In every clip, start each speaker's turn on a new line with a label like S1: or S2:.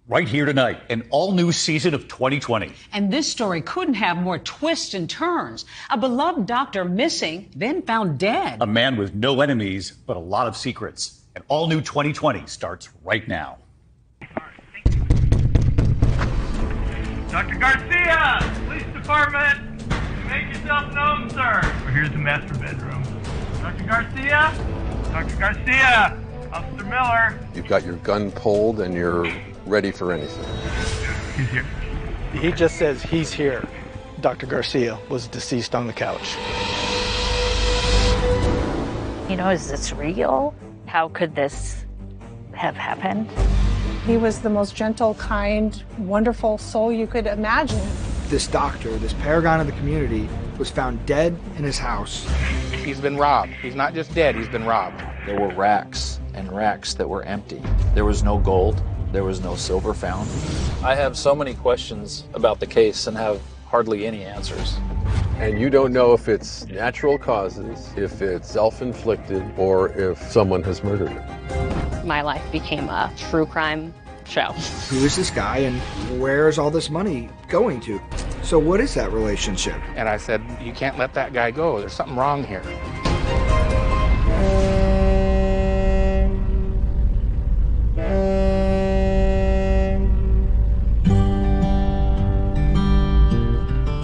S1: Right here tonight, an all-new season of 2020.
S2: And this story couldn't have more twists and turns. A beloved doctor missing, then found dead.
S1: A man with no enemies, but a lot of secrets. An all-new 2020 starts right now.
S3: Dr. Garcia, police department, make yourself known, sir. Here's the master bedroom. Dr. Garcia, Dr. Garcia, Officer Miller.
S4: You've got your gun pulled and you're ready for anything.
S3: He's here.
S5: He just says he's here. Dr. Garcia was deceased on the couch.
S6: You know, is this real? How could this have happened?
S7: He was the most gentle, kind, wonderful soul you could imagine.
S8: This doctor, this paragon of the community, was found dead in his house.
S9: He's been robbed. He's not just dead, he's been robbed.
S10: There were racks and racks that were empty. There was no gold. There was no silver found. I have so many questions about the case and have hardly any answers.
S4: And you don't know if it's natural causes, if it's self-inflicted, or if someone has murdered him.
S11: My life became a true crime show.
S8: Who is this guy and where is all this money going to? So what is that relationship?
S9: And I said, you can't let that guy go. There's something wrong here.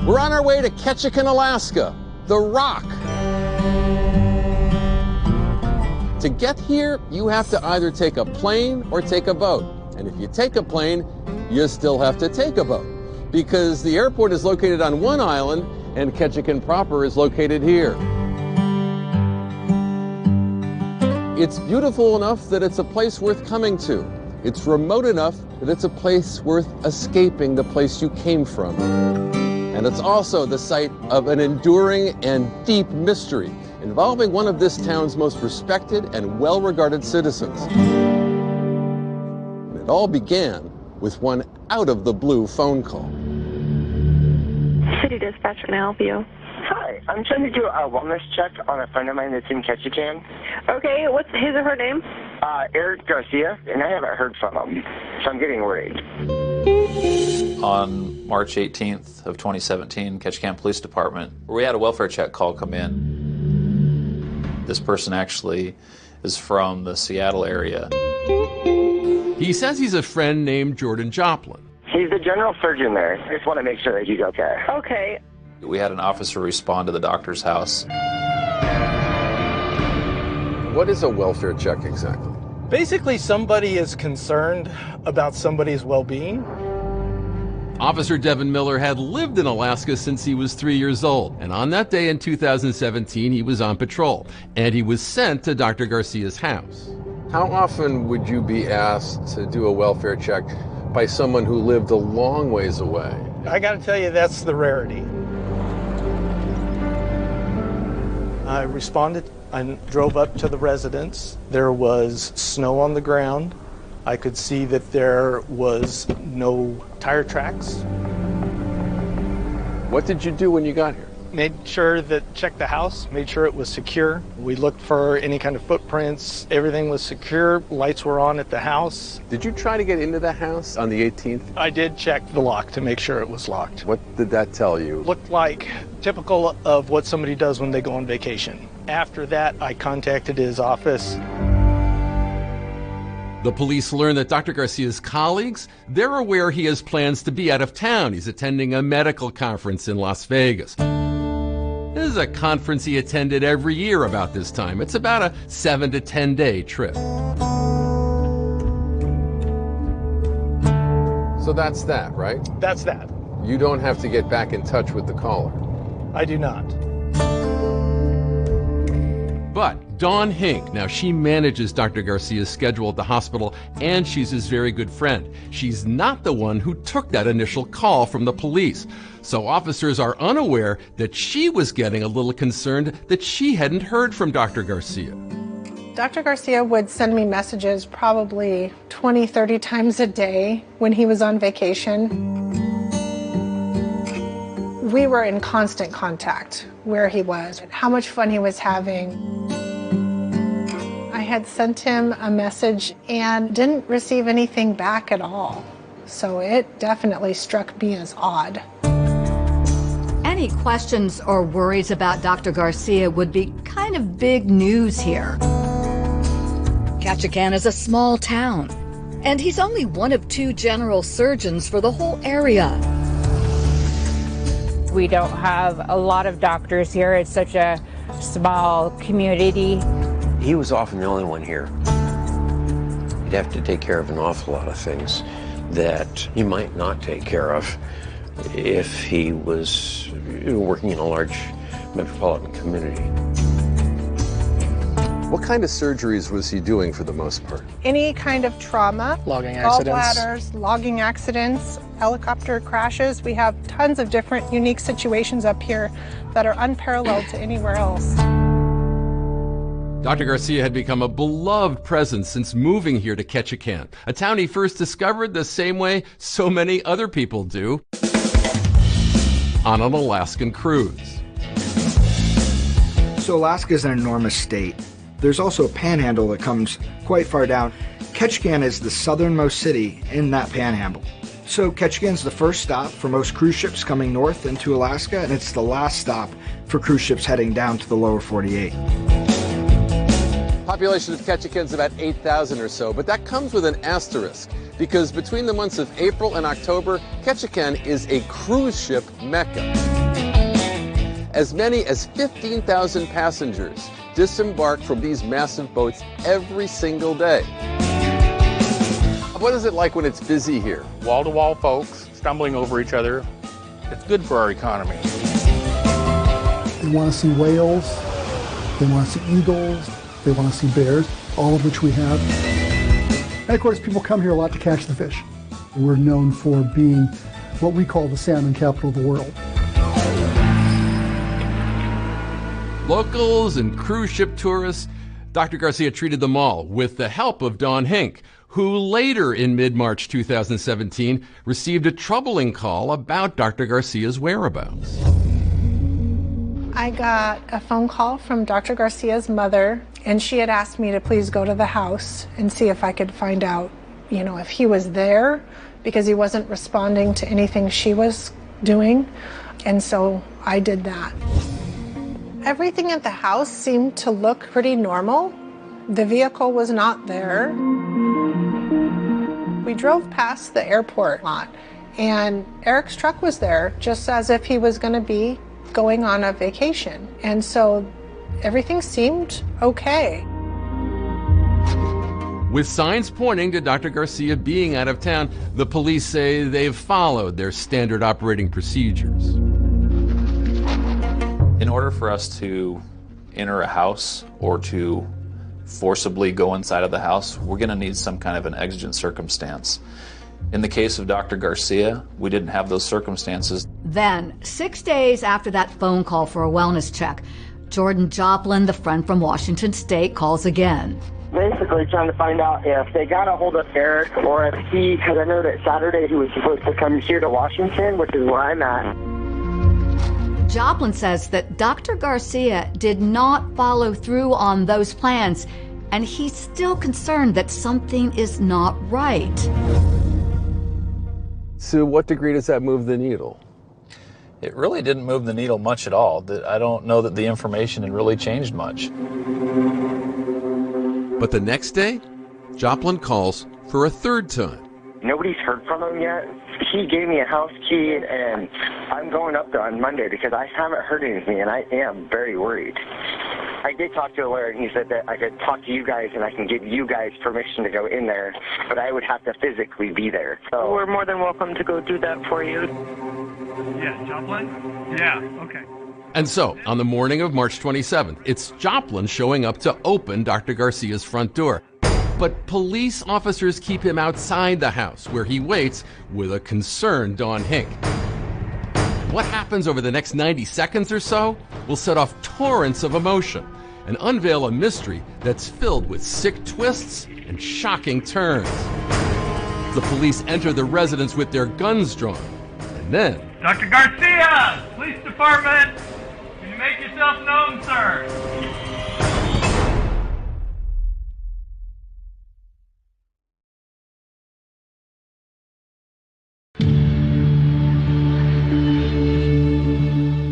S4: We're on our way to Ketchikan, Alaska, the Rock. To get here, you have to either take a plane or take a boat. And if you take a plane, you still have to take a boat, because the airport is located on one island and Ketchikan proper is located here. It's beautiful enough that it's a place worth coming to. It's remote enough that it's a place worth escaping the place you came from. And it's also the site of an enduring and deep mystery involving one of this town's most respected and well-regarded citizens. And it all began with one out-of-the-blue phone call.
S12: City Dispatch, can I help you?
S13: Hi, I'm trying to do a wellness check on a friend of mine that's in Ketchikan.
S12: Okay, what's his or her name?
S13: Eric Garcia, and I haven't heard from him, so I'm getting worried.
S10: On March 18th of 2017, Ketchikan Police Department, where we had a welfare check call come in. This person actually is from the Seattle area.
S14: He says he's a friend named Jordan Joplin.
S13: He's the general surgeon there. I just want to make sure that he's okay.
S12: Okay.
S10: We had an officer respond to the doctor's house.
S4: What is a welfare check exactly?
S5: Basically, somebody is concerned about somebody's well-being.
S14: Officer Devin Miller had lived in Alaska since he was 3 years old, and on that day in 2017, he was on patrol, and he was sent to Dr. Garcia's house.
S4: How often would you be asked to do a welfare check by someone who lived a long ways away?
S5: I got to tell you, that's the rarity. I responded. I drove up to the residence. There was snow on the ground. I could see that there was no tire tracks.
S4: What did you do when you got here?
S5: Made sure that, checked the house, made sure it was secure. We looked for any kind of footprints. Everything was secure. Lights were on at the house.
S4: Did you try to get into the house on the 18th?
S5: I did check the lock to make sure it was locked.
S4: What did that tell you?
S5: Looked like typical of what somebody does when they go on vacation. After that, I contacted his office.
S14: The police learn that Dr. Garcia's colleagues, they're aware he has plans to be out of town. He's attending a medical conference in Las Vegas. This is a conference he attended every year about this time. It's about a 7 to 10 day trip.
S4: So that's that, right?
S5: That's that.
S4: You don't have to get back in touch with the caller.
S5: I do not.
S14: But Dawn Hink, now she manages Dr. Garcia's schedule at the hospital, and she's his very good friend. She's not the one who took that initial call from the police. So officers are unaware that she was getting a little concerned that she hadn't heard from Dr. Garcia.
S7: Dr. Garcia would send me messages probably 20, 30 times a day when he was on vacation. We were in constant contact where he was, how much fun he was having. I had sent him a message and didn't receive anything back at all. So it definitely struck me as odd.
S15: Any questions or worries about Dr. Garcia would be kind of big news here. Ketchikan is a small town, and he's only one of 2 general surgeons for the whole area.
S16: We don't have a lot of doctors here. It's such a small community.
S17: He was often the only one here. You'd have to take care of an awful lot of things that you might not take care of if he was working in a large metropolitan community.
S4: What kind of surgeries was he doing for the most part?
S7: Any kind of trauma,
S8: Logging accidents.
S7: gallbladders, logging accidents, helicopter crashes. We have tons of different unique situations up here that are unparalleled to anywhere else.
S14: Dr. Garcia had become a beloved presence since moving here to Ketchikan, a town he first discovered the same way so many other people do, on an Alaskan cruise.
S8: So Alaska is an enormous state. There's also a panhandle that comes quite far down. Ketchikan is the southernmost city in that panhandle. So Ketchikan's the first stop for most cruise ships coming north into Alaska, and it's the last stop for cruise ships heading down to the lower 48.
S4: Population of Ketchikan is about 8,000 or so, but that comes with an asterisk, because between the months of April and October, Ketchikan is a cruise ship mecca. As many as 15,000 passengers disembark from these massive boats every single day. What is it like when it's busy here?
S9: Wall-to-wall folks stumbling over each other. It's good for our economy.
S18: They want to see whales, they want to see eagles, they want to see bears, all of which we have. And of course, people come here a lot to catch the fish. We're known for being what we call the salmon capital of the world.
S14: Locals and cruise ship tourists, Dr. Garcia treated them all with the help of Don Hink, who later in mid-March 2017 received a troubling call about Dr. Garcia's whereabouts.
S7: I got a phone call from Dr. Garcia's mother, and she had asked me to please go to the house and see if I could find out, if he was there, because he wasn't responding to anything she was doing. And so I did that. Everything at the house seemed to look pretty normal. The vehicle was not there. We drove past the airport lot, and Eric's truck was there, just as if he was going to be going on a vacation. And so everything seemed okay.
S14: With signs pointing to Dr. Garcia being out of town, the police say they've followed their standard operating procedures.
S10: In order for us to enter a house or to forcibly go inside of the house, we're going to need some kind of an exigent circumstance. In the case of Dr. Garcia, we didn't have those circumstances.
S15: Then, 6 days after that phone call for a wellness check, Jordan Joplin, the friend from Washington State, calls again.
S13: Basically trying to find out if they got a hold of Eric or if because I know that Saturday he was supposed to come here to Washington, which is where I'm at.
S15: Joplin says that Dr. Garcia did not follow through on those plans, and he's still concerned that something is not right.
S4: To what degree does that move the needle?
S10: It really didn't move the needle much at all. I don't know that the information had really changed much.
S14: But the next day, Joplin calls for a third time.
S13: Nobody's heard from him yet. He gave me a house key, and I'm going up there on Monday because I haven't heard anything, and I am very worried. I did talk to a lawyer, and he said that I could talk to you guys, and I can give you guys permission to go in there, but I would have to physically be there. So we're more than welcome to go do that for you.
S3: Yeah, Joplin? Yeah, okay.
S14: And so, on the morning of March 27th, it's Joplin showing up to open Dr. Garcia's front door. But police officers keep him outside the house, where he waits with a concerned Don Hink. What happens over the next 90 seconds or so will set off torrents of emotion and unveil a mystery that's filled with sick twists and shocking turns. The police enter the residence with their guns drawn, and then...
S3: Dr. Garcia! Police Department! Can you make yourself known, sir?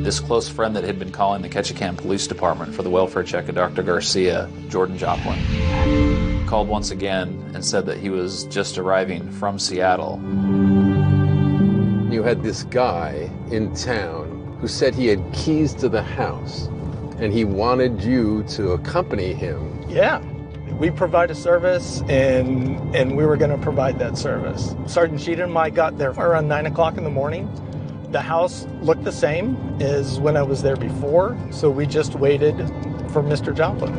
S10: This close friend that had been calling the Ketchikan Police Department for the welfare check of Dr. Garcia, Jordan Joplin, called once again and said that he was just arriving from Seattle.
S4: You had this guy in town who said he had keys to the house, and he wanted you to accompany him.
S5: Yeah. We provide a service, and we were going to provide that service. Sergeant Sheehan and I got there around 9 o'clock in the morning. The house looked the same as when I was there before, so we just waited for Mr. Joplin.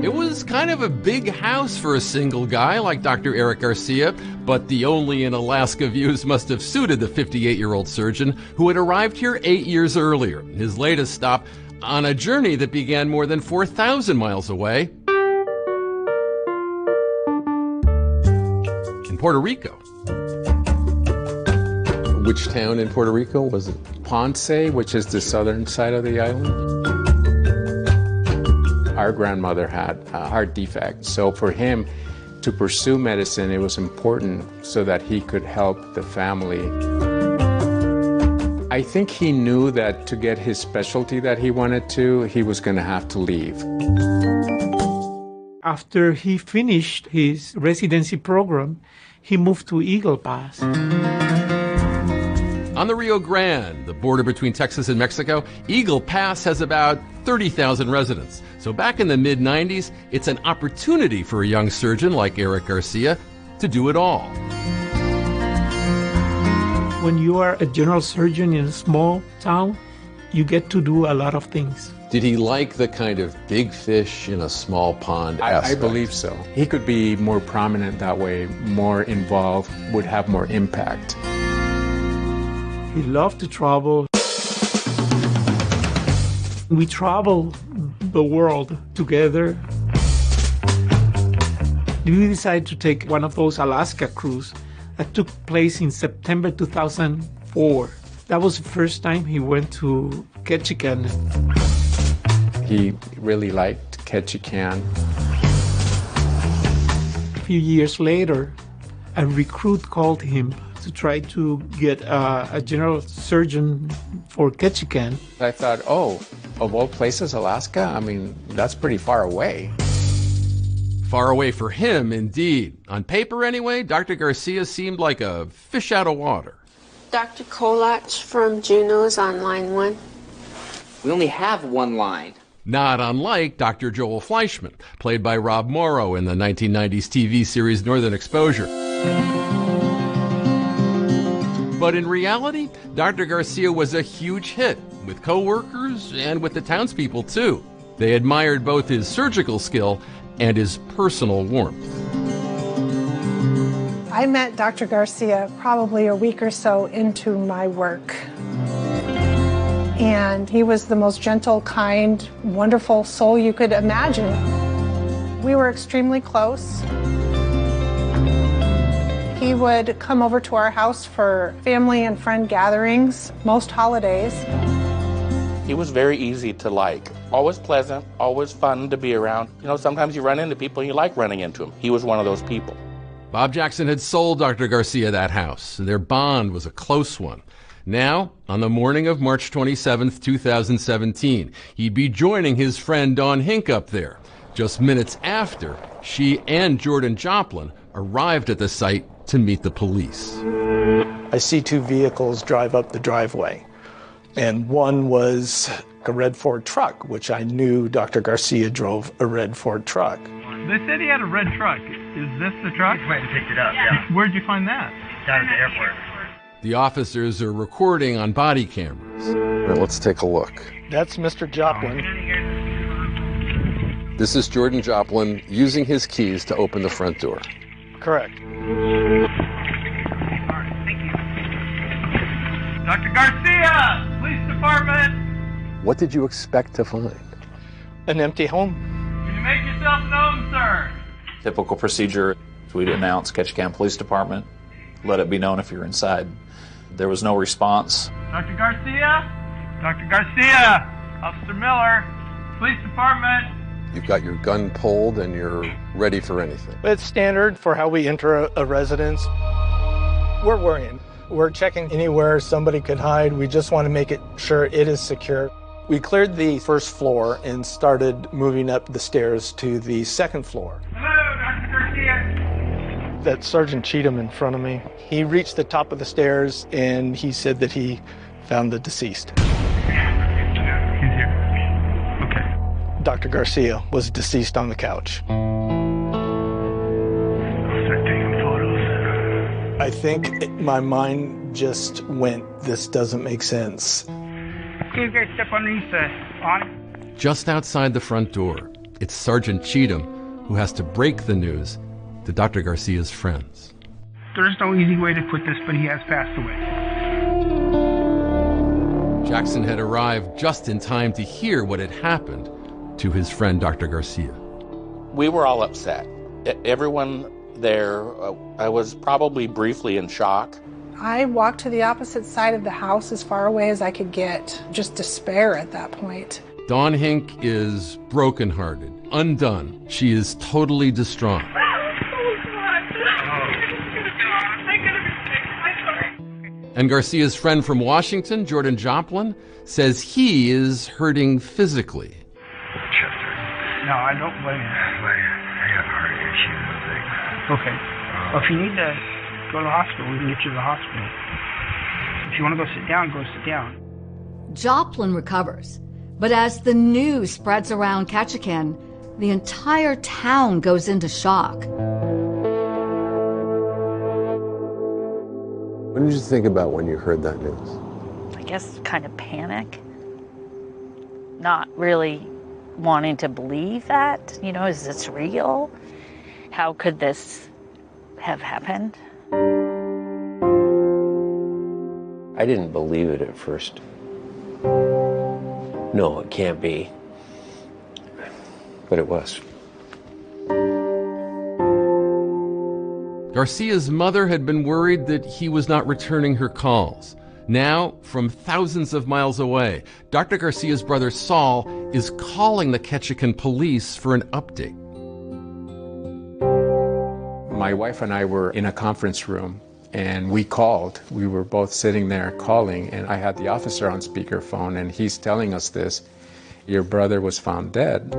S14: It was kind of a big house for a single guy like Dr. Eric Garcia, but the only in Alaska views must have suited the 58-year-old surgeon who had arrived here 8 years earlier, his latest stop on a journey that began more than 4,000 miles away in Puerto Rico.
S4: Which town in Puerto Rico was it?
S19: Ponce, which is the southern side of the island. Our grandmother had a heart defect, so for him to pursue medicine, it was important so that he could help the family. I think he knew that to get his specialty that he wanted to, he was going to have to leave.
S20: After he finished his residency program, he moved to Eagle Pass.
S14: On the Rio Grande, the border between Texas and Mexico, Eagle Pass has about 30,000 residents. So back in the mid-90s, it's an opportunity for a young surgeon like Eric Garcia to do it all.
S20: When you are a general surgeon in a small town, you get to do a lot of things.
S4: Did he like the kind of big fish in a small pond
S19: I
S4: aspect?
S19: believe so. He could be more prominent that way, more involved, would have more impact.
S20: He loved to travel. We traveled the world together. We decided to take one of those Alaska cruises that took place in September 2004. That was the first time he went to Ketchikan.
S19: He really liked Ketchikan.
S20: A few years later, a recruit called him to try to get a general surgeon for Ketchikan.
S19: I thought, oh, of all places, Alaska? I mean, that's pretty far away.
S14: Far away for him, indeed. On paper, anyway, Dr. Garcia seemed like a fish out of water.
S21: Dr. Kolach from Juneau is on line 1.
S22: We only have one line.
S14: Not unlike Dr. Joel Fleischman, played by Rob Morrow in the 1990s TV series Northern Exposure. But in reality, Dr. Garcia was a huge hit with coworkers and with the townspeople, too. They admired both his surgical skill and his personal warmth.
S7: I met Dr. Garcia probably a week or so into my work. And he was the most gentle, kind, wonderful soul you could imagine. We were extremely close. He would come over to our house for family and friend gatherings, most holidays.
S9: He was very easy to like. Always pleasant, always fun to be around. You know, sometimes you run into people and you like running into them. He was one of those people.
S14: Bob Jackson had sold Dr. Garcia that house. Their bond was a close one. Now, on the morning of March 27th, 2017, he'd be joining his friend Dawn Hink up there, just minutes after she and Jordan Joplin arrived at the site to meet the police.
S5: I see 2 vehicles drive up the driveway, and one was a red Ford truck, which I knew Dr. Garcia drove a red Ford truck.
S3: They said he had a red truck. Is this the truck?
S13: Went and picked it up, yeah.
S3: Where'd you find that?
S13: Down at the airport.
S14: The officers are recording on body cameras.
S4: All right, let's take a look.
S5: That's Mr. Joplin.
S4: This is Jordan Joplin using his keys to open the front door.
S5: Correct.
S3: Dr. Garcia, police department.
S4: What did you expect to find?
S5: An empty home.
S3: Can you make yourself known, sir?
S10: Typical procedure, we'd announce Ketchikan Police Department, let it be known if you're inside. There was no response.
S3: Dr. Garcia? Dr. Garcia! Officer Miller, police department.
S4: You've got your gun pulled and you're ready for anything.
S5: It's standard for how we enter a residence. We're worrying. We're checking anywhere somebody could hide. We just want to make it sure it is secure. We cleared the first floor and started moving up the stairs to the second floor.
S3: Hello, Dr. Garcia.
S5: That's Sergeant Cheatham in front of me. He reached the top of the stairs and he said that he found the deceased.
S3: He's here. Okay.
S5: Dr. Garcia was deceased on the couch.
S3: Start taking photos.
S5: I think my mind just went, this doesn't make sense.
S3: Can you guys step underneath the awning?
S14: Just outside the front door, it's Sergeant Cheatham who has to break the news to Dr. Garcia's friends.
S3: There's no easy way to put this, but he has passed away.
S14: Jackson had arrived just in time to hear what had happened to his friend Dr. Garcia.
S9: We were all upset. Everyone there, I was probably briefly in shock.
S7: I walked to the opposite side of the house as far away as I could get. Just despair at that point.
S14: Dawn Hink is brokenhearted, undone. She is totally distraught. And Garcia's friend from Washington, Jordan Joplin, says he is hurting physically.
S3: No, I don't blame you.
S1: I got heart issues, I think.
S3: Okay. Well, if you need to go to the hospital, we can get you to the hospital. If you want to go sit down, go sit down.
S15: Joplin recovers, but as the news spreads around Ketchikan, the entire town goes into shock.
S4: What did you think about when you heard that news?
S6: I guess kind of panic. Not really wanting to believe that. You know, is this real? How could this have happened?
S17: I didn't believe it at first. No, it can't be. But it was.
S14: Garcia's mother had been worried that he was not returning her calls. Now, from thousands of miles away, Dr. Garcia's brother Saul is calling the Ketchikan police for an update.
S19: My wife and I were in a conference room and we called. We were both sitting there calling, and I had the officer on speakerphone, and he's telling us this. Your brother was found dead.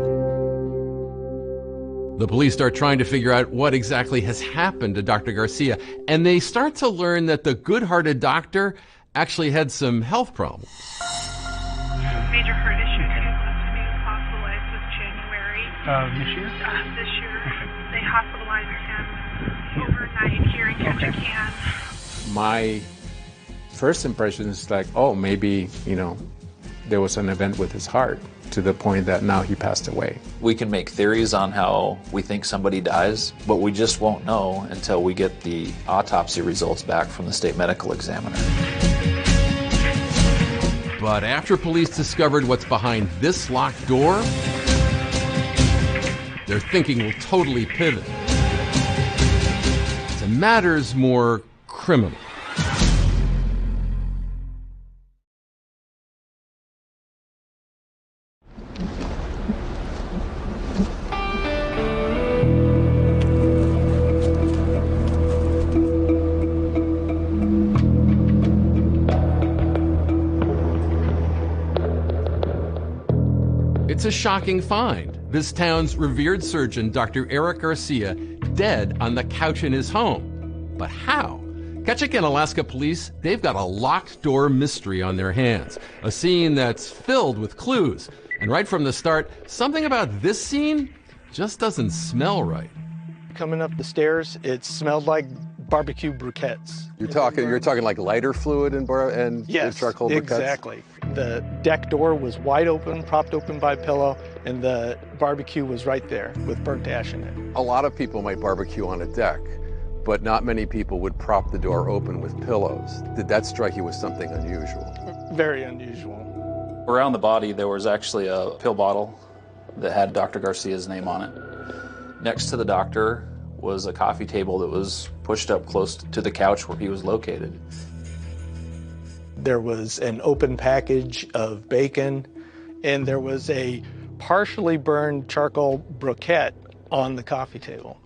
S14: The police start trying to figure out what exactly has happened to Dr. Garcia, and they start to learn that the good-hearted doctor actually had some health problems.
S2: Major heart issues. He was hospitalized this January.
S3: This year?
S2: This year. They hospitalized him overnight here in Ketchikan.
S19: My first impression is like, oh, maybe, there was an event with his heart, to the point that now he passed away.
S10: We can make theories on how we think somebody dies, but we just won't know until we get the autopsy results back from the state medical examiner.
S14: But after police discovered what's behind this locked door, their thinking will totally pivot to matters more criminal. It's a shocking find. This town's revered surgeon, Dr. Eric Garcia, dead on the couch in his home. But how? Ketchikan, Alaska police, they've got a locked door mystery on their hands. A scene that's filled with clues. And right from the start, something about this scene just doesn't smell right.
S5: Coming up the stairs, it smelled like barbecue briquettes.
S4: You're talking like lighter fluid and
S5: yes,
S4: charcoal briquettes?
S5: Exactly. The deck door was wide open, propped open by a pillow, and the barbecue was right there with burnt ash in it.
S4: A lot of people might barbecue on a deck, but not many people would prop the door open with pillows. Did that strike you as something unusual?
S5: Very unusual.
S10: Around the body, there was actually a pill bottle that had Dr. Garcia's name on it. Next to the doctor was a coffee table that was pushed up close to the couch where he was located.
S5: There was an open package of bacon, and there was a partially burned charcoal briquette on the coffee table.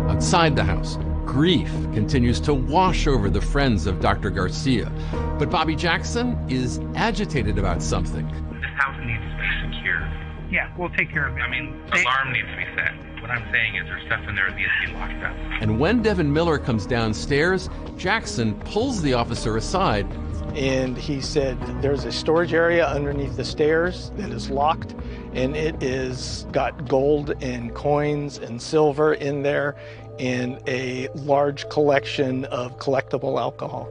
S14: Outside the house, Grief continues to wash over the friends of Dr. Garcia. But Bobby Jackson is agitated about something.
S11: This house needs to be secured.
S3: Yeah, we'll take care of it.
S11: I mean, alarm needs to be set. What I'm saying is there's stuff in there that needs to be locked up.
S14: And when Devin Miller comes downstairs, Jackson pulls the officer aside.
S5: And he said, there's a storage area underneath the stairs that is locked, and it is got gold and coins and silver in there, and a large collection of collectible alcohol.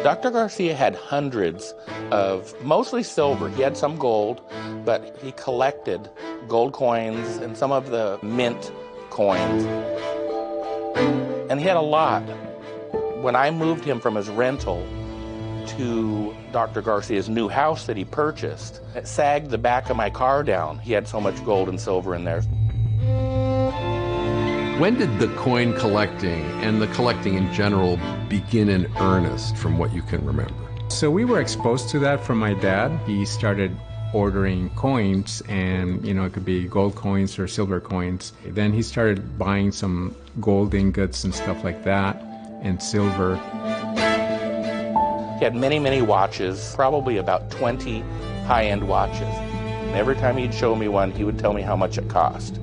S9: Dr. Garcia had hundreds of mostly silver. He had some gold, but he collected gold coins and some of the mint coins. And he had a lot. When I moved him from his rental to Dr. Garcia's new house that he purchased, it sagged the back of my car down. He had so much gold and silver in there.
S14: When did the coin collecting and the collecting in general begin in earnest, from what you can remember?
S19: So we were exposed to that from my dad. He started ordering coins, and it could be gold coins or silver coins. Then he started buying some gold ingots and stuff like that, and silver.
S9: He had many, many watches, probably about 20 high-end watches. And every time he'd show me one, he would tell me how much it cost.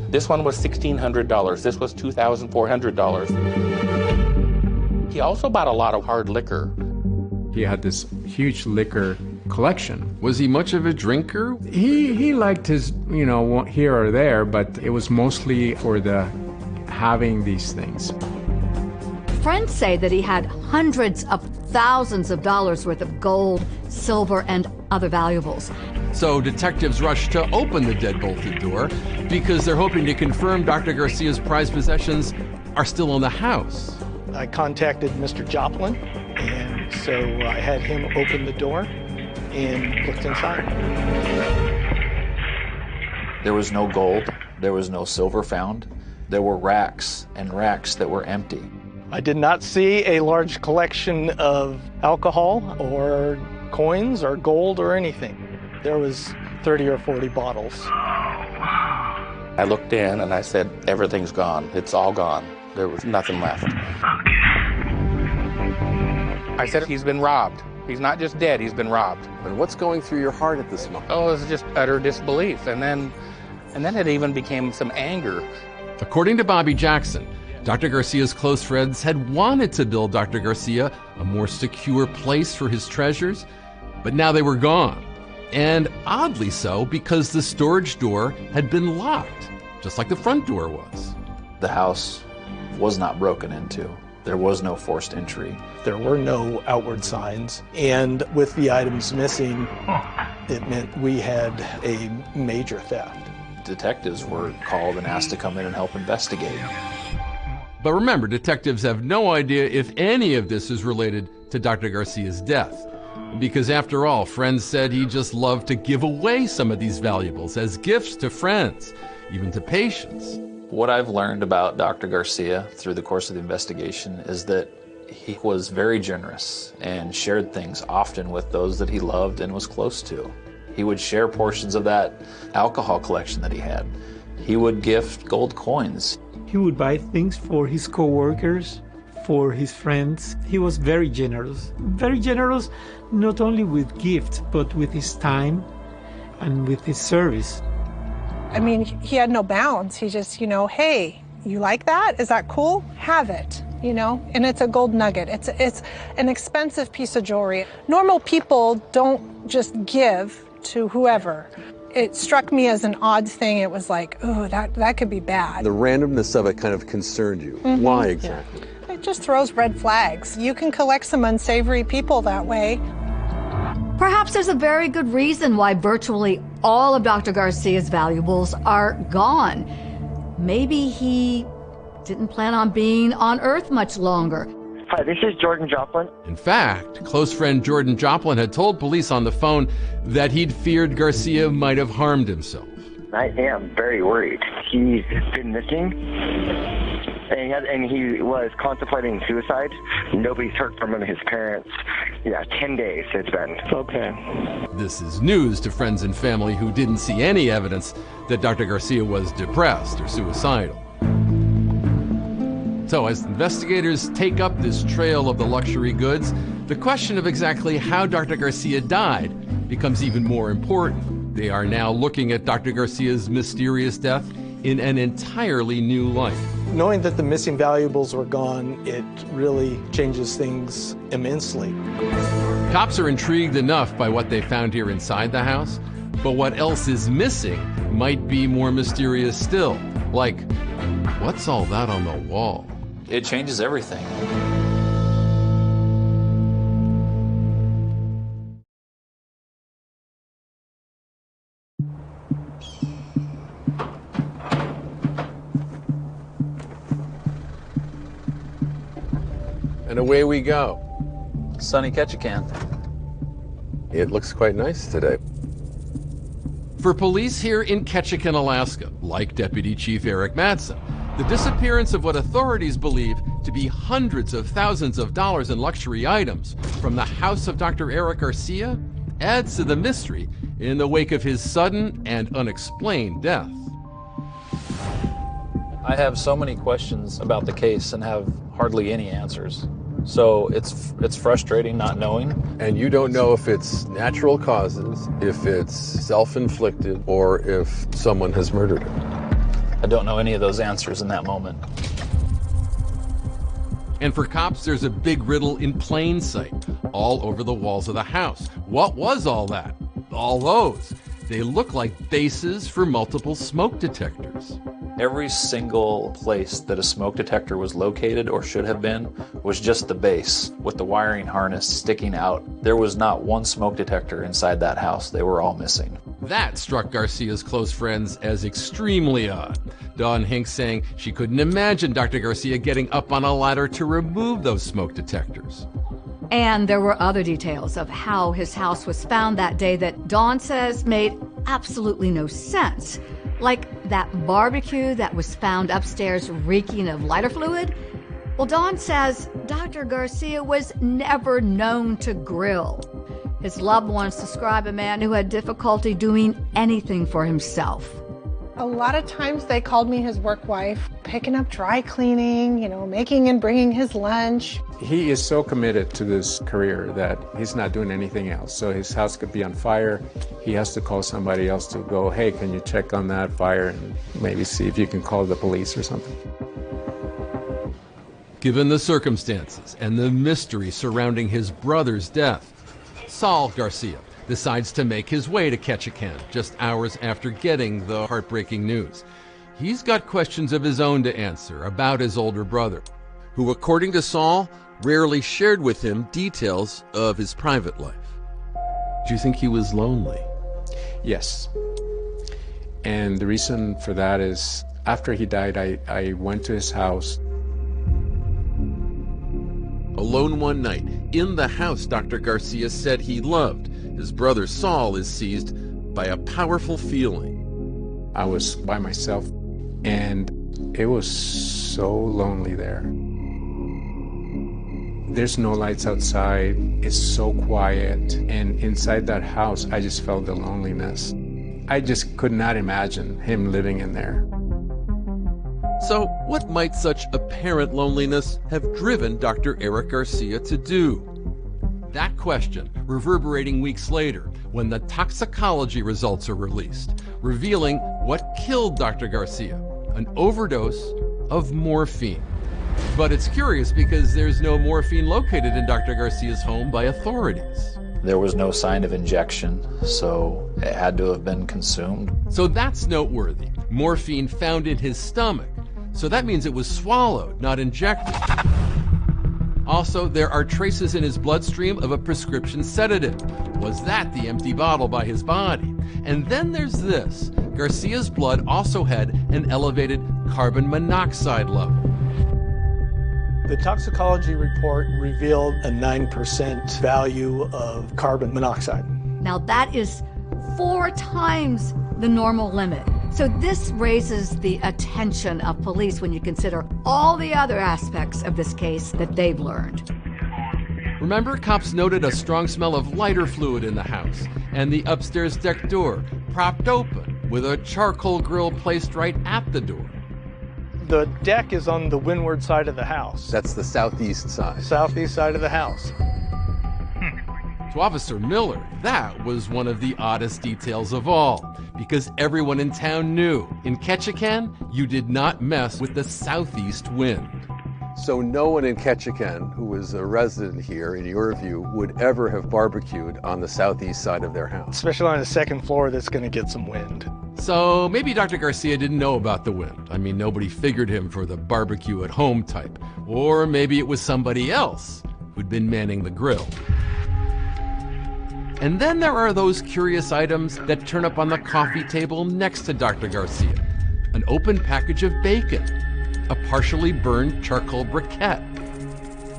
S9: This one was $1,600. This was $2,400. He also bought a lot of hard liquor.
S19: He had this huge liquor collection.
S14: Was he much of a drinker?
S19: He liked his, here or there, but it was mostly for the having these things.
S15: Friends say that he had hundreds of thousands of dollars worth of gold, silver, and other valuables.
S14: So detectives rush to open the deadbolted door because they're hoping to confirm Dr. Garcia's prized possessions are still in the house.
S5: I contacted Mr. Joplin, and so I had him open the door and looked inside.
S10: There was no gold, there was no silver found. There were racks and racks that were empty.
S5: I did not see a large collection of alcohol or coins or gold or anything. There was 30 or 40 bottles.
S9: I looked in and I said, everything's gone. It's all gone. There was nothing left. I said, he's been robbed. He's not just dead, he's been robbed.
S4: And what's going through your heart at this moment?
S9: Oh, it was just utter disbelief. And then it even became some anger.
S14: According to Bobby Jackson, Dr. Garcia's close friends had wanted to build Dr. Garcia a more secure place for his treasures, but now they were gone. And oddly so, because the storage door had been locked, just like the front door was.
S10: The house was not broken into. There was no forced entry.
S5: There were no outward signs, and with the items missing, it meant we had a major theft.
S10: Detectives were called and asked to come in and help investigate.
S14: But remember, detectives have no idea if any of this is related to Dr. Garcia's death. Because after all, friends said he just loved to give away some of these valuables as gifts to friends, even to patients.
S10: What I've learned about Dr. Garcia through the course of the investigation is that he was very generous and shared things often with those that he loved and was close to. He would share portions of that alcohol collection that he had. He would gift gold coins.
S20: He would buy things for his co-workers, for his friends. He was very generous not only with gifts, but with his time and with his service.
S7: I mean, he had no bounds. He just, hey, you like that? Is that cool? Have it, and it's a gold nugget. It's an expensive piece of jewelry. Normal people don't just give to whoever. It struck me as an odd thing. It was like, oh, that could be bad.
S4: The randomness of it kind of concerned you.
S7: Mm-hmm.
S4: Why exactly?
S7: Yeah. It just throws red flags. You can collect some unsavory people that way.
S15: Perhaps there's a very good reason why virtually all of Dr. Garcia's valuables are gone. Maybe he didn't plan on being on Earth much longer.
S13: Hi, this is Jordan Joplin.
S14: In fact, close friend Jordan Joplin had told police on the phone that he'd feared Garcia might have harmed himself.
S13: I am very worried. He's been missing, and he was contemplating suicide. Nobody's heard from him. His parents. Yeah, 10 days it's been.
S5: Okay.
S14: This is news to friends and family who didn't see any evidence that Dr. Garcia was depressed or suicidal. So as investigators take up this trail of the luxury goods, the question of exactly how Dr. Garcia died becomes even more important. They are now looking at Dr. Garcia's mysterious death in an entirely new light.
S5: Knowing that the missing valuables were gone, it really changes things immensely.
S14: Cops are intrigued enough by what they found here inside the house, but what else is missing might be more mysterious still. Like, what's all that on the wall?
S10: It changes everything.
S4: And away we go.
S10: Sunny Ketchikan.
S4: It looks quite nice today.
S14: For police here in Ketchikan, Alaska, like Deputy Chief Eric Madsen, the disappearance of what authorities believe to be hundreds of thousands of dollars in luxury items from the house of Dr. Eric Garcia adds to the mystery in the wake of his sudden and unexplained death.
S10: I have so many questions about the case and have hardly any answers. So it's frustrating not knowing.
S4: And you don't know if it's natural causes, if it's self-inflicted, or if someone has murdered him.
S10: I don't know any of those answers in that moment.
S14: And for cops, there's a big riddle in plain sight, all over the walls of the house. What was all that? All those. They look like bases for multiple smoke detectors.
S10: Every single place that a smoke detector was located or should have been was just the base with the wiring harness sticking out. There was not one smoke detector inside that house. They were all missing.
S14: That struck Garcia's close friends as extremely odd. Dawn Hinks saying she couldn't imagine Dr. Garcia getting up on a ladder to remove those smoke detectors.
S15: And there were other details of how his house was found that day that Dawn says made absolutely no sense. Like that barbecue that was found upstairs reeking of lighter fluid. Well, Dawn says Dr. Garcia was never known to grill. His loved ones describe a man who had difficulty doing anything for himself.
S7: A lot of times they called me his work wife, picking up dry cleaning, making and bringing his lunch.
S19: He is so committed to this career that he's not doing anything else. So his house could be on fire. He has to call somebody else to go, hey, can you check on that fire and maybe see if you can call the police or something.
S14: Given the circumstances and the mystery surrounding his brother's death, Saul Garcia decides to make his way to Ketchikan just hours after getting the heartbreaking news. He's got questions of his own to answer about his older brother, who, according to Saul, rarely shared with him details of his private life. Do you think he was lonely?
S19: Yes. And the reason for that is after he died, I went to his house.
S14: Alone one night, in the house Dr. Garcia said he loved, his brother Saul is seized by a powerful feeling.
S19: I was by myself, and it was so lonely there. There's no lights outside, it's so quiet, and inside that house, I just felt the loneliness. I just could not imagine him living in there.
S14: So what might such apparent loneliness have driven Dr. Eric Garcia to do? That question reverberating weeks later when the toxicology results are released, revealing what killed Dr. Garcia, an overdose of morphine. But it's curious because there's no morphine located in Dr. Garcia's home by authorities.
S10: There was no sign of injection, so it had to have been consumed.
S14: So that's noteworthy. Morphine found in his stomach. So that means it was swallowed, not injected. Also, there are traces in his bloodstream of a prescription sedative. Was that the empty bottle by his body? And then there's this. Garcia's blood also had an elevated carbon monoxide level.
S5: The toxicology report revealed a 9% value of carbon monoxide.
S15: Now that is 4 times the normal limit. So this raises the attention of police when you consider all the other aspects of this case that they've learned.
S14: Remember, cops noted a strong smell of lighter fluid in the house, and the upstairs deck door propped open with a charcoal grill placed right at the door.
S5: The deck is on the windward side of the house.
S14: That's the southeast side.
S5: Southeast side of the house.
S14: To Officer Miller, that was one of the oddest details of all, because everyone in town knew in Ketchikan, you did not mess with the southeast wind.
S4: So no one in Ketchikan who was a resident here, in your view, would ever have barbecued on the southeast side of their house?
S5: Especially on the second floor that's going to get some wind.
S14: So maybe Dr. Garcia didn't know about the wind. I mean, nobody figured him for the barbecue at home type. Or maybe it was somebody else who'd been manning the grill. And then there are those curious items that turn up on the coffee table next to Dr. Garcia. An open package of bacon, a partially burned charcoal briquette.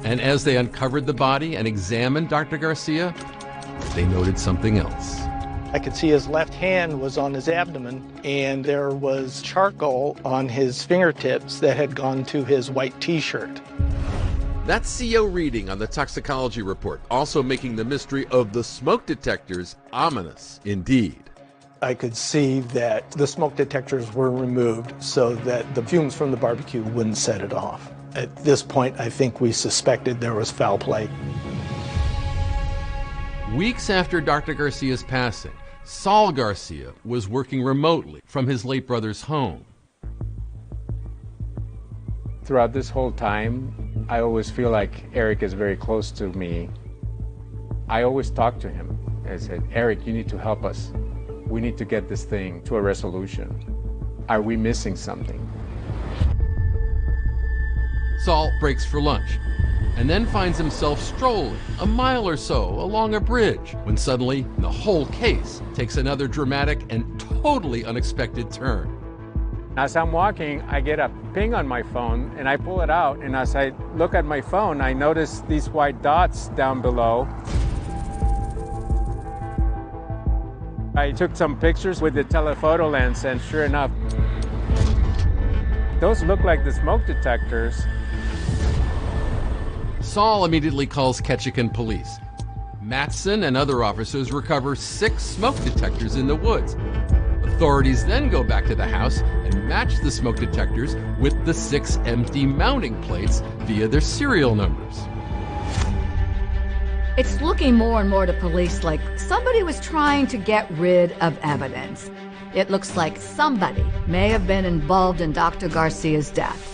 S14: And as they uncovered the body and examined Dr. Garcia, they noted something else.
S5: I could see his left hand was on his abdomen, and there was charcoal on his fingertips that had gone to his white t-shirt.
S14: That's C.O. Reading on the toxicology report, also making the mystery of the smoke detectors ominous indeed.
S5: I could see that the smoke detectors were removed so that the fumes from the barbecue wouldn't set it off. At this point, I think we suspected there was foul play.
S14: Weeks after Dr. Garcia's passing, Saul Garcia was working remotely from his late brother's home.
S19: Throughout this whole time, I always feel like Eric is very close to me. I always talk to him. I said, Eric, you need to help us. We need to get this thing to a resolution. Are we missing something?
S14: Saul breaks for lunch and then finds himself strolling a mile or so along a bridge when suddenly the whole case takes another dramatic and totally unexpected turn.
S19: As I'm walking, I get a ping on my phone and I pull it out, and as I look at my phone, I notice these white dots down below. I took some pictures with the telephoto lens, and sure enough, those look like the smoke detectors.
S14: Saul immediately calls Ketchikan police. Matson and other officers recover 6 smoke detectors in the woods. Authorities then go back to the house and match the smoke detectors with the 6 empty mounting plates via their serial numbers.
S15: It's looking more and more to police like somebody was trying to get rid of evidence. It looks like somebody may have been involved in Dr. Garcia's death.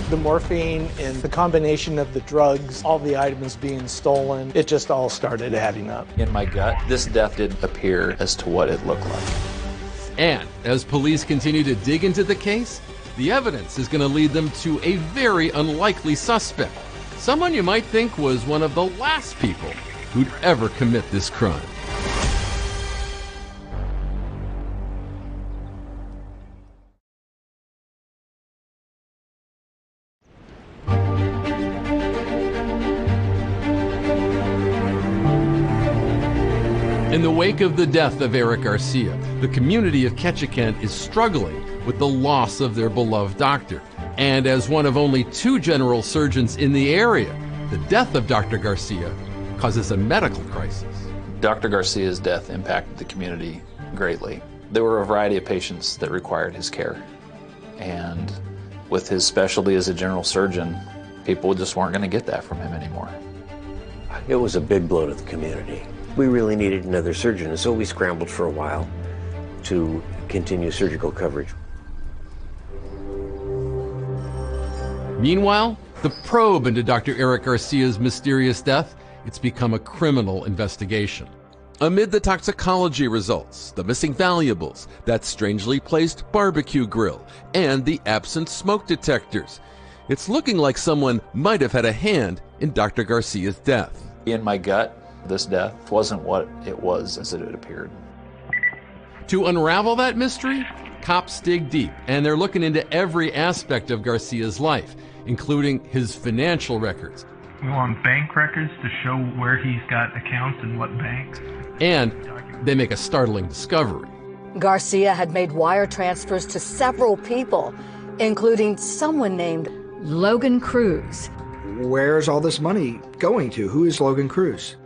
S5: The morphine and the combination of the drugs, all the items being stolen, it just all started adding up.
S10: In my gut, this death did appear as to what it looked like.
S14: And as police continue to dig into the case, the evidence is going to lead them to a very unlikely suspect. Someone you might think was one of the last people who'd ever commit this crime. In the wake of the death of Eric Garcia, the community of Ketchikan is struggling with the loss of their beloved doctor. And as one of only 2 general surgeons in the area, the death of Dr. Garcia causes a medical crisis.
S10: Dr. Garcia's death impacted the community greatly. There were a variety of patients that required his care. And with his specialty as a general surgeon, people just weren't going to get that from him anymore.
S17: It was a big blow to the community. We really needed another surgeon, and so we scrambled for a while to continue surgical coverage.
S14: Meanwhile, the probe into Dr. Eric Garcia's mysterious death, it's become a criminal investigation. Amid the toxicology results, the missing valuables, that strangely placed barbecue grill, and the absent smoke detectors, it's looking like someone might have had a hand in Dr. Garcia's death.
S10: In my gut, this death wasn't what it was as it had appeared.
S14: To unravel that mystery, cops dig deep, and they're looking into every aspect of Garcia's life, including his financial records.
S3: We want bank records to show where he's got accounts and what banks.
S14: And they make a startling discovery.
S15: Garcia had made wire transfers to several people, including someone named Logan Cruz.
S8: Where's all this money going to? Who is Logan Cruz?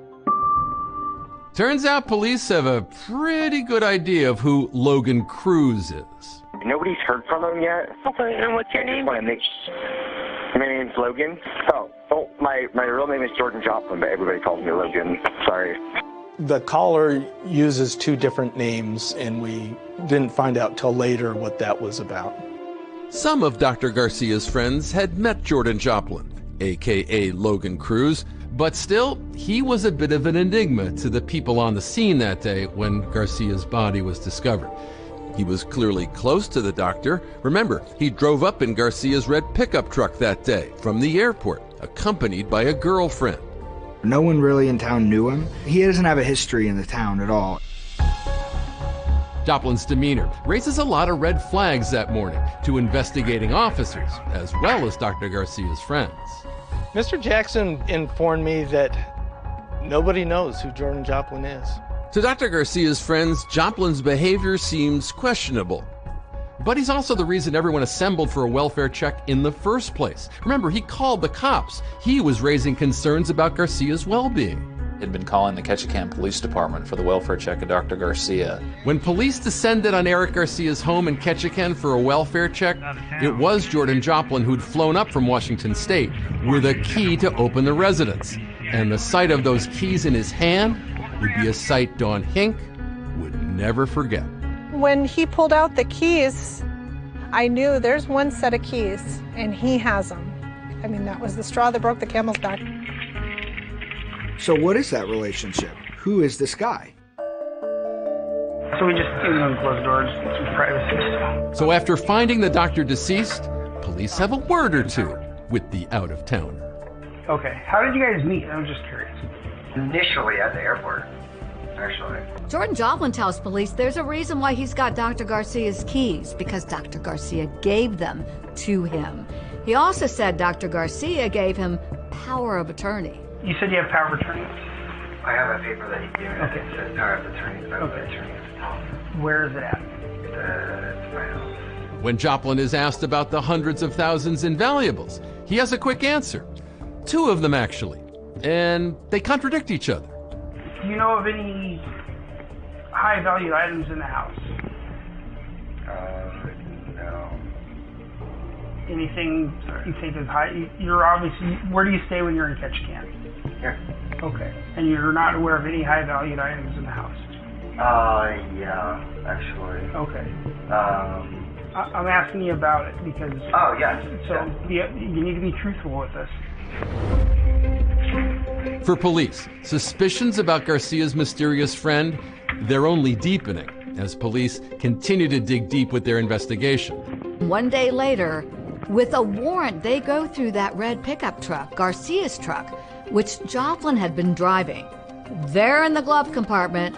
S14: Turns out police have a pretty good idea of who Logan Cruz is.
S13: Nobody's heard from him yet.
S21: Okay, and what's your name?
S13: My name's Logan. Oh, my real name is Jordan Joplin, but everybody calls me Logan. Sorry.
S5: The caller uses two different names, and we didn't find out till later what that was about.
S14: Some of Dr. Garcia's friends had met Jordan Joplin, a.k.a. Logan Cruz, but still, he was a bit of an enigma to the people on the scene that day when Garcia's body was discovered. He was clearly close to the doctor. Remember, he drove up in Garcia's red pickup truck that day from the airport, accompanied by a girlfriend.
S8: No one really in town knew him. He doesn't have a history in the town at all.
S14: Joplin's demeanor raises a lot of red flags that morning to investigating officers, as well as Dr. Garcia's friends.
S5: Mr. Jackson informed me that nobody knows who Jordan Joplin is.
S14: To Dr. Garcia's friends, Joplin's behavior seems questionable. But he's also the reason everyone assembled for a welfare check in the first place. Remember, he called the cops. He was raising concerns about Garcia's well-being.
S10: He'd been calling the Ketchikan Police Department for the welfare check of Dr. Garcia.
S14: When police descended on Eric Garcia's home in Ketchikan for a welfare check, it was Jordan Joplin who'd flown up from Washington State with a key to open the residence. And the sight of those keys in his hand would be a sight Don Hink would never forget.
S7: When he pulled out the keys, I knew there's one set of keys, and he has them. I mean, that was the straw that broke the camel's back.
S8: So what is that relationship? Who is this guy?
S12: So we just closed doors, some privacy.
S14: So after finding the doctor deceased, police have a word or two with the out-of-towner.
S12: Okay, how did you guys meet? I'm just curious.
S1: Initially at the airport, actually.
S15: Jordan Joplin tells police there's a reason why he's got Dr. Garcia's keys, because Dr. Garcia gave them to him. He also said Dr. Garcia gave him power of attorney.
S12: You said you have power of attorney?
S1: I have a paper that he gave me that says power of attorney, but the attorney at the top.
S12: Where is it at?
S1: It's my house.
S14: When Joplin is asked about the hundreds of thousands in valuables, he has a quick answer. Two of them, actually. And they contradict each other.
S12: Do you know of any high-value items in the house?
S1: No.
S12: Anything you think is high? You're obviously, where do you stay when you're in Ketchikan?
S1: Here.
S12: Okay. And you're not aware of any high-valued items in the house?
S1: Yeah, actually.
S12: Okay. I'm asking you about it because...
S1: Oh, yes.
S12: So you need to be truthful with us.
S14: For police, suspicions about Garcia's mysterious friend, they're only deepening as police continue to dig deep with their investigation.
S15: One day later, with a warrant, they go through that red pickup truck, Garcia's truck, which Joplin had been driving. There in the glove compartment,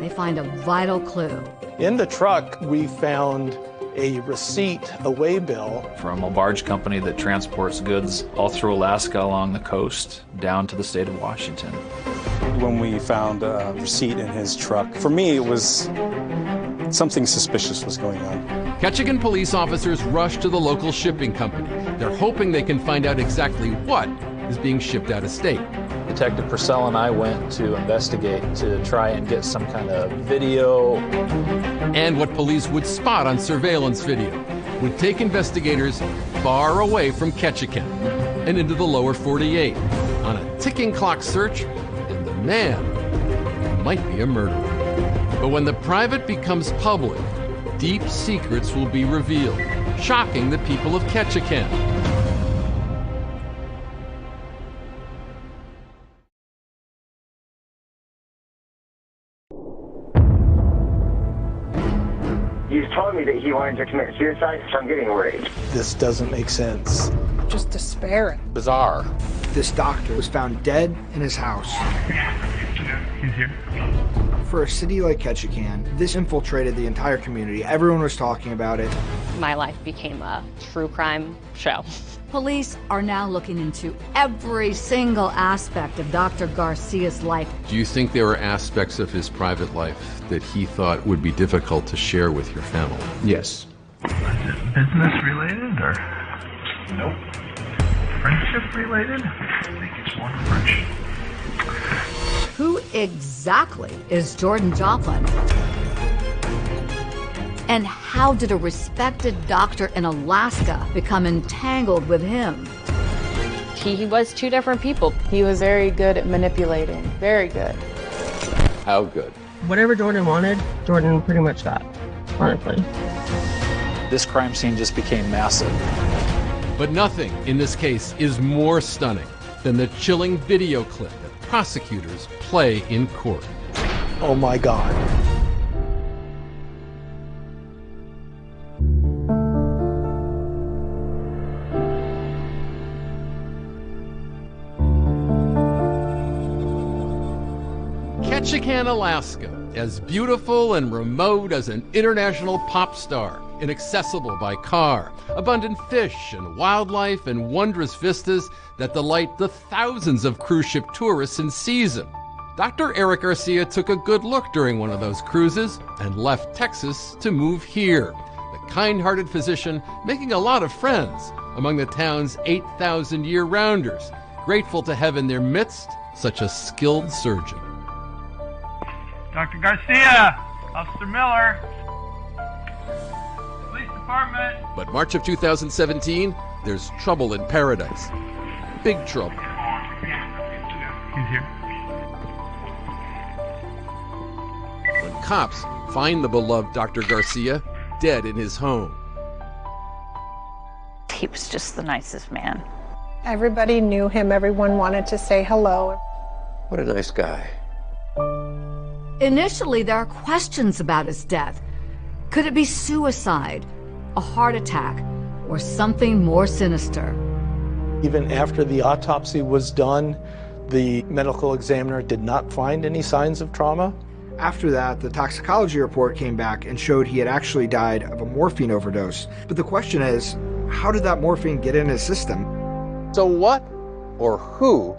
S15: they find a vital clue.
S5: In the truck, we found a receipt, a way bill.
S10: From a barge company that transports goods all through Alaska along the coast down to the state of Washington.
S16: When we found a receipt in his truck, for me it was something suspicious was going on.
S14: Ketchikan police officers rush to the local shipping company. They're hoping they can find out exactly what is being shipped out of state.
S10: Detective Purcell and I went to investigate to try and get some kind of video.
S14: And what police would spot on surveillance video would take investigators far away from Ketchikan and into the lower 48 on a ticking clock search, and the man might be a murderer. But when the private becomes public, deep secrets will be revealed, shocking the people of Ketchikan.
S13: He's telling me that he wanted to commit suicide, so I'm getting worried.
S5: This doesn't make sense.
S7: Just despairing.
S10: Bizarre.
S8: This doctor was found dead in his house.
S12: He's here.
S8: for a city like Ketchikan, this infiltrated the entire community. Everyone was talking about it.
S18: My life became a true crime show.
S15: Police are now looking into every single aspect of Dr. Garcia's life.
S14: Do you think there were aspects of his private life that he thought would be difficult to share with your family?
S19: Yes.
S3: Business related or nope? Friendship related? I think it's more friendship.
S15: Who exactly is Jordan Joplin? And how did a respected doctor in Alaska become entangled with him?
S18: He was two different people.
S22: He was very good at manipulating. Very good.
S14: How good?
S22: Whatever Jordan wanted, Jordan pretty much got, honestly.
S10: This crime scene just became massive.
S14: But nothing in this case is more stunning than the chilling video clip that prosecutors play in court.
S5: Oh my God.
S14: Ketchikan, Alaska, as beautiful and remote as an international pop star, inaccessible by car, abundant fish and wildlife and wondrous vistas that delight the thousands of cruise ship tourists in season. Dr. Eric Garcia took a good look during one of those cruises and left Texas to move here. The kind-hearted physician making a lot of friends among the town's 8,000 year-rounders, grateful to have in their midst such a skilled surgeon.
S3: Dr. Garcia! Officer Miller! Police department!
S14: But March of 2017, there's trouble in paradise. Big trouble.
S3: He's here.
S14: When cops find the beloved Dr. Garcia dead in his home.
S6: He was just the nicest man.
S7: Everybody knew him. Everyone wanted to say hello.
S17: What a nice guy.
S15: Initially, there are questions about his death. Could it be suicide, a heart attack, or something more sinister?
S5: Even after the autopsy was done, the medical examiner did not find any signs of trauma.
S8: After that, the toxicology report came back and showed he had actually died of a morphine overdose. But the question is, how did that morphine get in his system?
S4: So what or who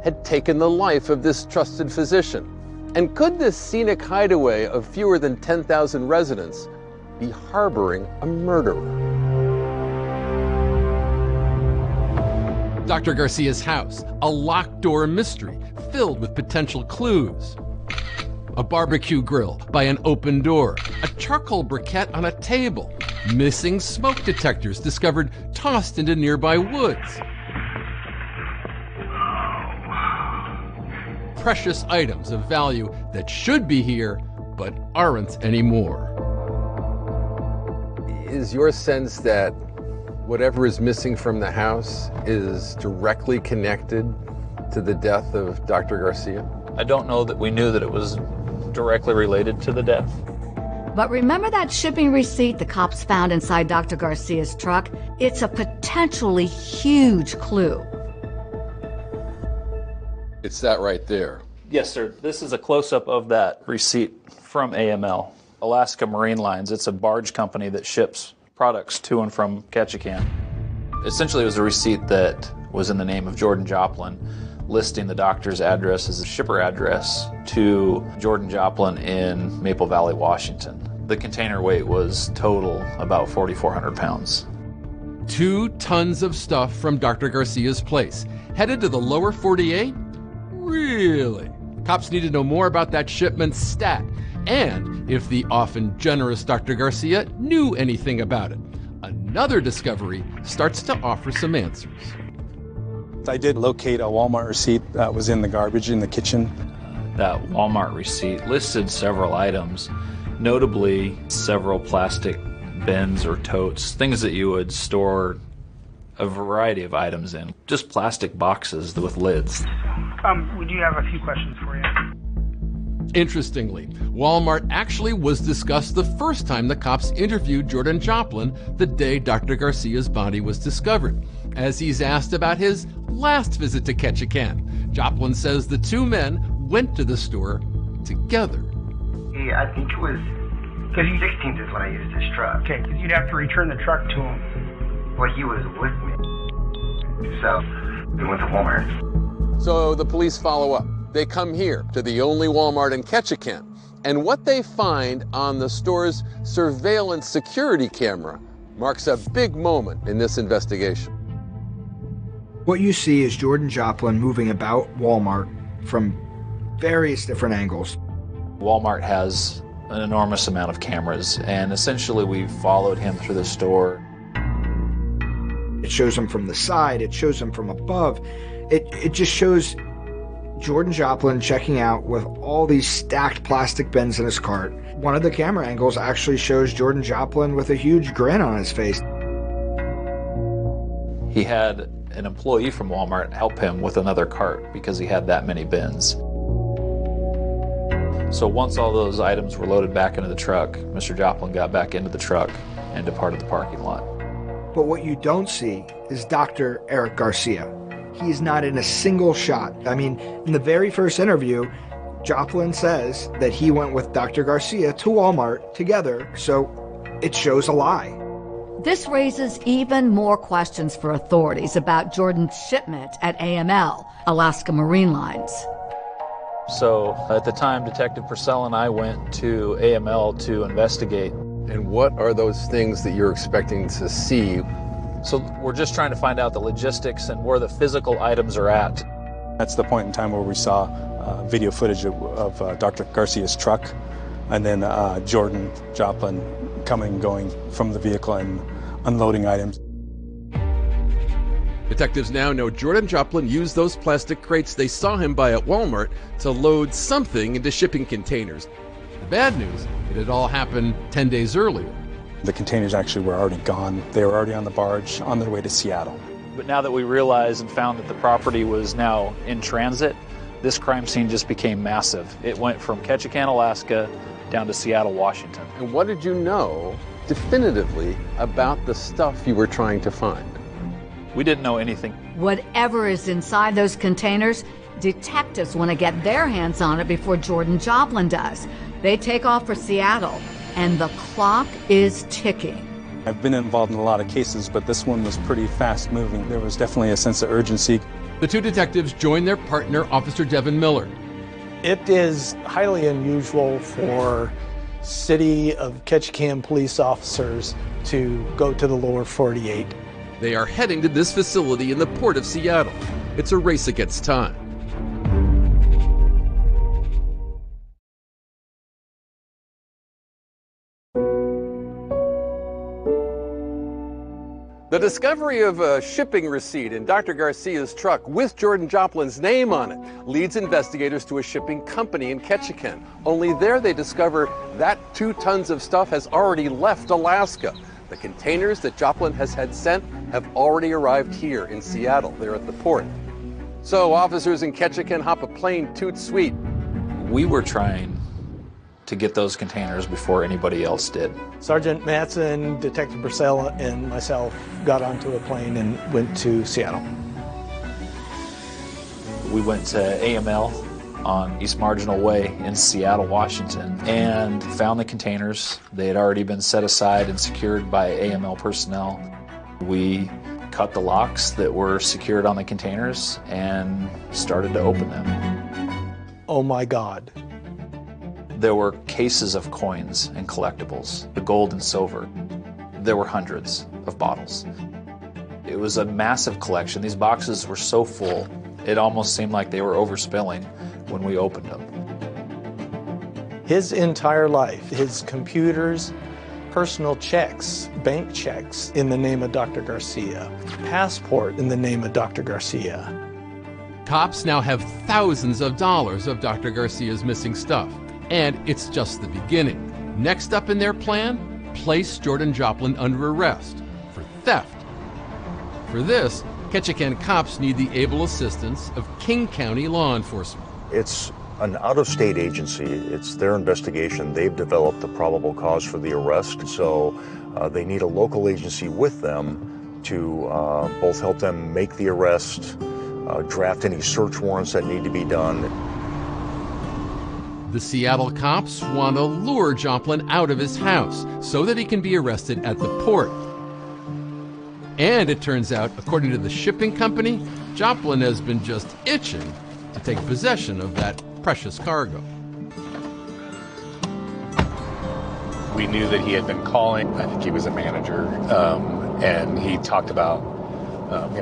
S4: had taken the life of this trusted physician? And could this scenic hideaway of fewer than 10,000 residents be harboring a murderer?
S14: Dr. Garcia's house, a locked door mystery filled with potential clues. A barbecue grill by an open door, a charcoal briquette on a table, missing smoke detectors discovered tossed into nearby woods. Precious items of value that should be here, but aren't anymore.
S4: Is your sense that whatever is missing from the house is directly connected to the death of Dr. Garcia?
S10: I don't know that we knew that it was directly related to the death.
S15: But remember that shipping receipt the cops found inside Dr. Garcia's truck? It's a potentially huge clue.
S4: It's that right there.
S10: Yes, sir. This is a close-up of that receipt from AML, Alaska Marine Lines. It's a barge company that ships products to and from Ketchikan. Essentially, it was a receipt that was in the name of Jordan Joplin, listing the doctor's address as a shipper address to Jordan Joplin in Maple Valley, Washington. The container weight was total about 4,400 pounds.
S14: 2 tons of stuff from Dr. Garcia's place, headed to the lower 48? Really? Cops need to know more about that shipment's stat, and if the often generous Dr. Garcia knew anything about it. Another discovery starts to offer some answers.
S16: I did locate a Walmart receipt that was in the garbage in the kitchen.
S10: That Walmart receipt listed several items, notably several plastic bins or totes, things that you would store a variety of items in, just plastic boxes with lids.
S12: We do have a few questions for you.
S14: Interestingly, Walmart actually was discussed the first time the cops interviewed Jordan Joplin the day Dr. Garcia's body was discovered. As he's asked about his last visit to Ketchikan, Joplin says the 2 men went to the store together.
S1: See, I think it was, because 16th is when I used his truck.
S12: Okay, because you'd have to return the truck to him.
S1: Well, he was with me. So, we went to Walmart.
S4: So the police follow up. They come here to the only Walmart in Ketchikan. And what they find on the store's surveillance security camera marks a big moment in this investigation.
S8: What you see is Jordan Joplin moving about Walmart from various different angles.
S10: Walmart has an enormous amount of cameras, and essentially we followed him through the store.
S8: It shows him from the side, it shows him from above. It just shows Jordan Joplin checking out with all these stacked plastic bins in his cart. One of the camera angles actually shows Jordan Joplin with a huge grin on his face.
S10: He had an employee from Walmart help him with another cart because he had that many bins. So once all those items were loaded back into the truck, Mr. Joplin got back into the truck and departed the parking lot.
S8: But what you don't see is Dr. Eric Garcia. He's not in a single shot. I mean, in the very first interview, Joplin says that he went with Dr. Garcia to Walmart together, so it shows a lie.
S15: This raises even more questions for authorities about Jordan's shipment at AML, Alaska Marine Lines.
S10: So at the time, Detective Purcell and I went to AML to investigate.
S4: And what are those things that you're expecting to see?
S10: So we're just trying to find out the logistics and where the physical items are at.
S16: That's the point in time where we saw video footage of Dr. Garcia's truck, and then Jordan Joplin coming and going from the vehicle and unloading items.
S14: Detectives now know Jordan Joplin used those plastic crates they saw him buy at Walmart to load something into shipping containers. The bad news, it had all happened 10 days earlier.
S16: The containers actually were already gone. They were already on the barge on their way to Seattle.
S10: But now that we realized and found that the property was now in transit, this crime scene just became massive. It went from Ketchikan, Alaska, down to Seattle, Washington.
S4: And what did you know definitively about the stuff you were trying to find?
S10: We didn't know anything.
S15: Whatever is inside those containers, detectives want to get their hands on it before Jordan Joplin does. They take off for Seattle, and the clock is ticking.
S16: I've been involved in a lot of cases, but this one was pretty fast moving. There was definitely a sense of urgency.
S14: The two detectives join their partner, Officer Devin Miller.
S5: It is highly unusual for City of Ketchikan police officers to go to the lower 48.
S14: They are heading to this facility in the port of Seattle. It's a race against time.
S4: The discovery of a shipping receipt in Dr. Garcia's truck with Jordan Joplin's name on it leads investigators to a shipping company in Ketchikan. Only there they discover that 2 tons of stuff has already left Alaska. The containers that Joplin has had sent have already arrived here in Seattle. They're at the port. So officers in Ketchikan hop a plane toot sweet.
S10: We were trying to get those containers before anybody else did.
S5: Sergeant Matson, Detective Purcell, and myself got onto a plane and went to Seattle.
S10: We went to AML on East Marginal Way in Seattle, Washington, and found the containers. They had already been set aside and secured by AML personnel. We cut the locks that were secured on the containers and started to open them.
S5: Oh my God.
S10: There were cases of coins and collectibles, the gold and silver. There were hundreds of bottles. It was a massive collection. These boxes were so full, it almost seemed like they were overspilling when we opened them.
S5: His entire life, his computers, personal checks, bank checks in the name of Dr. Garcia, passport in the name of Dr. Garcia.
S14: Cops now have thousands of dollars of Dr. Garcia's missing stuff. And it's just the beginning. Next up in their plan, place Jordan Joplin under arrest for theft. For this, Ketchikan cops need the able assistance of King County law enforcement.
S2: It's an out-of-state agency. It's their investigation. They've developed the probable cause for the arrest, so they need a local agency with them to both help them make the arrest, draft any search warrants that need to be done.
S14: The Seattle cops want to lure Joplin out of his house so that he can be arrested at the port. And it turns out, according to the shipping company, Joplin has been just itching to take possession of that precious cargo.
S9: We knew that he had been calling. I think he was a manager, and he talked about,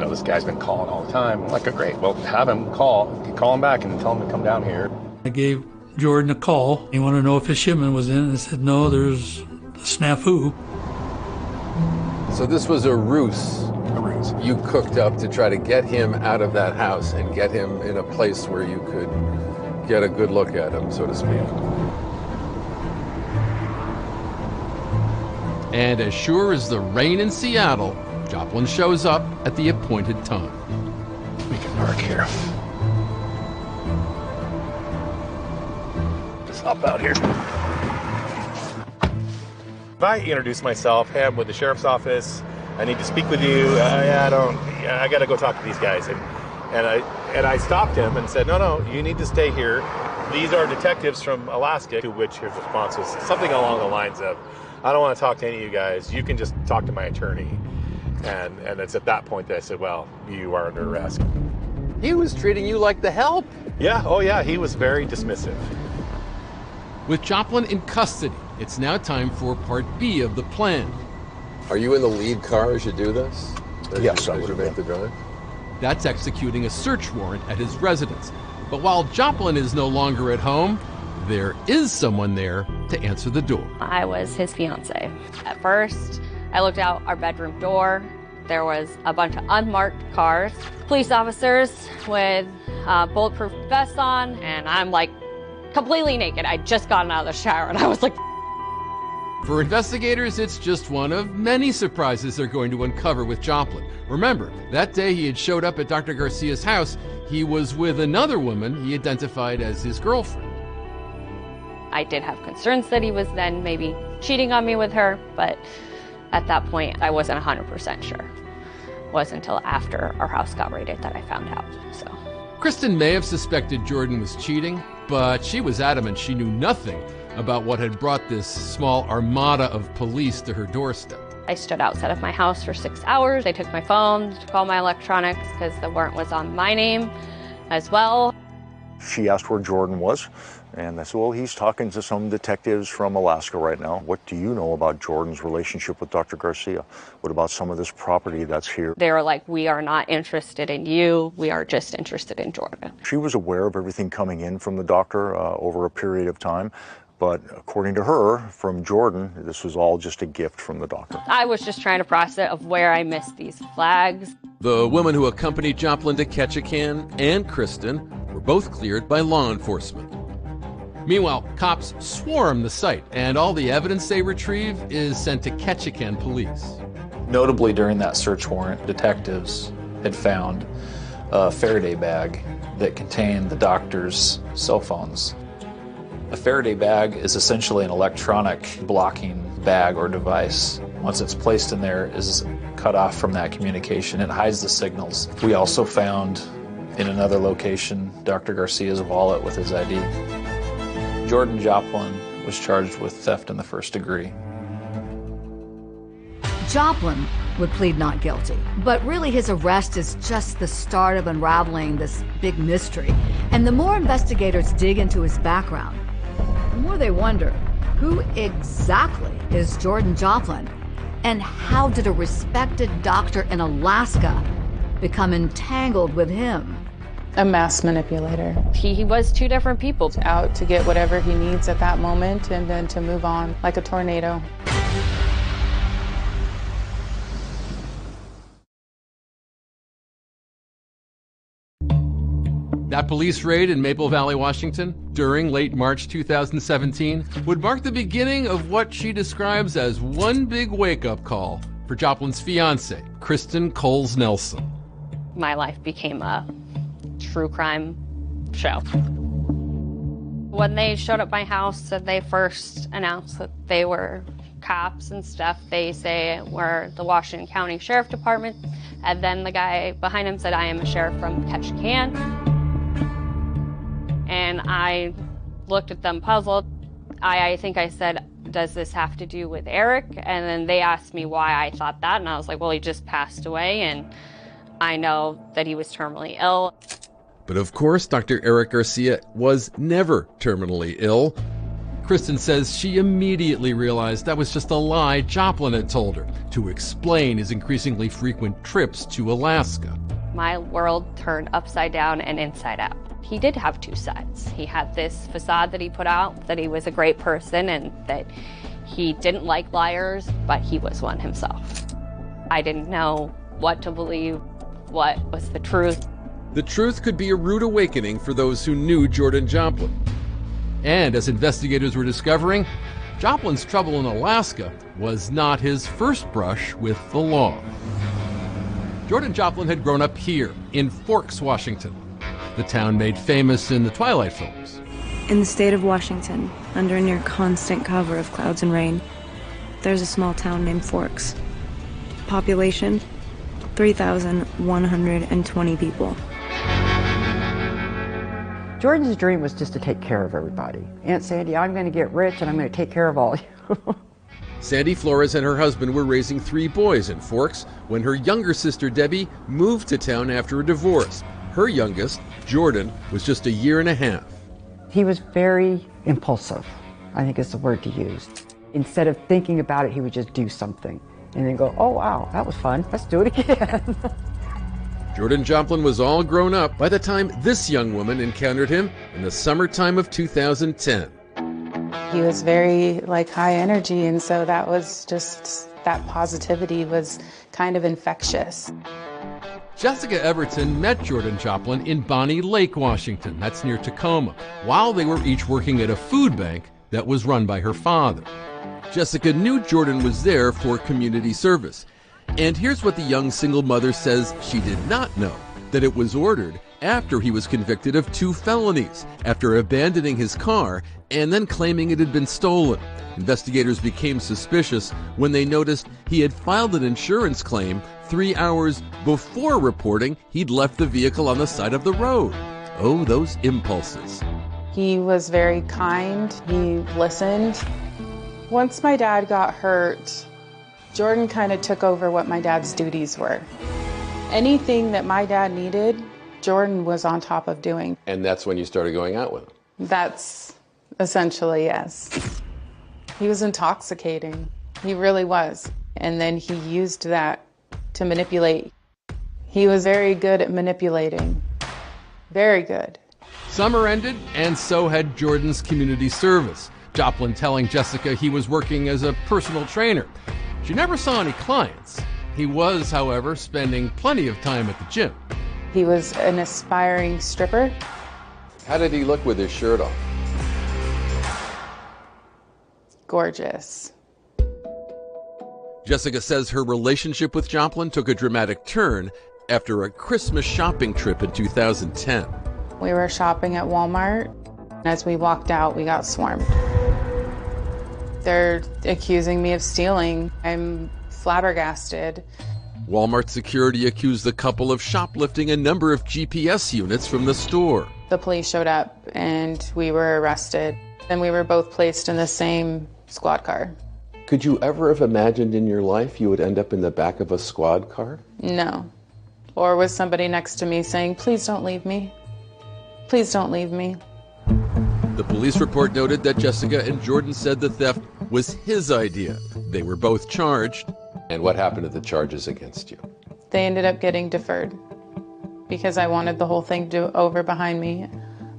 S9: this guy's been calling all the time. I'm like, oh, great, well, have him call him back and tell him to come down here.
S11: I gave Jordan a call. He wanted to know if his shipment was in, and I said, no, there's a snafu.
S4: So this was a ruse.
S9: A ruse.
S4: You cooked up to try to get him out of that house and get him in a place where you could get a good look at him, so to speak.
S14: And as sure as the rain in Seattle, Joplin shows up at the appointed time.
S9: We can park here. Just hop out here. If I introduce myself, hey, I'm with the sheriff's office, I need to speak with you, I gotta go talk to these guys. And I stopped him and said, no, you need to stay here. These are detectives from Alaska, to which his response was something along the lines of, I don't want to talk to any of you guys. You can just talk to my attorney. And it's at that point that I said, well, you are under arrest.
S4: He was treating you like the help.
S9: Yeah, oh yeah, he was very dismissive.
S14: With Joplin in custody, it's now time for part B of the plan.
S4: Are you in the lead car as you do this?
S2: Yes, I
S4: would
S2: would
S4: make the drive.
S14: That's executing a search warrant at his residence. But while Joplin is no longer at home, there is someone there to answer the door.
S18: I was his fiance. At first, I looked out our bedroom door. There was a bunch of unmarked cars, police officers with bulletproof vests on, and I'm like completely naked. I'd just gotten out of the shower, and I was like...
S14: For investigators, it's just one of many surprises they're going to uncover with Joplin. Remember, that day he had showed up at Dr. Garcia's house, he was with another woman he identified as his girlfriend.
S18: I did have concerns that he was then maybe cheating on me with her, but at that point, I wasn't 100% sure. It wasn't until after our house got raided that I found out, so.
S14: Kristen may have suspected Jordan was cheating, but she was adamant she knew nothing about what had brought this small armada of police to her doorstep.
S18: I stood outside of my house for 6 hours. They took my phone, took all my electronics because the warrant was on my name as well.
S2: She asked where Jordan was, and I said, well, he's talking to some detectives from Alaska right now. What do you know about Jordan's relationship with Dr. Garcia? What about some of this property that's here?
S18: They were like, we are not interested in you. We are just interested in Jordan.
S2: She was aware of everything coming in from the doctor over a period of time. But according to her, from Jordan, this was all just a gift from the doctor.
S18: I was just trying to process of where I missed these flags.
S14: The woman who accompanied Joplin to Ketchikan and Kristen were both cleared by law enforcement. Meanwhile, cops swarm the site, and all the evidence they retrieve is sent to Ketchikan police.
S10: Notably, during that search warrant, detectives had found a Faraday bag that contained the doctor's cell phones. A Faraday bag is essentially an electronic blocking bag or device. Once it's placed in there, it is cut off from that communication. It hides the signals. We also found in another location Dr. Garcia's wallet with his ID. Jordan Joplin was charged with theft in the first degree.
S15: Joplin would plead not guilty, but really his arrest is just the start of unraveling this big mystery. And the more investigators dig into his background, the more they wonder, who exactly is Jordan Joplin? And how did a respected doctor in Alaska become entangled with him?
S23: A mass manipulator.
S18: He was two different people.
S23: Out to get whatever he needs at that moment and then to move on like a tornado.
S14: That police raid in Maple Valley, Washington, during late March 2017, would mark the beginning of what she describes as one big wake-up call for Joplin's fiancée, Kristen Coles Nelson.
S18: My life became a true crime show. When they showed up at my house and they first announced that they were cops and stuff, they say we're the Washington County Sheriff Department, and then the guy behind him said, I am a sheriff from Ketchikan. And I looked at them puzzled. I think I said, does this have to do with Eric? And then they asked me why I thought that, and I was like, well, he just passed away, and I know that he was terminally ill.
S14: But of course, Dr. Eric Garcia was never terminally ill. Kristen says she immediately realized that was just a lie Joplin had told her to explain his increasingly frequent trips to Alaska.
S18: My world turned upside down and inside out. He did have two sides. He had this facade that he put out, that he was a great person and that he didn't like liars, but he was one himself. I didn't know what to believe, what was the truth.
S14: The truth could be a rude awakening for those who knew Jordan Joplin. And as investigators were discovering, Joplin's trouble in Alaska was not his first brush with the law. Jordan Joplin had grown up here in Forks, Washington, the town made famous in the Twilight films.
S13: In the state of Washington, under a near constant cover of clouds and rain, there's a small town named Forks. Population, 3,120 people.
S20: Jordan's dream was just to take care of everybody. Aunt Sandy, I'm going to get rich and I'm going to take care of all you.
S14: Sandy Flores and her husband were raising 3 boys in Forks when her younger sister Debbie moved to town after a divorce. Her youngest, Jordan, was just a year and a half.
S20: He was very impulsive, I think is the word to use. Instead of thinking about it, he would just do something and then go, oh wow, that was fun, let's do it again.
S14: Jordan Joplin was all grown up by the time this young woman encountered him in the summertime of 2010.
S23: He was very high energy, and so that was just, that positivity was kind of infectious.
S14: Jessica Everton met Jordan Joplin in Bonnie Lake, Washington, that's near Tacoma, while they were each working at a food bank that was run by her father. Jessica knew Jordan was there for community service. And here's what the young single mother says she did not know, that it was ordered after he was convicted of 2 felonies, after abandoning his car and then claiming it had been stolen. Investigators became suspicious when they noticed he had filed an insurance claim 3 hours before reporting he'd left the vehicle on the side of the road. Oh, those impulses.
S23: He was very kind. He listened. Once my dad got hurt, Jordan kind of took over what my dad's duties were. Anything that my dad needed, Jordan was on top of doing.
S14: And that's when you started going out with him?
S23: That's essentially, yes. He was intoxicating. He really was. And then he used that to manipulate. He was very good at manipulating. Very good.
S14: Summer ended, and so had Jordan's community service. Joplin telling Jessica he was working as a personal trainer. She never saw any clients. He was, however, spending plenty of time at the gym.
S23: He was an aspiring stripper.
S14: How did he look with his shirt off?
S23: Gorgeous.
S14: Jessica says her relationship with Joplin took a dramatic turn after a Christmas shopping trip in 2010.
S23: We were shopping at Walmart. As we walked out, we got swarmed. They're accusing me of stealing. I'm flabbergasted.
S14: Walmart security accused the couple of shoplifting a number of GPS units from the store.
S23: The police showed up and we were arrested. And we were both placed in the same squad car.
S14: Could you ever have imagined in your life you would end up in the back of a squad car?
S23: No. Or with somebody next to me saying, please don't leave me. Please don't leave me.
S14: The police report noted that Jessica and Jordan said the theft was his idea. They were both charged. And what happened to the charges against you?
S23: They ended up getting deferred because I wanted the whole thing over behind me.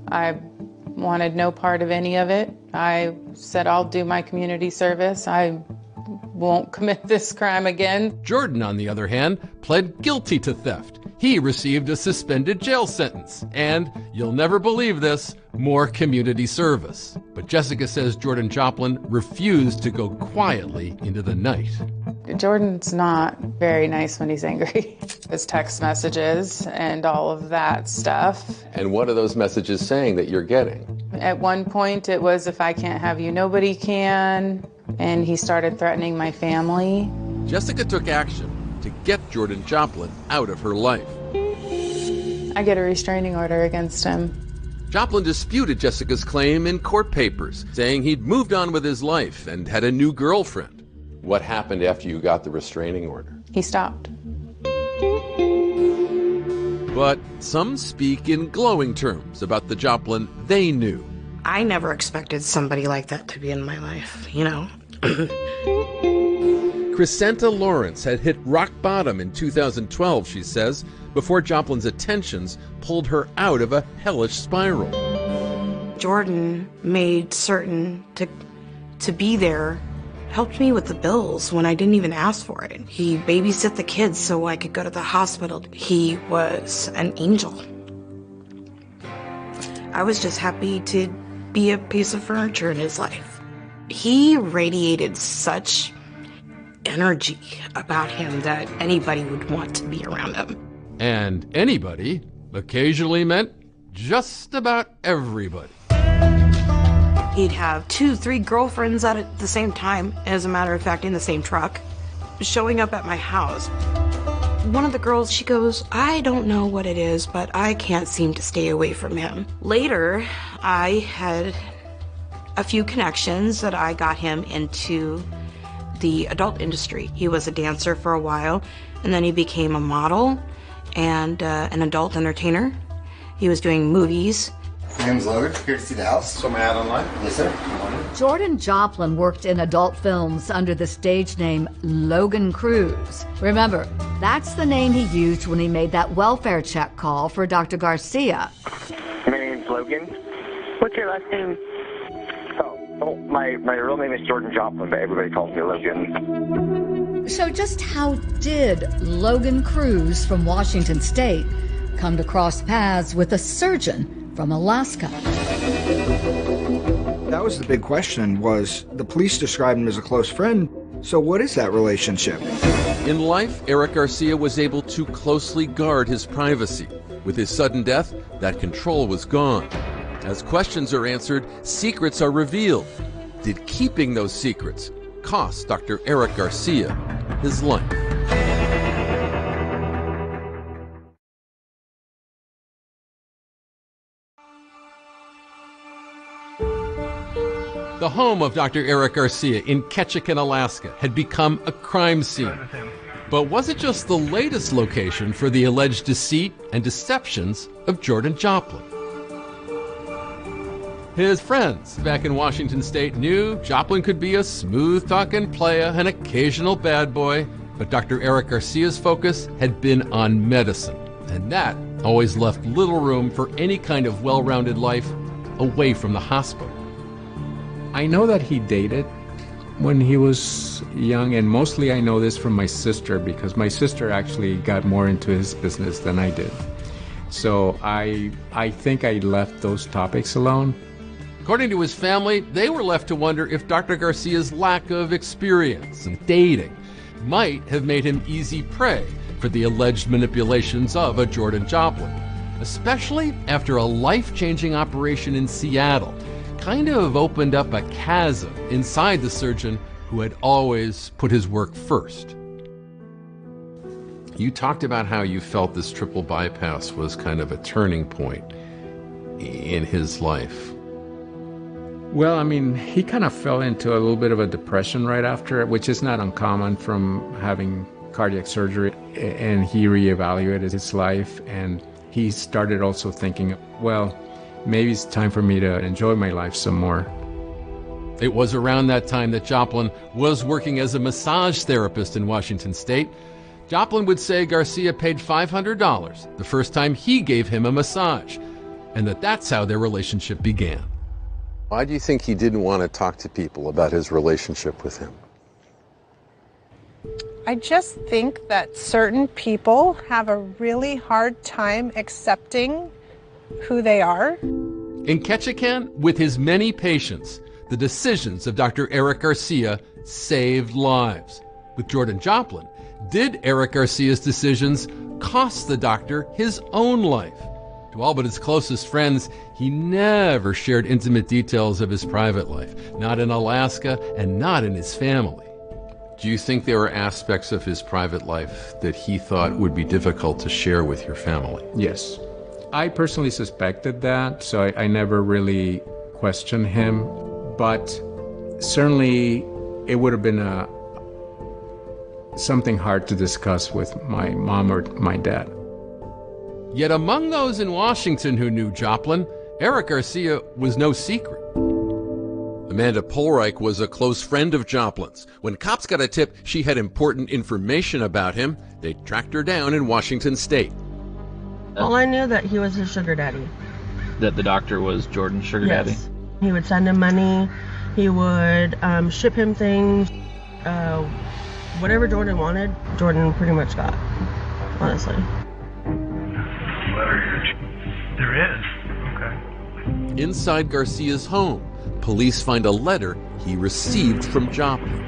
S23: I wanted no part of any of it. I said, I'll do my community service. I won't commit this crime again.
S14: Jordan, on the other hand, pled guilty to theft. He received a suspended jail sentence and, you'll never believe this, more community service. But Jessica says Jordan Joplin refused to go quietly into the night.
S23: Jordan's not very nice when he's angry. His text messages and all of that stuff.
S14: And what are those messages saying that you're getting?
S23: At one point it was, if I can't have you, nobody can. And he started threatening my family.
S14: Jessica took action to get Jordan Joplin out of her life.
S23: I get a restraining order against him.
S14: Joplin disputed Jessica's claim in court papers, saying he'd moved on with his life and had a new girlfriend. What happened after you got the restraining order?
S23: He stopped.
S14: But some speak in glowing terms about the Joplin they knew.
S19: I never expected somebody like that to be in my life, you know.
S14: Crescenta Lawrence had hit rock bottom in 2012, she says, before Joplin's attentions pulled her out of a hellish spiral.
S19: Jordan made certain to be there, helped me with the bills when I didn't even ask for it. He babysit the kids so I could go to the hospital. He was an angel. I was just happy to be a piece of furniture in his life. He radiated such energy about him that anybody would want to be around him.
S14: And anybody occasionally meant just about everybody.
S19: He'd have 2-3 girlfriends at the same time, as a matter of fact, in the same truck, showing up at my house. One of the girls, she goes, I don't know what it is, but I can't seem to stay away from him. Later, I had a few connections that I got him into the adult industry. He was a dancer for a while, and then he became a model and an adult entertainer. He was doing movies.
S21: My name's Logan, here to see the house. So my ad online? Yes, sir. Good morning.
S15: Jordan Joplin worked in adult films under the stage name Logan Cruz. Remember, that's the name he used when he made that welfare check call for Dr. Garcia.
S22: My name's Logan. What's your last name? Oh, my real name is Jordan Joplin, but everybody calls me Logan.
S15: So just how did Logan Cruz from Washington State come to cross paths with a surgeon from Alaska?
S8: That was the big question, was the police described him as a close friend. So what is that relationship?
S14: In life, Eric Garcia was able to closely guard his privacy. With his sudden death, that control was gone. As questions are answered, secrets are revealed. Did keeping those secrets cost Dr. Eric Garcia his life? The home of Dr. Eric Garcia in Ketchikan, Alaska, had become a crime scene. But was it just the latest location for the alleged deceit and deceptions of Jordan Joplin? His friends back in Washington State knew Joplin could be a smooth-talking playa, an occasional bad boy, but Dr. Eric Garcia's focus had been on medicine, and that always left little room for any kind of well-rounded life away from the hospital.
S24: I know that he dated when he was young, and mostly I know this from my sister, because my sister actually got more into his business than I did. So I think I left those topics alone.
S14: According to his family, they were left to wonder if Dr. Garcia's lack of experience in dating might have made him easy prey for the alleged manipulations of a Jordan Joplin, especially after a life-changing operation in Seattle kind of opened up a chasm inside the surgeon who had always put his work first. You talked about how you felt this triple bypass was kind of a turning point in his life.
S24: Well, I mean, he kind of fell into a little bit of a depression right after it, which is not uncommon from having cardiac surgery, and he reevaluated his life, and he started also thinking, well, maybe it's time for me to enjoy my life some more.
S14: It was around that time that Joplin was working as a massage therapist in Washington State. Joplin would say Garcia paid $500 the first time he gave him a massage, and that's how their relationship began.
S4: Why do you think he didn't want to talk to people about his relationship with him?
S7: I just think that certain people have a really hard time accepting who they are.
S14: In Ketchikan, with his many patients, the decisions of Dr. Eric Garcia saved lives. With Jordan Joplin, did Eric Garcia's decisions cost the doctor his own life? To all but his closest friends, he never shared intimate details of his private life, not in Alaska and not in his family. Do you think there were aspects of his private life that he thought would be difficult to share with your family?
S24: Yes. I personally suspected that, so I never really questioned him. But certainly it would have been something hard to discuss with my mom or my dad.
S14: Yet among those in Washington who knew Joplin, Eric Garcia was no secret. Amanda Polreich was a close friend of Joplin's. When cops got a tip she had important information about him, they tracked her down in Washington State.
S3: Well, I knew that he was his sugar daddy.
S10: That the doctor was Jordan's sugar daddy?
S3: He would send him money. He would ship him things. Whatever Jordan wanted, Jordan pretty much got, honestly.
S1: There is. Okay.
S14: Inside Garcia's home, police find a letter he received from Joplin.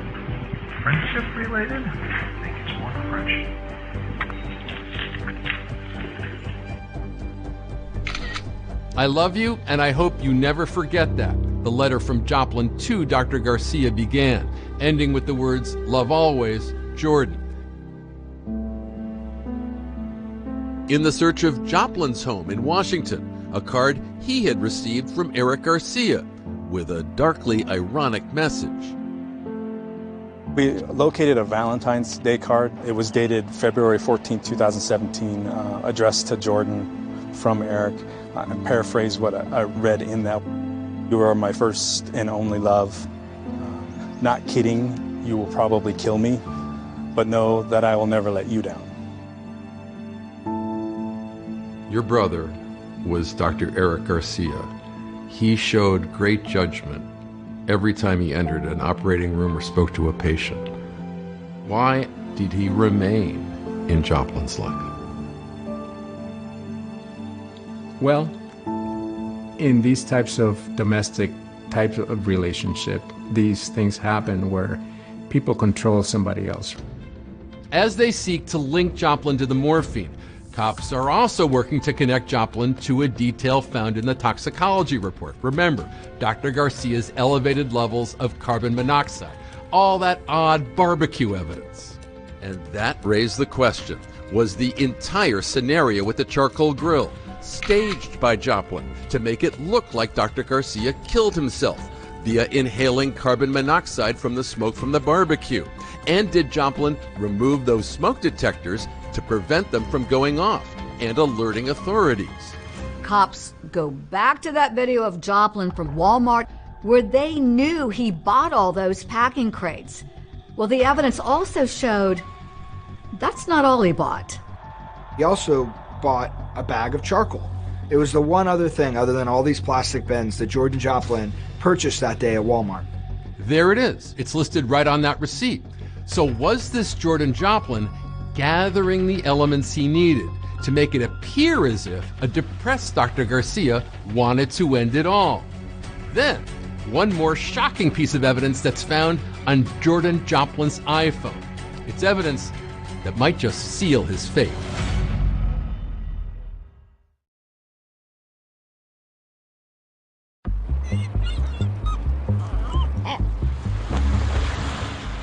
S1: Friendship related? I think it's more than friendship.
S14: I love you, and I hope you never forget that. The letter from Joplin to Dr. Garcia began, ending with the words, "Love always, Jordan." In the search of Joplin's home in Washington, a card he had received from Eric Garcia with a darkly ironic message.
S16: We located a Valentine's Day card. It was dated February 14, 2017, addressed to Jordan from Eric. I paraphrase what I read in that. "You are my first and only love. Not kidding, you will probably kill me, but know that I will never let you down."
S14: Your brother was Dr. Eric Garcia. He showed great judgment every time he entered an operating room or spoke to a patient. Why did he remain in Joplin's life?
S24: Well, in these types of domestic types of relationship, these things happen where people control somebody else.
S14: As they seek to link Joplin to the morphine, cops are also working to connect Joplin to a detail found in the toxicology report. Remember, Dr. Garcia's elevated levels of carbon monoxide, all that odd barbecue evidence. And that raised the question, was the entire scenario with the charcoal grill staged by Joplin to make it look like Dr. Garcia killed himself via inhaling carbon monoxide from the smoke from the barbecue? And did Joplin remove those smoke detectors to prevent them from going off and alerting authorities?
S15: Cops go back to that video of Joplin from Walmart where they knew he bought all those packing crates. Well, the evidence also showed that's not all he bought.
S8: He also bought a bag of charcoal. It was the one other thing other than all these plastic bins that Jordan Joplin purchased that day at Walmart.
S14: There it is. It's listed right on that receipt. So was this Jordan Joplin gathering the elements he needed to make it appear as if a depressed Dr. Garcia wanted to end it all? Then, one more shocking piece of evidence that's found on Jordan Joplin's iPhone. It's evidence that might just seal his fate.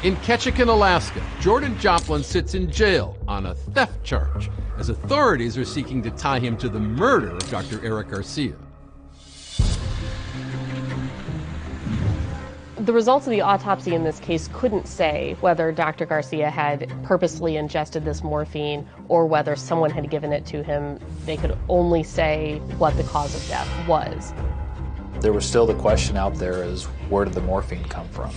S14: In Ketchikan, Alaska, Jordan Joplin sits in jail on a theft charge as authorities are seeking to tie him to the murder of Dr. Eric Garcia.
S6: The results of the autopsy in this case couldn't say whether Dr. Garcia had purposely ingested this morphine or whether someone had given it to him. They could only say what the cause of death was.
S10: There was still the question out there is, where did the morphine come from?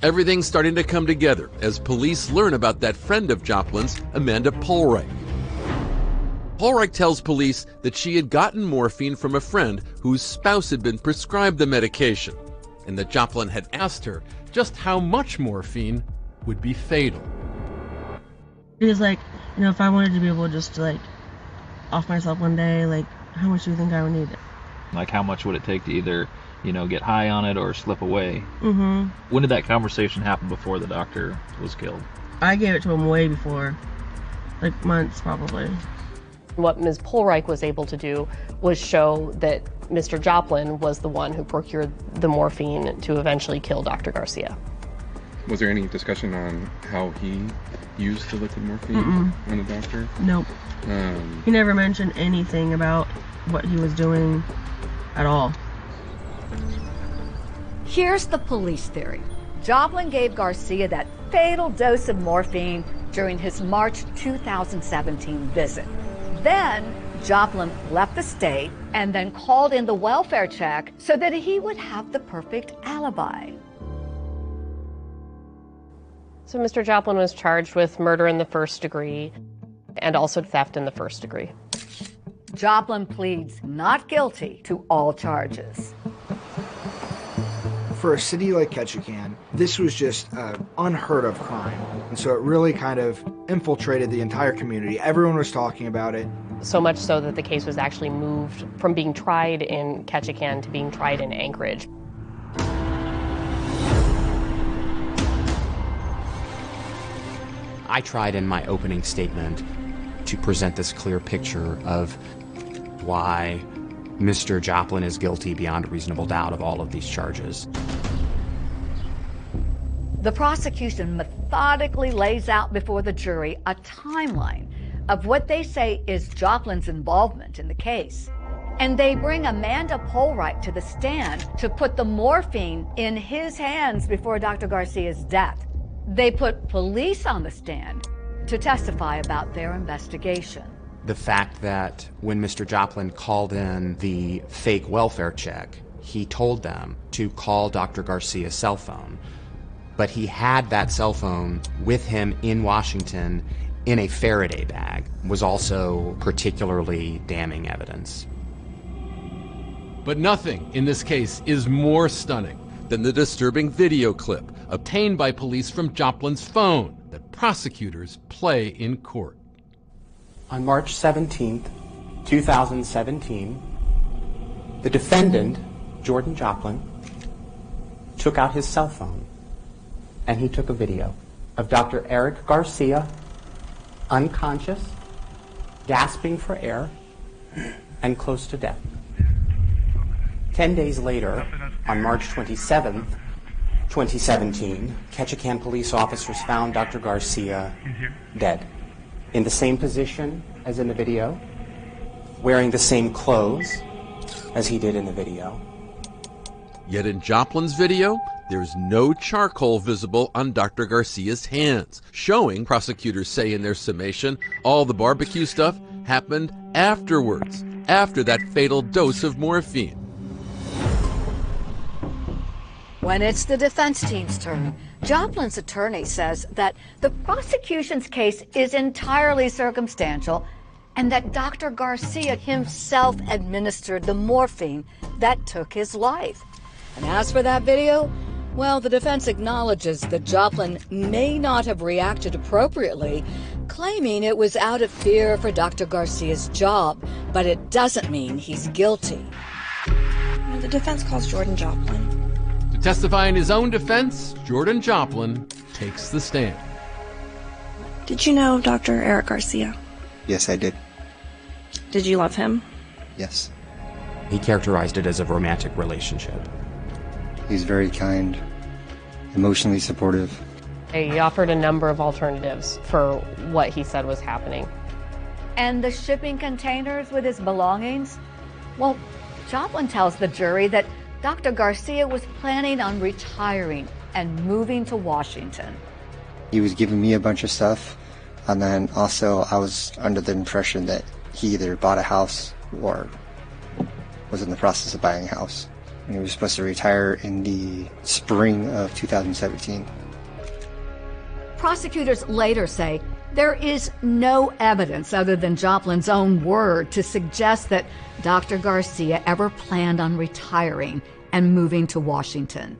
S14: Everything's starting to come together as police learn about that friend of Joplin's, Amanda Polreich. Polreich tells police that she had gotten morphine from a friend whose spouse had been prescribed the medication, and that Joplin had asked her just how much morphine would be fatal.
S3: He was like, if I wanted to be able just to, off myself one day, how much do you think I would need?
S10: Like, how much would it take to either get high on it or slip away?
S3: Mm-hmm.
S10: When did that conversation happen before the doctor was killed?
S3: I gave it to him way before, months probably.
S6: What Ms. Polreich was able to do was show that Mr. Joplin was the one who procured the morphine to eventually kill Dr. Garcia.
S12: Was there any discussion on how he
S5: used to look at morphine on the doctor?
S3: Nope. He never mentioned anything about what he was doing at all.
S15: Here's the police theory. Joplin gave Garcia that fatal dose of morphine during his March 2017 visit. Then Joplin left the state and then called in the welfare check so that he would have the perfect alibi.
S6: So Mr. Joplin was charged with murder in the first degree and also theft in the first degree.
S15: Joplin pleads not guilty to all charges.
S8: For a city like Ketchikan, this was just an unheard of crime. And so it really kind of infiltrated the entire community. Everyone was talking about it.
S6: So much so that the case was actually moved from being tried in Ketchikan to being tried in Anchorage.
S11: I tried in my opening statement to present this clear picture of why Mr. Joplin is guilty beyond a reasonable doubt of all of these charges.
S15: The prosecution methodically lays out before the jury a timeline of what they say is Joplin's involvement in the case. And they bring Amanda Polright to the stand to put the morphine in his hands before Dr. Garcia's death. They put police on the stand to testify about their investigation.
S11: The fact that when Mr. Joplin called in the fake welfare check, he told them to call Dr. Garcia's cell phone, but he had that cell phone with him in Washington in a Faraday bag, was also particularly damning evidence.
S14: But nothing in this case is more stunning than the disturbing video clip obtained by police from Joplin's phone that prosecutors play in court.
S11: On March 17th, 2017, the defendant, Jordan Joplin, took out his cell phone and he took a video of Dr. Eric Garcia unconscious, gasping for air, and close to death. 10 days later, on March 27th, 2017, Ketchikan police officers found Dr. Garcia dead, in the same position as in the video, wearing the same clothes as he did in the video.
S14: Yet in Joplin's video, there's no charcoal visible on Dr. Garcia's hands, showing, prosecutors say in their summation, all the barbecue stuff happened afterwards, after that fatal dose of morphine.
S15: When it's the defense team's turn, Joplin's attorney says that the prosecution's case is entirely circumstantial and that Dr. Garcia himself administered the morphine that took his life. And as for that video, well, the defense acknowledges that Joplin may not have reacted appropriately, claiming it was out of fear for Dr. Garcia's job, but it doesn't mean he's guilty.
S12: The defense calls Jordan Joplin.
S14: To testify in his own defense, Jordan Joplin takes the stand.
S12: Did you know Dr. Eric Garcia?
S17: Yes, I did.
S12: Did you love him?
S17: Yes.
S11: He characterized it as a romantic relationship.
S17: He's very kind, emotionally supportive.
S6: He offered a number of alternatives for what he said was happening.
S15: And the shipping containers with his belongings? Well, Joplin tells the jury that Dr. Garcia was planning on retiring and moving to Washington.
S17: He was giving me a bunch of stuff, and then also I was under the impression that he either bought a house or was in the process of buying a house. And he was supposed to retire in the spring of 2017.
S15: Prosecutors later say there is no evidence other than Joplin's own word to suggest that Dr. Garcia ever planned on retiring and moving to Washington.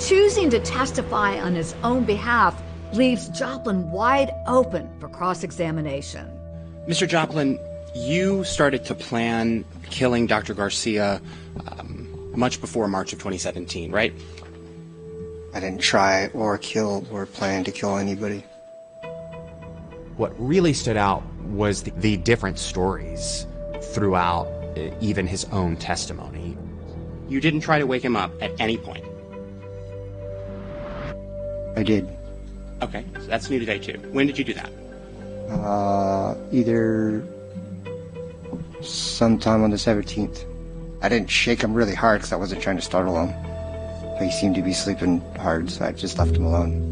S15: Choosing to testify on his own behalf leaves Joplin wide open for cross-examination.
S11: Mr. Joplin, you started to plan killing Dr. Garcia much before March of 2017, right?
S17: I didn't try or kill or plan to kill anybody.
S11: What really stood out was the different stories throughout even his own testimony. You didn't try to wake him up at any point.
S17: I did.
S11: Okay, so that's new today too. When did you do that?
S17: Either sometime on the 17th. I didn't shake him really hard because I wasn't trying to startle him. But he seemed to be sleeping hard, so I just left him alone.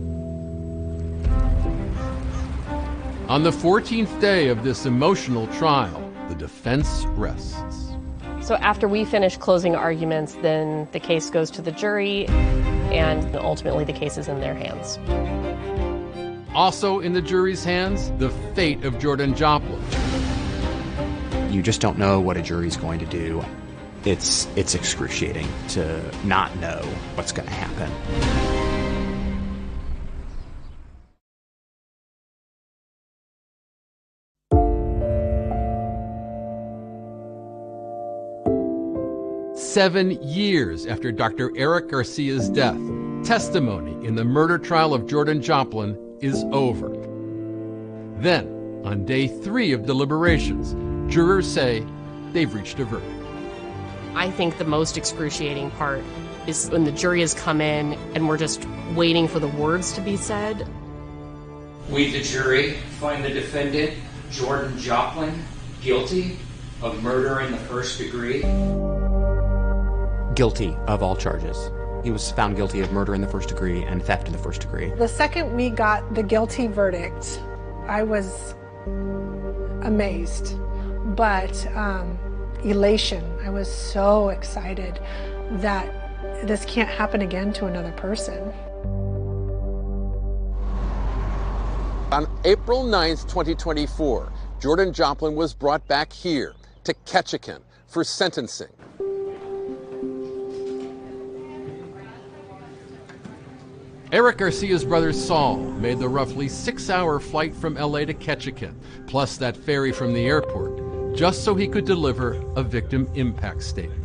S14: On the 14th day of this emotional trial, the defense rests.
S6: So after we finish closing arguments, then the case goes to the jury, and ultimately the case is in their hands.
S14: Also in the jury's hands, the fate of Jordan Joplin.
S11: You just don't know what a jury's going to do. It's excruciating to not know what's going to happen.
S14: "7 years after Dr. Eric Garcia's death, testimony in the murder trial of Jordan Joplin is over. Then, on day 3 of deliberations, jurors say they've reached a verdict.
S6: I think the most excruciating part is when the jury has come in and we're just waiting for the words to be said.
S2: We, the jury, find the defendant, Jordan Joplin, guilty of murder in the first degree.
S11: Guilty of all charges. He was found guilty of murder in the first degree and theft in the first degree.
S7: The second we got the guilty verdict, I was amazed, but elation. I was so excited that this can't happen again to another person.
S4: On April 9th, 2024, Jordan Joplin was brought back here to Ketchikan for sentencing.
S14: Eric Garcia's brother Saul made the roughly 6-hour flight from LA to Ketchikan, plus that ferry from the airport, just so he could deliver a victim impact statement.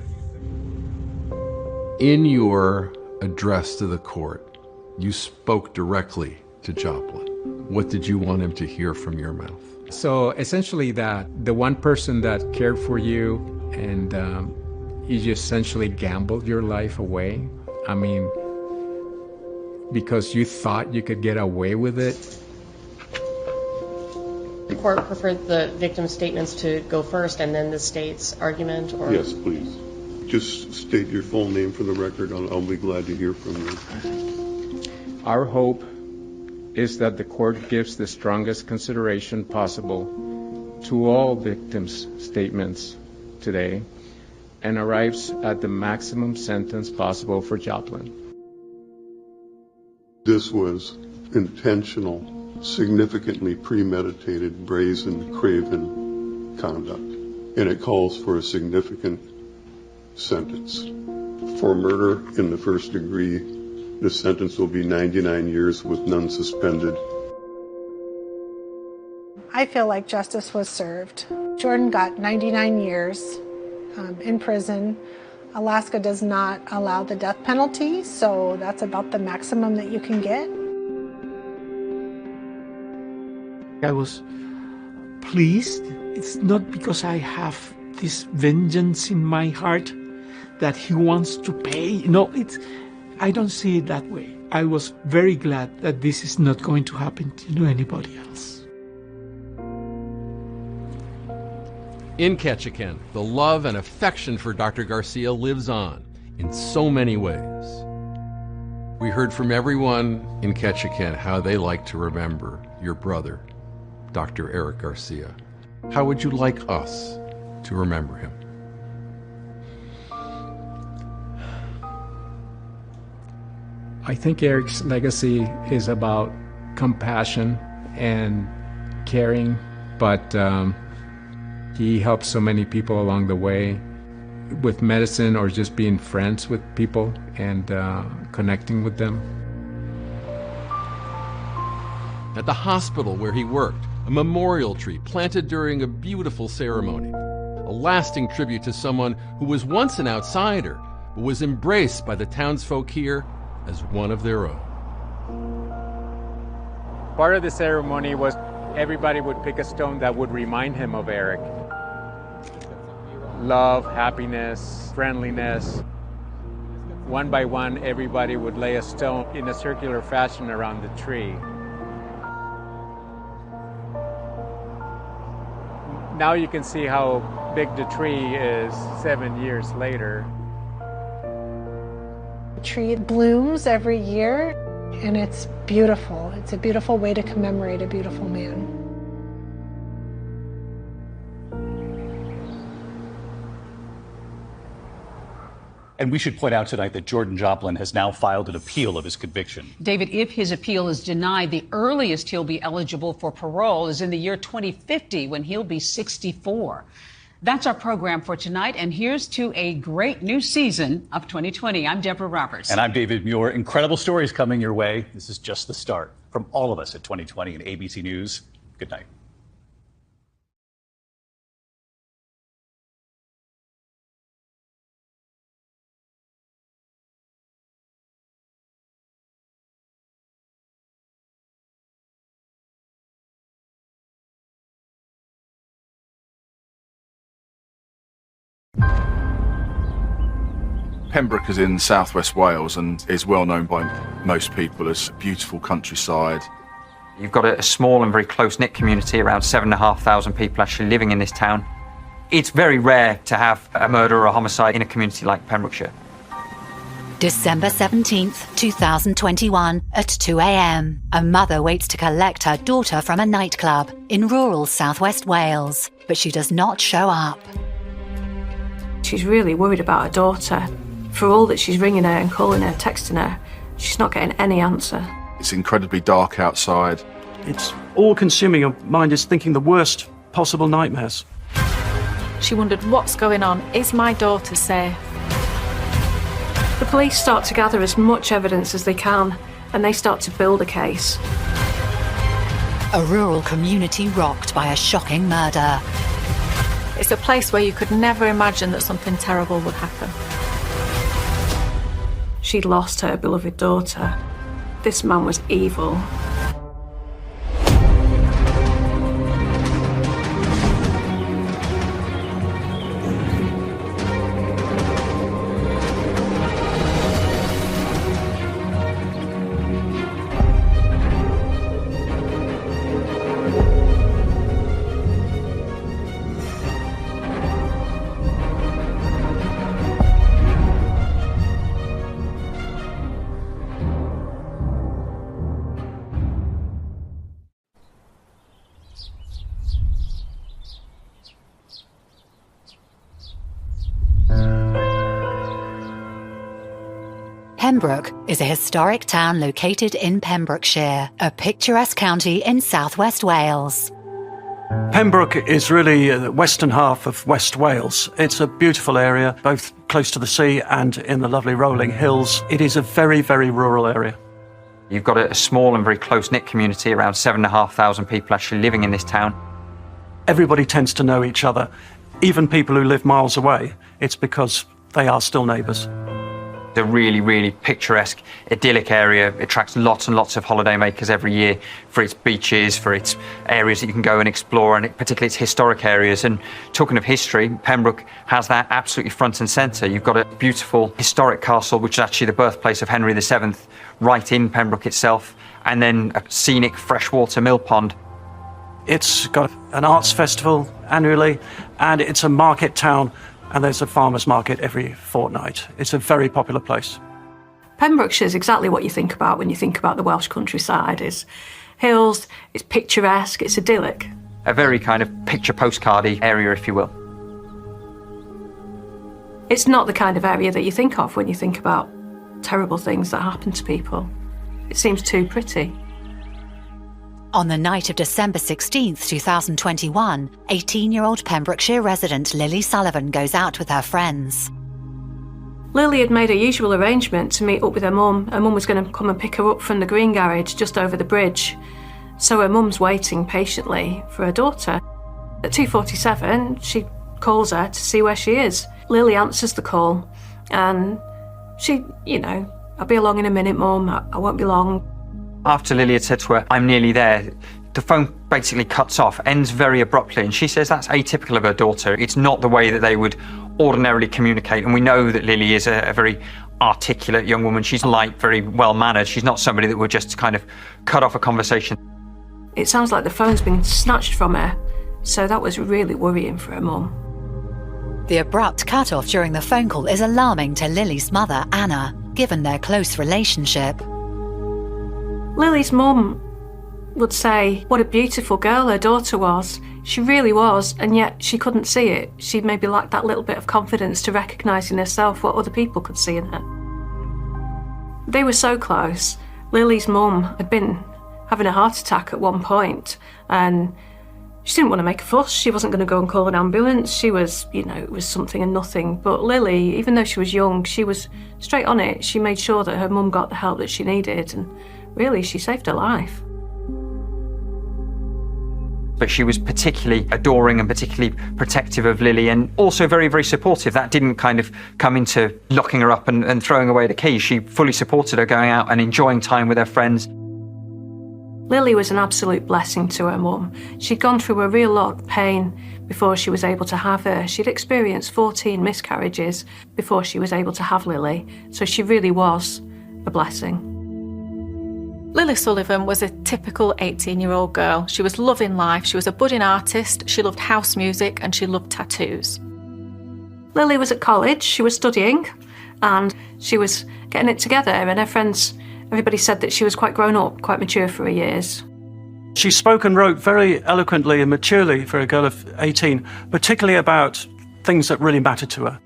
S14: In your address to the court, you spoke directly to Joplin. What did you want him to hear from your mouth?
S24: So essentially that the one person that cared for you and you essentially gambled your life away. I mean, because you thought you could get away with it.
S6: The court preferred the victim's statements to go first and then the state's argument? Or?
S9: Yes, please. Just state your full name for the record. I'll be glad to hear from you.
S24: Our hope is that the court gives the strongest consideration possible to all victims' statements today and arrives at the maximum sentence possible for Joplin.
S9: This was intentional, significantly premeditated, brazen, craven conduct, and it calls for a significant sentence. For murder in the first degree, the sentence will be 99 years with none suspended.
S7: I feel like justice was served. Jordan got 99 years in prison. Alaska does not allow the death penalty, so that's about the maximum that you can get.
S13: I was pleased. It's not because I have this vengeance in my heart that he wants to pay. No, I don't see it that way. I was very glad that this is not going to happen to anybody else.
S14: In Ketchikan, the love and affection for Dr. Garcia lives on in so many ways. We heard from everyone in Ketchikan how they like to remember your brother, Dr. Eric Garcia. How would you like us to remember him?
S24: I think Eric's legacy is about compassion and caring, but he helped so many people along the way with medicine or just being friends with people and connecting with them.
S14: At the hospital where he worked, a memorial tree planted during a beautiful ceremony, a lasting tribute to someone who was once an outsider, but was embraced by the townsfolk here as one of their own.
S24: Part of the ceremony was everybody would pick a stone that would remind him of Eric. Love, happiness, friendliness. One by one, everybody would lay a stone in a circular fashion around the tree. Now you can see how big the tree is 7 years later.
S7: The tree blooms every year, and it's beautiful. It's a beautiful way to commemorate a beautiful man.
S18: And we should point out tonight that Jordan Joplin has now filed an appeal of his conviction.
S19: David, if his appeal is denied, the earliest he'll be eligible for parole is in the year 2050, when he'll be 64. That's our program for tonight, and here's to a great new season of 2020. I'm Deborah Roberts.
S18: And I'm David Muir. Incredible stories coming your way. This is just the start. From all of us at 2020 and ABC News, good night.
S20: Pembroke is in southwest Wales and is well known by most people as beautiful countryside.
S2: You've got a small and very close-knit community, around 7,500 people actually living in this town. It's very rare to have a murder or a homicide in a community like Pembrokeshire.
S23: December 17th, 2021 at 2 a.m. A mother waits to collect her daughter from a nightclub in rural southwest Wales, but she does not show up.
S12: She's really worried about her daughter. For all that she's ringing her and calling her, texting her, she's not getting any answer.
S20: It's incredibly dark outside.
S25: It's all-consuming. Your mind is thinking the worst possible nightmares.
S26: She wondered, what's going on? Is my daughter safe?
S12: The police start to gather as much evidence as they can, and they start to build a case.
S23: A rural community rocked by a shocking murder.
S26: It's a place where you could never imagine that something terrible would happen.
S12: She'd lost her beloved daughter. This man was evil.
S23: Pembroke is a historic town located in Pembrokeshire, a picturesque county in southwest Wales.
S25: Pembroke is really the western half of West Wales. It's a beautiful area, both close to the sea and in the lovely rolling hills. It is a very, very rural area.
S2: You've got a small and very close-knit community, around 7,500 people actually living in this town.
S25: Everybody tends to know each other. Even people who live miles away, it's because they are still neighbours.
S2: It's a really, really picturesque, idyllic area. It attracts lots and lots of holidaymakers every year for its beaches, for its areas that you can go and explore, and particularly its historic areas. And talking of history, Pembroke has that absolutely front and centre. You've got a beautiful historic castle, which is actually the birthplace of Henry VII, right in Pembroke itself, and then a scenic freshwater mill pond.
S25: It's got an arts festival annually, and it's a market town. And there's a farmer's market every fortnight. It's a very popular place.
S12: Pembrokeshire is exactly what you think about when you think about the Welsh countryside. It's hills, it's picturesque, it's idyllic.
S2: A very kind of picture postcardy area, if you will.
S12: It's not the kind of area that you think of when you think about terrible things that happen to people. It seems too pretty.
S23: On the night of December 16th, 2021, 18-year-old Pembrokeshire resident Lily Sullivan goes out with her friends.
S12: Lily had made her usual arrangement to meet up with her mum. Her mum was going to come and pick her up from the Green Garage just over the bridge. So her mum's waiting patiently for her daughter. At 2:47, she calls her to see where she is. Lily answers the call, and she, I'll be along in a minute, Mum, I won't be long.
S2: After Lily had said to her, I'm nearly there, the phone basically cuts off, ends very abruptly, and she says that's atypical of her daughter. It's not the way that they would ordinarily communicate. And we know that Lily is a very articulate young woman. She's polite, very well-mannered. She's not somebody that would just kind of cut off a conversation.
S12: It sounds like the phone's been snatched from her, so that was really worrying for her mum.
S23: The abrupt cut-off during the phone call is alarming to Lily's mother, Anna, given their close relationship.
S12: Lily's mum would say what a beautiful girl her daughter was. She really was, and yet she couldn't see it. She maybe lacked that little bit of confidence to recognise in herself what other people could see in her. They were so close. Lily's mum had been having a heart attack at one point, and she didn't want to make a fuss. She wasn't going to go and call an ambulance. She was, it was something and nothing. But Lily, even though she was young, she was straight on it. She made sure that her mum got the help that she needed, and really, she saved her life.
S2: But she was particularly adoring and particularly protective of Lily, and also very, very supportive. That didn't kind of come into locking her up and throwing away the keys. She fully supported her going out and enjoying time with her friends.
S12: Lily was an absolute blessing to her mum. She'd gone through a real lot of pain before she was able to have her. She'd experienced 14 miscarriages before she was able to have Lily, so she really was a blessing.
S26: Lily Sullivan was a typical 18-year-old girl. She was loving life, she was a budding artist, she loved house music, and she loved tattoos.
S12: Lily was at college, she was studying, and she was getting it together, and her friends, everybody said that she was quite grown up, quite mature for her years.
S25: She spoke and wrote very eloquently and maturely for a girl of 18, particularly about things that really mattered to her.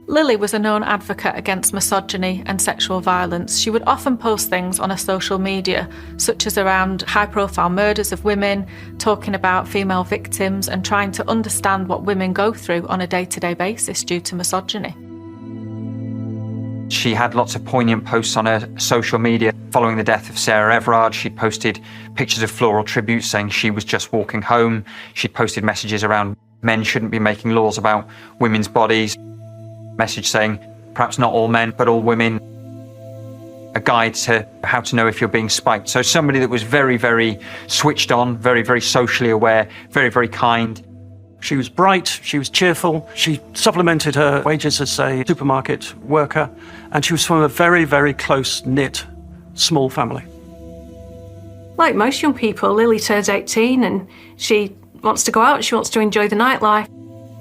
S26: Lily was a known advocate against misogyny and sexual violence. She would often post things on her social media, such as around high-profile murders of women, talking about female victims and trying to understand what women go through on a day-to-day basis due to misogyny.
S2: She had lots of poignant posts on her social media. Following the death of Sarah Everard, she posted pictures of floral tributes saying she was just walking home. She posted messages around men shouldn't be making laws about women's bodies. Message saying perhaps not all men, but all women. A guide to how to know if you're being spiked. So somebody that was very, very switched on, very, very socially aware, very, very kind.
S25: She was bright, she was cheerful, she supplemented her wages as a supermarket worker, and she was from a very, very close-knit, small family.
S12: Like most young people, Lily turns 18 and she wants to go out, she wants to enjoy the nightlife.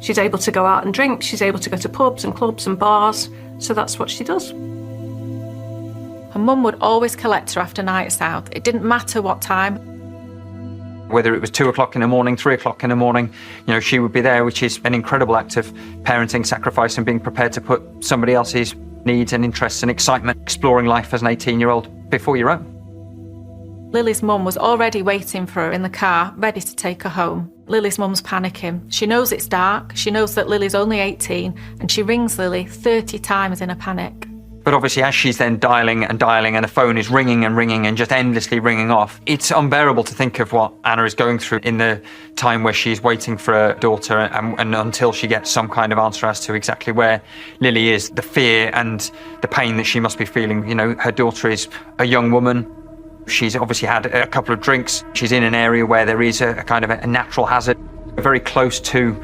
S12: She's able to go out and drink, she's able to go to pubs and clubs and bars, so that's what she does.
S26: Her mum would always collect her after nights out. It didn't matter what time.
S2: Whether it was 2 o'clock in the morning, 3 o'clock in the morning, she would be there, which is an incredible act of parenting, sacrifice, and being prepared to put somebody else's needs and interests and excitement, exploring life as an 18-year-old before your own.
S26: Lily's mum was already waiting for her in the car, ready to take her home. Lily's mum's panicking. She knows it's dark, she knows that Lily's only 18, and she rings Lily 30 times in a panic.
S2: But obviously, as she's then dialing and the phone is ringing and just endlessly ringing off, it's unbearable to think of what Anna is going through in the time where she's waiting for her daughter and until she gets some kind of answer as to exactly where Lily is, the fear and the pain that she must be feeling. Her daughter is a young woman. She's obviously had a couple of drinks. She's in an area where there is a kind of a natural hazard, very close to,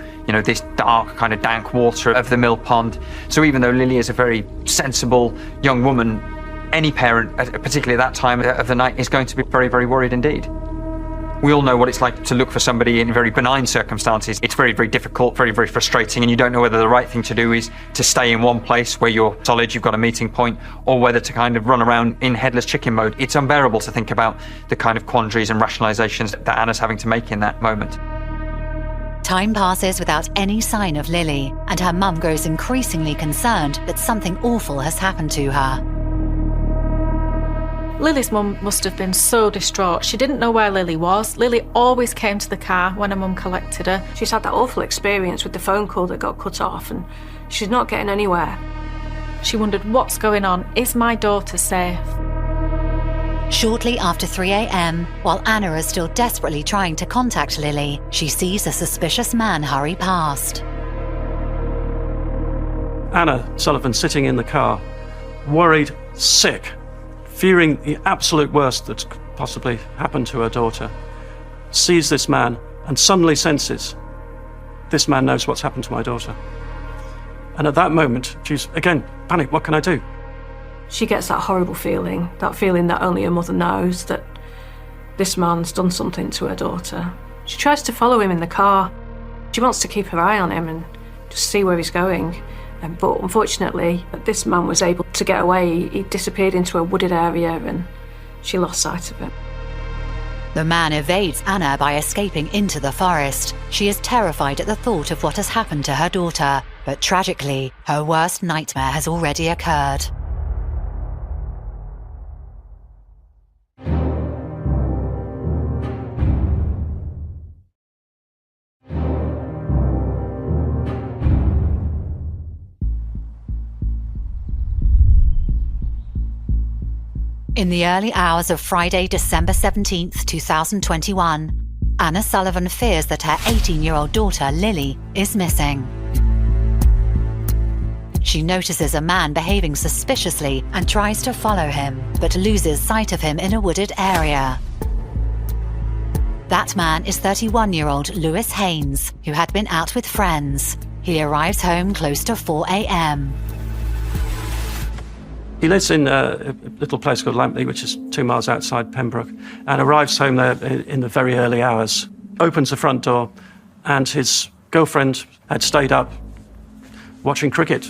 S2: this dark kind of dank water of the mill pond. So even though Lily is a very sensible young woman, any parent, particularly at that time of the night, is going to be very, very worried indeed. We all know what it's like to look for somebody in very benign circumstances. It's very, very difficult, very, very frustrating, and you don't know whether the right thing to do is to stay in one place where you're solid, you've got a meeting point, or whether to kind of run around in headless chicken mode. It's unbearable to think about the kind of quandaries and rationalizations that Anna's having to make in that moment.
S23: Time passes without any sign of Lily, and her mum grows increasingly concerned that something awful has happened to her.
S26: Lily's mum must have been so distraught. She didn't know where Lily was. Lily always came to the car when her mum collected her.
S12: She's had that awful experience with the phone call that got cut off, and she's not getting anywhere.
S26: She wondered, what's going on? Is my daughter safe?
S23: Shortly after 3 a.m, while Anna is still desperately trying to contact Lily, she sees a suspicious man hurry past.
S25: Anna Sullivan sitting in the car, worried, sick, fearing the absolute worst that's possibly happened to her daughter, sees this man and suddenly senses, this man knows what's happened to my daughter. And at that moment, she's, again, panicked. What can I do?
S12: She gets that horrible feeling that only her mother knows, that this man's done something to her daughter. She tries to follow him in the car. She wants to keep her eye on him and just see where he's going. But unfortunately, this man was able to get away. He disappeared into a wooded area and she lost sight of him.
S23: The man evades Anna by escaping into the forest. She is terrified at the thought of what has happened to her daughter, but tragically, her worst nightmare has already occurred. In the early hours of Friday, December 17th, 2021, Anna Sullivan fears that her 18-year-old daughter, Lily, is missing. She notices a man behaving suspiciously and tries to follow him, but loses sight of him in a wooded area. That man is 31-year-old Lewis Haynes, who had been out with friends. He arrives home close to 4 a.m.
S25: He lives in a little place called Lampley, which is 2 miles outside Pembroke, and arrives home there in the very early hours, opens the front door, and his girlfriend had stayed up watching cricket.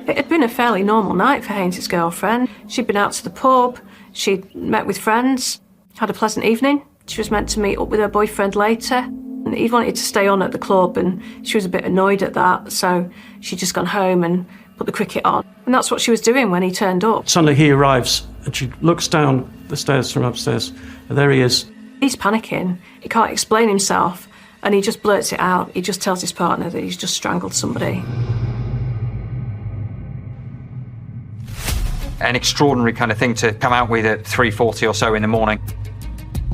S12: It had been a fairly normal night for Haynes' girlfriend. She'd been out to the pub, she'd met with friends, had a pleasant evening. She was meant to meet up with her boyfriend later. He'd wanted to stay on at the club and she was a bit annoyed at that, so she'd just gone home and put the cricket on. And that's what she was doing when he turned up.
S25: Suddenly he arrives and she looks down the stairs from upstairs, and there he is.
S12: He's panicking, he can't explain himself, and he just blurts it out. He just tells his partner that he's just strangled somebody.
S2: An extraordinary kind of thing to come out with at 3:40 or so in the morning.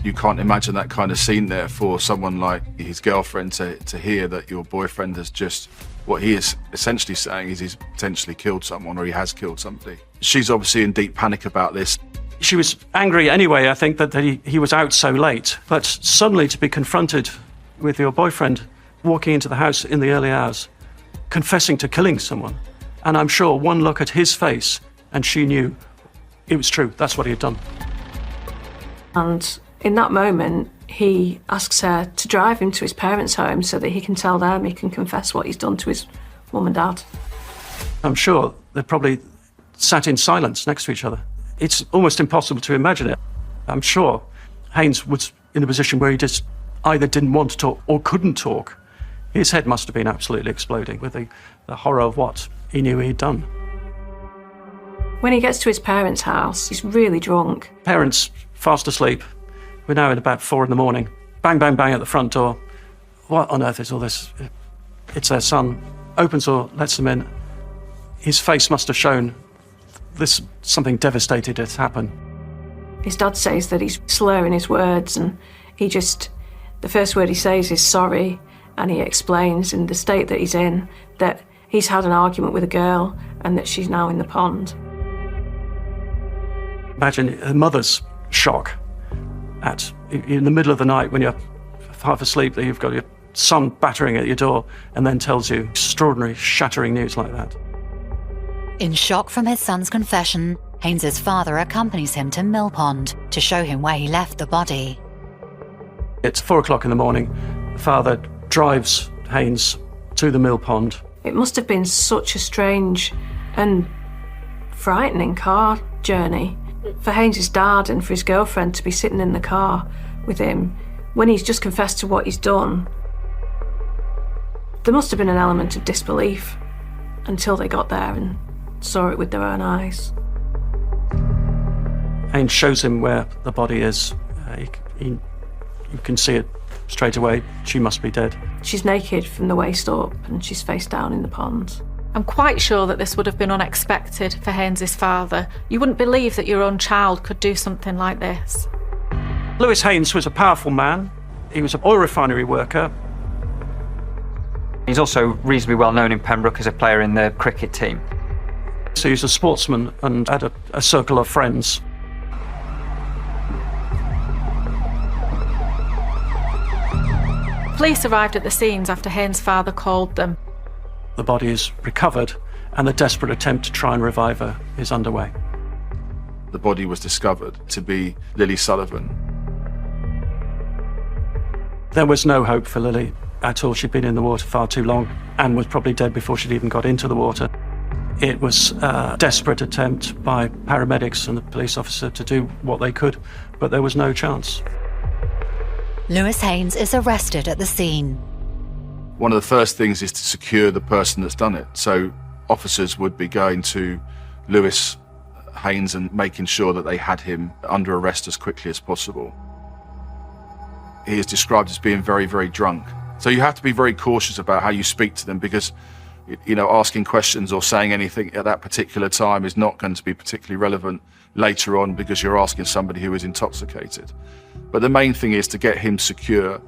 S20: You can't imagine that kind of scene there for someone like his girlfriend to hear that your boyfriend has just, what he is essentially saying is he's potentially killed someone or he has killed somebody. She's obviously in deep panic about this.
S25: She was angry anyway, I think, that he was out so late. But suddenly to be confronted with your boyfriend walking into the house in the early hours, confessing to killing someone, and I'm sure one look at his face and she knew it was true. That's what he had done.
S12: And in that moment, he asks her to drive him to his parents' home so that he can tell them, he can confess what he's done to his mum and dad.
S25: I'm sure they probably sat in silence next to each other. It's almost impossible to imagine it. I'm sure Haynes was in a position where he just either didn't want to talk or couldn't talk. His head must have been absolutely exploding with the horror of what he knew he'd done.
S12: When he gets to his parents' house, he's really drunk.
S25: Parents fast asleep. We're now at about 4 a.m. Bang, bang, bang at the front door. What on earth is all this? It's their son. Opens door, lets them in. His face must have shown something devastating had happened.
S12: His dad says that he's slurring his words and the first word he says is sorry, and he explains in the state that he's in that he's had an argument with a girl and that she's now in the pond.
S25: Imagine a mother's shock in the middle of the night when you're half asleep, that you've got your son battering at your door and then tells you extraordinary, shattering news like that.
S23: In shock from his son's confession, Haynes' father accompanies him to Mill Pond to show him where he left the body.
S25: It's 4 o'clock in the morning. The father drives Haynes to the Mill Pond.
S12: It must have been such a strange and frightening car journey for Haynes' dad and for his girlfriend to be sitting in the car with him when he's just confessed to what he's done. There must have been an element of disbelief until they got there and saw it with their own eyes.
S25: Haynes shows him where the body is. You can see it straight away. She must be dead.
S12: She's naked from the waist up and she's face down in the pond.
S26: I'm quite sure that this would have been unexpected for Haynes' father. You wouldn't believe that your own child could do something like this.
S25: Lewis Haynes was a powerful man. He was an oil refinery worker.
S2: He's also reasonably well known in Pembroke as a player in the cricket team.
S25: So he's a sportsman and had a circle of friends.
S26: Police arrived at the scenes after Haynes' father called them.
S25: The body is recovered and the desperate attempt to try and revive her is underway.
S20: The body was discovered to be Lily Sullivan.
S25: There was no hope for Lily at all. She'd been in the water far too long and was probably dead before she'd even got into the water. It was a desperate attempt by paramedics and the police officer to do what they could, but there was no chance.
S23: Lewis Haynes is arrested at the scene.
S20: One of the first things is to secure the person that's done it. So officers would be going to Lewis Haynes and making sure that they had him under arrest as quickly as possible. He is described as being very, very drunk. So you have to be very cautious about how you speak to them, because, you know, asking questions or saying anything at that particular time is not going to be particularly relevant later on, because you're asking somebody who is intoxicated. But the main thing is to get him secure.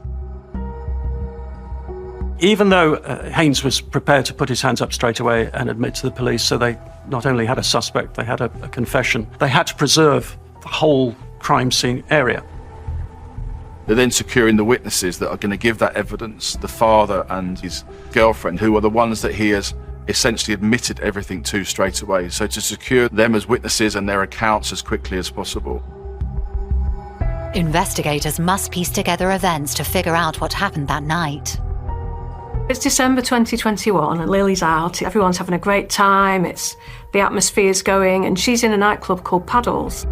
S25: Even though Haynes was prepared to put his hands up straight away and admit to the police, so they not only had a suspect, they had a confession, they had to preserve the whole crime scene area.
S20: They're then securing the witnesses that are going to give that evidence, the father and his girlfriend, who are the ones that he has essentially admitted everything to straight away. So to secure them as witnesses and their accounts as quickly as possible.
S23: Investigators must piece together events to figure out what happened that night.
S12: It's December 2021 and Lily's out. Everyone's having a great time. The atmosphere's going, and she's in a nightclub called Paddles.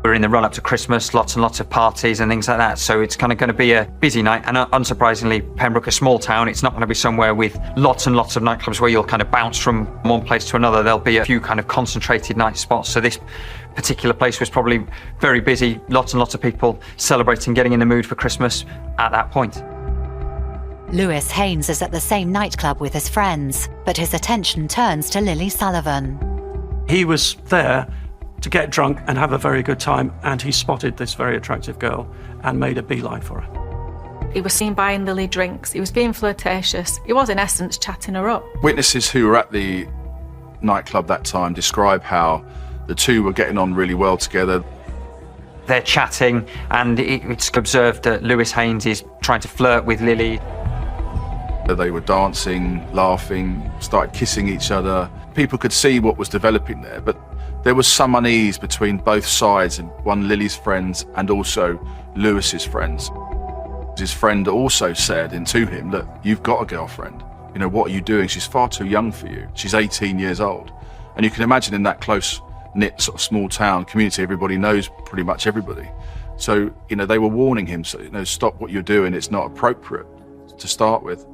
S2: We're in the run-up to Christmas, lots and lots of parties and things like that, so it's kind of going to be a busy night. And unsurprisingly, Pembroke, a small town, it's not going to be somewhere with lots and lots of nightclubs where you'll kind of bounce from one place to another. There'll be a few kind of concentrated night spots. So this particular place was probably very busy, lots and lots of people celebrating, getting in the mood for Christmas at that point.
S23: Lewis Haynes is at the same nightclub with his friends, but his attention turns to Lily Sullivan.
S25: He was there to get drunk and have a very good time, and he spotted this very attractive girl and made a beeline for her.
S26: He was seen buying Lily drinks. He was being flirtatious. He was, in essence, chatting her up.
S20: Witnesses who were at the nightclub that time describe how the two were getting on really well together.
S2: They're chatting, and it's observed that Lewis Haynes is trying to flirt with Lily.
S20: They were dancing, laughing, started kissing each other. People could see what was developing there, but there was some unease between both sides, and one Lily's friends and also Lewis's friends. His friend also said to him, look, you've got a girlfriend. You know, what are you doing? She's far too young for you. She's 18 years old. And you can imagine in that close-knit sort of small town community, everybody knows pretty much everybody. So, you know, they were warning him, so, you know, stop what you're doing. It's not appropriate to start with.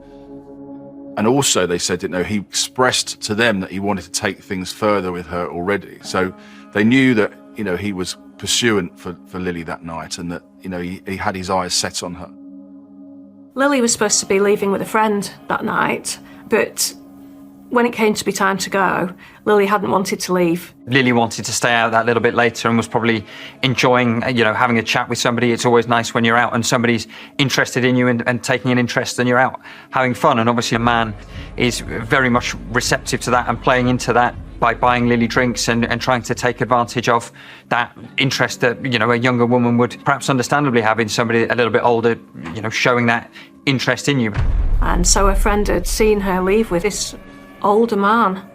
S20: And also they said, you know, he expressed to them that he wanted to take things further with her already. So they knew that, you know, he was pursuant for Lily that night, and that, you know, he had his eyes set on her.
S12: Lily was supposed to be leaving with a friend that night, but when it came to be time to go, Lily hadn't wanted to leave.
S2: Lily wanted to stay out that little bit later and was probably enjoying, you know, having a chat with somebody. It's always nice when you're out and somebody's interested in you and taking an interest, and you're out having fun. And obviously a man is very much receptive to that and playing into that by buying Lily drinks and trying to take advantage of that interest that, you know, a younger woman would perhaps understandably have in somebody a little bit older, you know, showing that interest in you.
S12: And so her friend had seen her leave with this older man.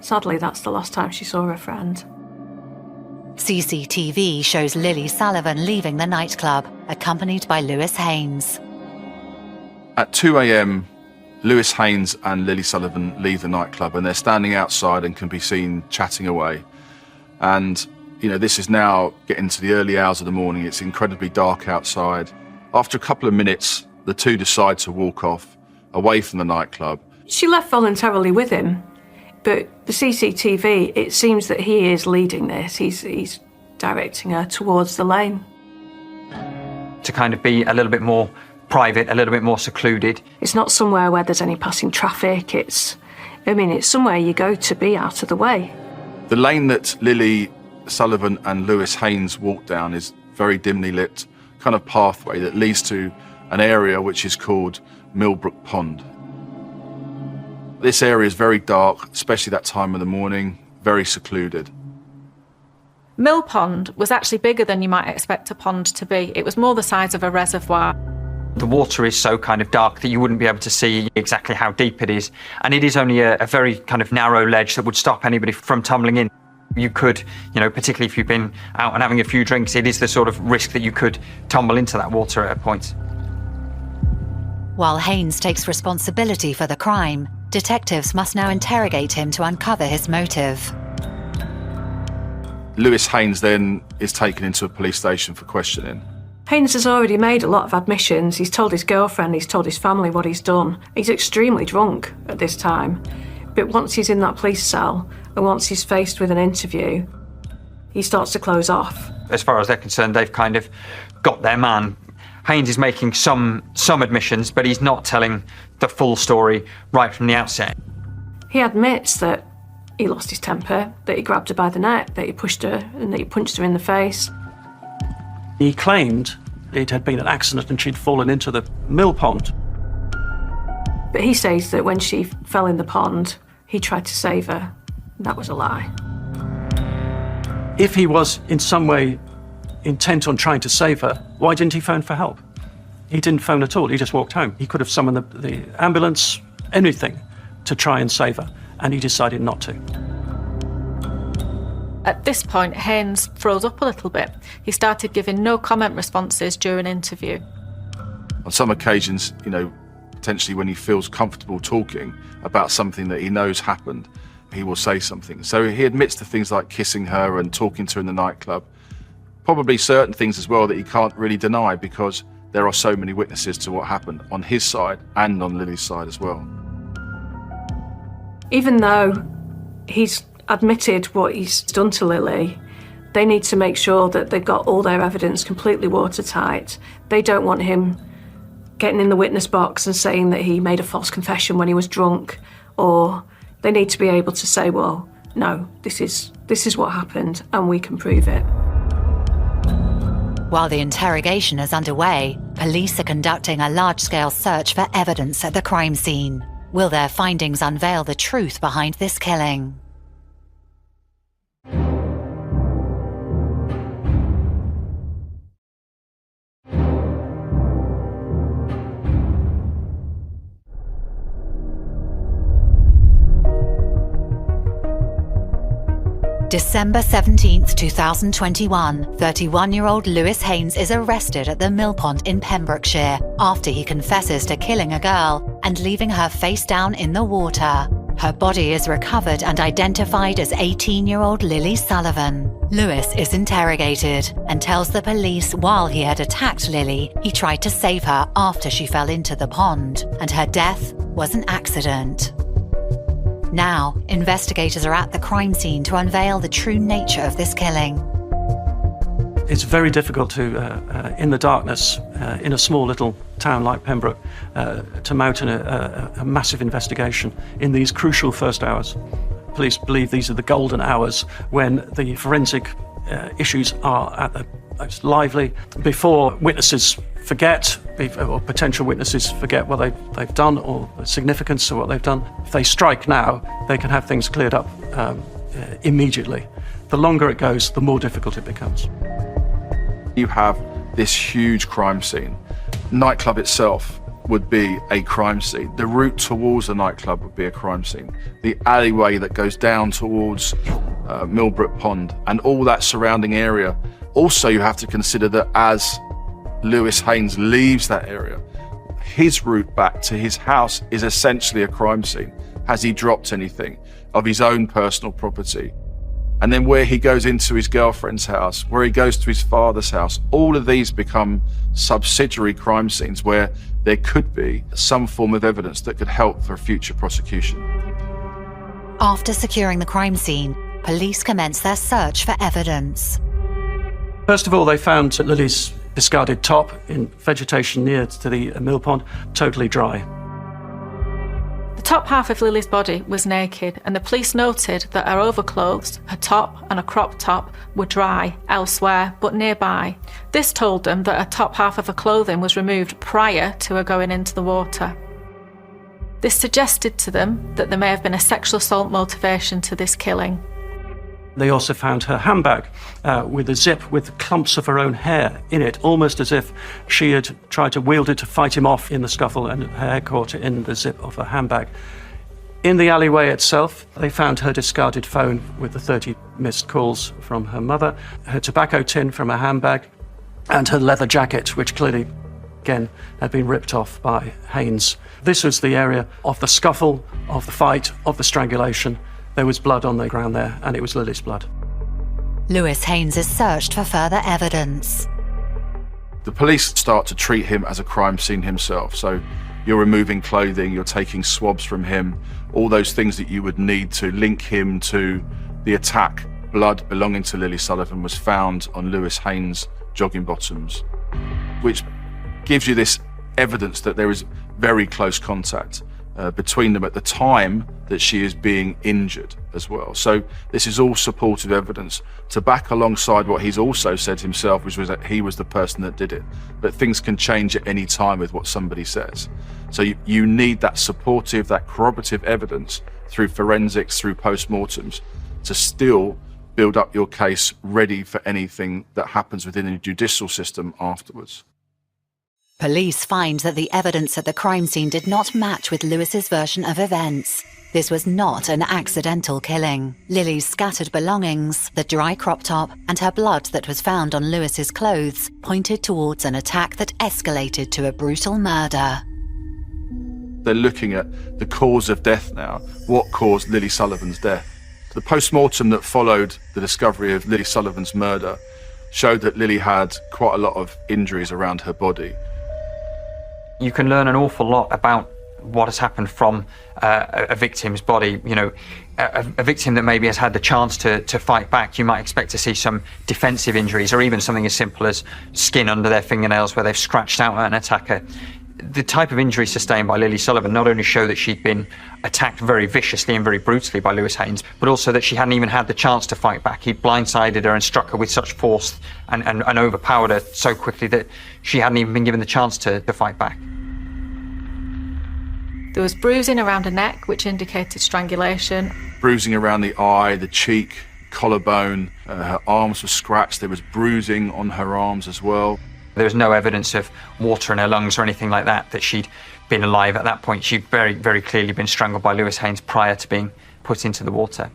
S12: Sadly, that's the last time she saw her friend.
S23: CCTV shows Lily Sullivan leaving the nightclub, accompanied by Lewis Haynes.
S20: At 2 a.m, Lewis Haynes and Lily Sullivan leave the nightclub, and they're standing outside and can be seen chatting away. And, you know, this is now getting to the early hours of the morning. It's incredibly dark outside. After a couple of minutes, the two decide to walk off away from the nightclub.
S12: She left voluntarily with him, but the CCTV, it seems that he is leading this. He's directing her towards the lane.
S2: To kind of be a little bit more private, a little bit more secluded.
S12: It's not somewhere where there's any passing traffic. It's somewhere you go to be out of the way.
S20: The lane that Lily Sullivan and Lewis Haynes walked down is very dimly lit kind of pathway that leads to an area which is called Millbrook Pond. This area is very dark, especially that time of the morning, very secluded.
S26: Mill Pond was actually bigger than you might expect a pond to be. It was more the size of a reservoir.
S2: The water is so kind of dark that you wouldn't be able to see exactly how deep it is. And it is only a very kind of narrow ledge that would stop anybody from tumbling in. You could, particularly if you've been out and having a few drinks, it is the sort of risk that you could tumble into that water at a point.
S23: While Haynes takes responsibility for the crime, detectives must now interrogate him to uncover his motive.
S20: Lewis Haynes then is taken into a police station for questioning.
S12: Haynes has already made a lot of admissions. He's told his girlfriend, he's told his family what he's done. He's extremely drunk at this time. But once he's in that police cell, and once he's faced with an interview, he starts to close off.
S2: As far as they're concerned, they've kind of got their man. Haynes is making some admissions, but he's not telling the full story right from the outset.
S12: He admits that he lost his temper, that he grabbed her by the neck, that he pushed her and that he punched her in the face.
S25: He claimed it had been an accident and she'd fallen into the mill pond.
S12: But he says that when she fell in the pond, he tried to save her. That was a lie.
S25: If he was in some way intent on trying to save her, why didn't he phone for help? He didn't phone at all. He just walked home. He could have summoned the ambulance, anything, to try and save her, and he decided not to.
S26: At this point, Haynes froze up a little bit. He started giving no comment responses during interview.
S20: On some occasions, potentially when he feels comfortable talking about something that he knows happened, he will say something. So he admits to things like kissing her and talking to her in the nightclub. Probably certain things as well that he can't really deny because there are so many witnesses to what happened on his side and on Lily's side as well.
S12: Even though he's admitted what he's done to Lily, they need to make sure that they've got all their evidence completely watertight. They don't want him getting in the witness box and saying that he made a false confession when he was drunk, or they need to be able to say, well, no, this is what happened and we can prove it.
S23: While the interrogation is underway, police are conducting a large-scale search for evidence at the crime scene. Will their findings unveil the truth behind this killing? December 17th, 2021, 31-year-old Lewis Haynes is arrested at the mill pond in Pembrokeshire after he confesses to killing a girl and leaving her face down in the water. Her body is recovered and identified as 18-year-old Lily Sullivan. Lewis is interrogated and tells the police while he had attacked Lily, he tried to save her after she fell into the pond, and her death was an accident. Now, investigators are at the crime scene to unveil the true nature of this killing.
S25: It's very difficult to, in the darkness, in a small little town like Pembroke, to mount a massive investigation in these crucial first hours. Police believe these are the golden hours when the forensic issues are at the most lively, before witnesses forget, or potential witnesses forget what they've done or the significance of what they've done. If they strike now, they can have things cleared up immediately. The longer it goes, the more difficult it becomes.
S20: You have this huge crime scene. Nightclub itself would be a crime scene. The route towards the nightclub would be a crime scene. The alleyway that goes down towards Millbrook Pond and all that surrounding area. Also, you have to consider that as Lewis Haynes leaves that area, his route back to his house is essentially a crime scene. Has he dropped anything of his own personal property? And then where he goes into his girlfriend's house, where he goes to his father's house, all of these become subsidiary crime scenes where there could be some form of evidence that could help for future prosecution.
S23: After securing the crime scene, police commence their search for evidence.
S25: First of all, they found Lily's discarded top in vegetation near to the mill pond, totally dry.
S26: The top half of Lily's body was naked, and the police noted that her overclothes, her top and a crop top were dry elsewhere but nearby. This told them that her top half of her clothing was removed prior to her going into the water. This suggested to them that there may have been a sexual assault motivation to this killing.
S25: They also found her handbag with a zip with clumps of her own hair in it, almost as if she had tried to wield it to fight him off in the scuffle, and her hair caught in the zip of her handbag. In the alleyway itself, they found her discarded phone with the 30 missed calls from her mother, her tobacco tin from her handbag, and her leather jacket, which clearly, again, had been ripped off by Haynes. This was the area of the scuffle, of the fight, of the strangulation. There was blood on the ground there, and it was Lily's blood.
S23: Lewis Haynes is searched for further evidence.
S20: The police start to treat him as a crime scene himself. So you're removing clothing, you're taking swabs from him, all those things that you would need to link him to the attack. Blood belonging to Lily Sullivan was found on Lewis Haynes' jogging bottoms, which gives you this evidence that there is very close contact between them at the time that she is being injured as well. So this is all supportive evidence to back alongside what he's also said himself, which was that he was the person that did it. But things can change at any time with what somebody says. So you need that supportive, that corroborative evidence through forensics, through post-mortems, to still build up your case ready for anything that happens within the judicial system afterwards.
S23: Police find that the evidence at the crime scene did not match with Lewis's version of events. This was not an accidental killing. Lily's scattered belongings, the dry crop top, and her blood that was found on Lewis's clothes pointed towards an attack that escalated to a brutal murder.
S20: They're looking at the cause of death now. What caused Lily Sullivan's death? The post-mortem that followed the discovery of Lily Sullivan's murder showed that Lily had quite a lot of injuries around her body.
S2: You can learn an awful lot about what has happened from a victim's body. You know, a victim that maybe has had the chance to fight back, you might expect to see some defensive injuries, or even something as simple as skin under their fingernails where they've scratched out an attacker. The type of injury sustained by Lily Sullivan not only show that she'd been attacked very viciously and very brutally by Lewis Haynes, but also that she hadn't even had the chance to fight back. He'd blindsided her and struck her with such force and overpowered her so quickly that she hadn't even been given the chance to fight back.
S26: There was bruising around her neck, which indicated strangulation.
S20: Bruising around the eye, the cheek, collarbone, her arms were scratched. There was bruising on her arms as well.
S2: There was no evidence of water in her lungs or anything like that, that she'd been alive at that point. She'd very, very clearly been strangled by Lewis Haynes prior to being put into the water.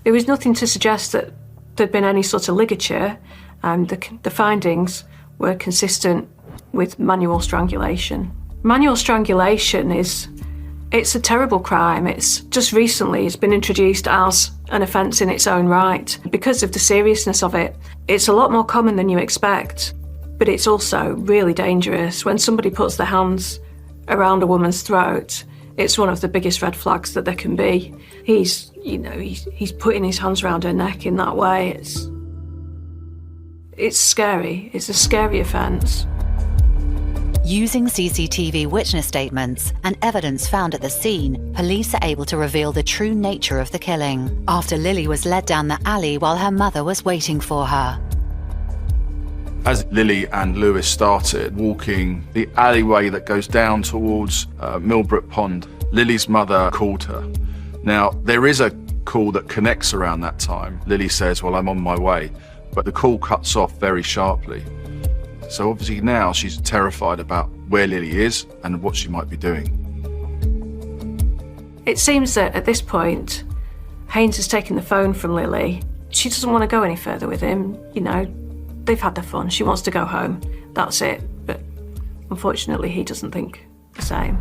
S12: There was nothing to suggest that there'd been any sort of ligature, and the findings were consistent with manual strangulation. Manual strangulation it's a terrible crime. It's been introduced as an offence in its own right. Because of the seriousness of it, it's a lot more common than you expect, but it's also really dangerous. When somebody puts their hands around a woman's throat, it's one of the biggest red flags that there can be. He's putting his hands around her neck in that way. It's scary. It's a scary offence.
S23: Using CCTV witness statements and evidence found at the scene, police are able to reveal the true nature of the killing after Lily was led down the alley while her mother was waiting for her.
S20: As Lily and Lewis started walking the alleyway that goes down towards Millbrook Pond, Lily's mother called her. Now, there is a call that connects around that time. Lily says, "Well, I'm on my way," but the call cuts off very sharply. So obviously now she's terrified about where Lily is and what she might be doing.
S12: It seems that at this point, Haynes has taken the phone from Lily. She doesn't want to go any further with him. They've had their fun. She wants to go home. That's it. But unfortunately, he doesn't think the same.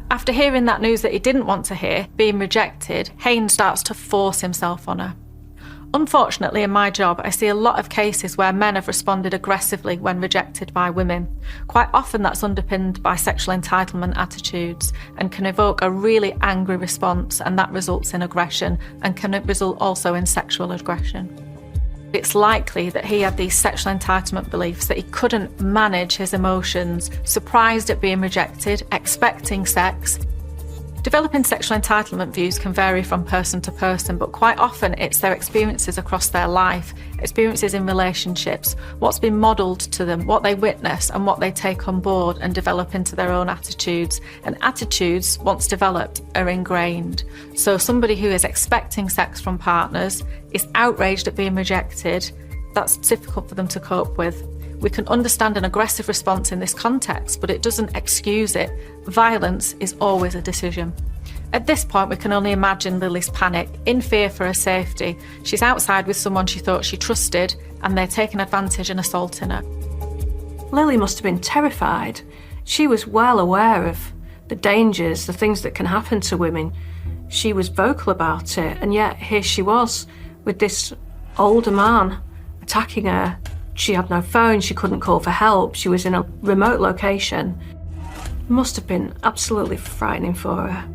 S26: After hearing that news that he didn't want to hear, being rejected, Haynes starts to force himself on her. Unfortunately, in my job, I see a lot of cases where men have responded aggressively when rejected by women. Quite often that's underpinned by sexual entitlement attitudes and can evoke a really angry response, and that results in aggression and can result also in sexual aggression. It's likely that he had these sexual entitlement beliefs, that he couldn't manage his emotions, surprised at being rejected, expecting sex. Developing sexual entitlement views can vary from person to person, but quite often it's their experiences across their life, experiences in relationships, what's been modelled to them, what they witness and what they take on board and develop into their own attitudes. And attitudes, once developed, are ingrained. So somebody who is expecting sex from partners is outraged at being rejected. That's difficult for them to cope with. We can understand an aggressive response in this context, but it doesn't excuse it. Violence is always a decision. At this point, we can only imagine Lily's panic, in fear for her safety. She's outside with someone she thought she trusted, and they're taking advantage and assaulting her.
S12: Lily must have been terrified. She was well aware of the dangers, the things that can happen to women. She was vocal about it, and yet here she was with this older man attacking her. She had no phone, she couldn't call for help, she was in a remote location. It must have been absolutely frightening for her.